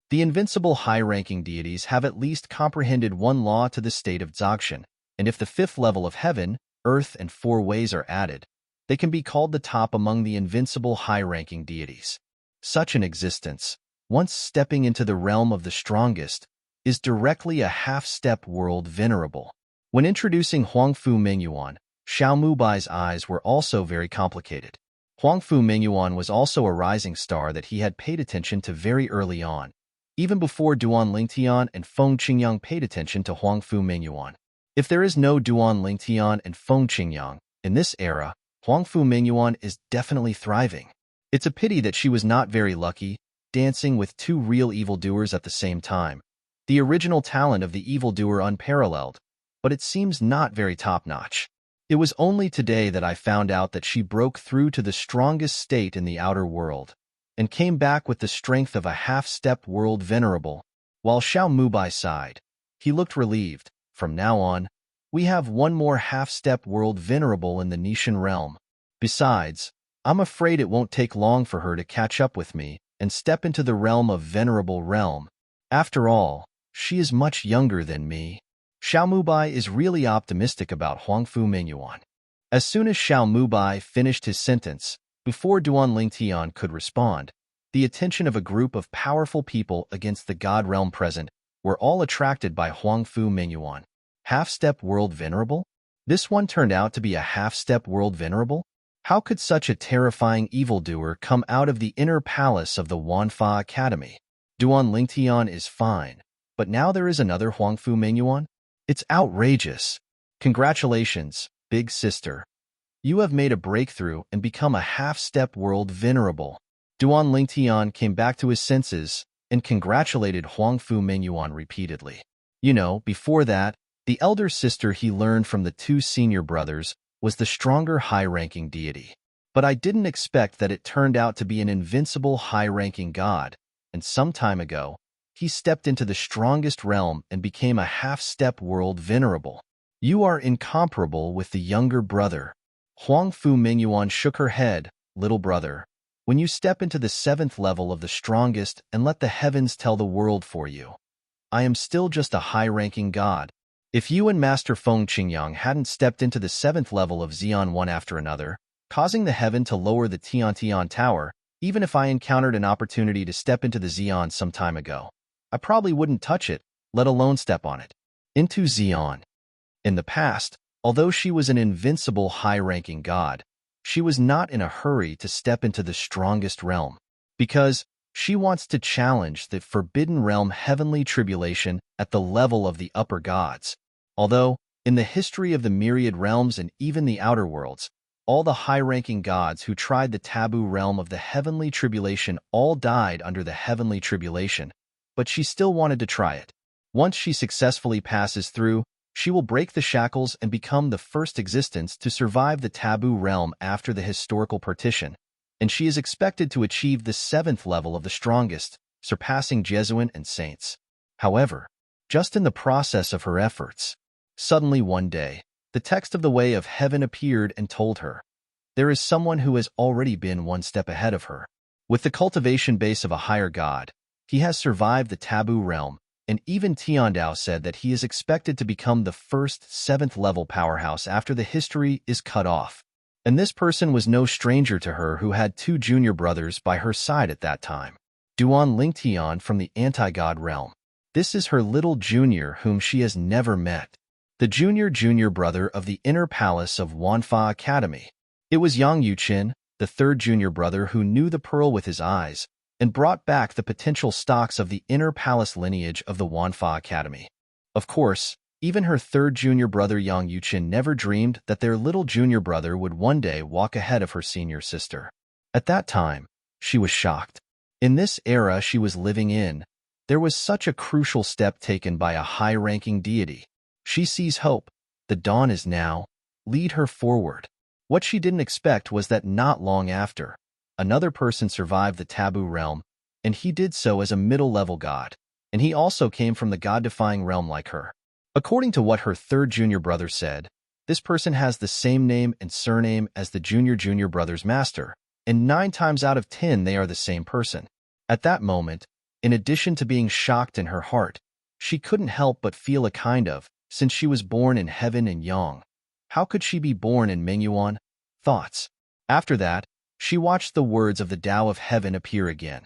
The invincible high-ranking deities have at least comprehended one law to the state of Dzogchen, and if the fifth level of heaven, earth, and four ways are added, they can be called the top among the invincible high-ranking deities. Such an existence, once stepping into the realm of the strongest, is directly a half-step world venerable. When introducing Huangfu Mingyuan, Xiao Mubai's eyes were also very complicated. Huangfu Mingyuan was also a rising star that he had paid attention to very early on, even before Duan Lingtian and Feng Qingyang paid attention to Huangfu Mingyuan. If there is no Duan Lingtian and Feng Qingyang in this era, Huangfu Mingyuan is definitely thriving. It's a pity that she was not very lucky, dancing with two real evildoers at the same time. The original talent of the evildoer unparalleled, but it seems not very top-notch. It was only today that I found out that she broke through to the strongest state in the outer world, and came back with the strength of a half-step world venerable. While Xiao Mubai sighed, he looked relieved. From now on, we have one more half-step world venerable in the Nishan realm. Besides, I'm afraid it won't take long for her to catch up with me and step into the realm of venerable realm. After all, she is much younger than me. Xiao Mubai is really optimistic about Huangfu Mingyuan. As soon as Xiao Mubai finished his sentence, before Duan Lingtian could respond, the attention of a group of powerful people against the God realm present were all attracted by Huangfu Mingyuan. Half-step world venerable? This one turned out to be a half-step world venerable? How could such a terrifying evildoer come out of the inner palace of the Wanfa Academy? Duan Lingtian is fine, but now there is another Huangfu Mingyuan? It's outrageous. Congratulations, big sister. You have made a breakthrough and become a half-step world venerable. Duan Lingtian came back to his senses and congratulated Huangfu Mingyuan repeatedly. Before that, the elder sister he learned from the two senior brothers was the stronger high-ranking deity. But I didn't expect that it turned out to be an invincible high-ranking god, and some time ago, he stepped into the strongest realm and became a half-step world venerable. You are incomparable with the younger brother. Huangfu Mingyuan shook her head. Little brother, when you step into the 7th level of the strongest and let the heavens tell the world for you, I am still just a high-ranking god. If you and Master Feng Qingyang hadn't stepped into the 7th level of Xian one after another, causing the heaven to lower the Tiantian Tower, even if I encountered an opportunity to step into the Xian some time ago, I probably wouldn't touch it, let alone step on it. Into Xian. In the past, although she was an invincible high-ranking god, she was not in a hurry to step into the strongest realm, because she wants to challenge the forbidden realm heavenly tribulation at the level of the upper gods. Although, in the history of the myriad realms and even the outer worlds, all the high-ranking gods who tried the taboo realm of the heavenly tribulation all died under the heavenly tribulation, but she still wanted to try it. Once she successfully passes through, she will break the shackles and become the first existence to survive the taboo realm after the historical partition, and she is expected to achieve the 7th level of the strongest, surpassing Jesuit and saints. However, just in the process of her efforts, suddenly one day, the text of the Way of Heaven appeared and told her, there is someone who has already been one step ahead of her. With the cultivation base of a higher god, he has survived the taboo realm, and even Tiandao said that he is expected to become the first 7th level powerhouse after the history is cut off. And this person was no stranger to her, who had 2 junior brothers by her side at that time. Duan Lingtian from the anti-god realm. This is her little junior whom she has never met. The junior brother of the inner palace of Wanfa Academy. It was Yang Yuqin, the 3rd junior brother, who knew the pearl with his eyes and brought back the potential stocks of the inner palace lineage of the Wanfa Academy. Of course, even her 3rd junior brother Yang Yuqin never dreamed that their little junior brother would one day walk ahead of her senior sister. At that time, she was shocked. In this era she was living in, there was such a crucial step taken by a high-ranking deity. She sees hope. The dawn is now. Lead her forward. What she didn't expect was that not long after, another person survived the taboo realm, and he did so as a middle-level god, and he also came from the god-defying realm like her. According to what her 3rd junior brother said, this person has the same name and surname as the junior brother's master, and 9 times out of 10 they are the same person. At that moment, in addition to being shocked in her heart, she couldn't help but feel a kind of, since she was born in heaven and yang, how could she be born in Mingyuan? Thoughts. After that, she watched the words of the Tao of Heaven appear again,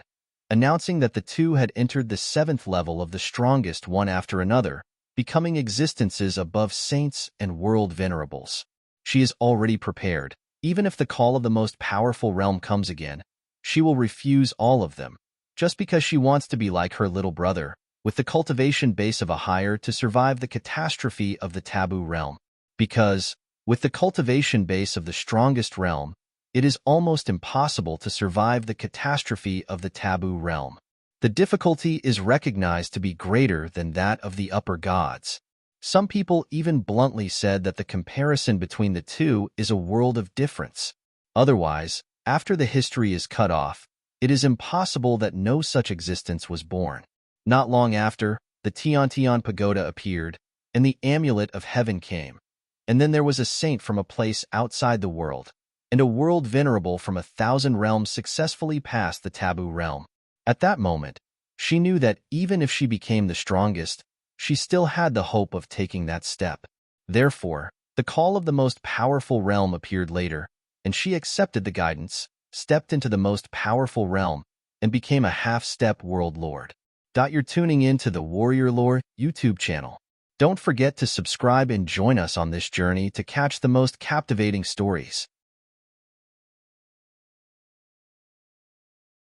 announcing that the 2 had entered the 7th level of the strongest one after another, becoming existences above saints and world venerables. She is already prepared. Even if the call of the most powerful realm comes again, she will refuse all of them, just because she wants to be like her little brother, with the cultivation base of a higher to survive the catastrophe of the taboo realm. Because, with the cultivation base of the strongest realm, it is almost impossible to survive the catastrophe of the taboo realm. The difficulty is recognized to be greater than that of the upper gods. Some people even bluntly said that the comparison between the 2 is a world of difference. Otherwise, after the history is cut off, it is impossible that no such existence was born. Not long after, the Tiantian Pagoda appeared, and the Amulet of Heaven came. And then there was a saint from a place outside the world, and a world venerable from 1,000 realms successfully passed the taboo realm. At that moment, she knew that even if she became the strongest, she still had the hope of taking that step. Therefore, the call of the most powerful realm appeared later, and she accepted the guidance, stepped into the most powerful realm, and became a half-step world lord. You're tuning in to the Warrior Lore YouTube channel. Don't forget to subscribe and join us on this journey to catch the most captivating stories.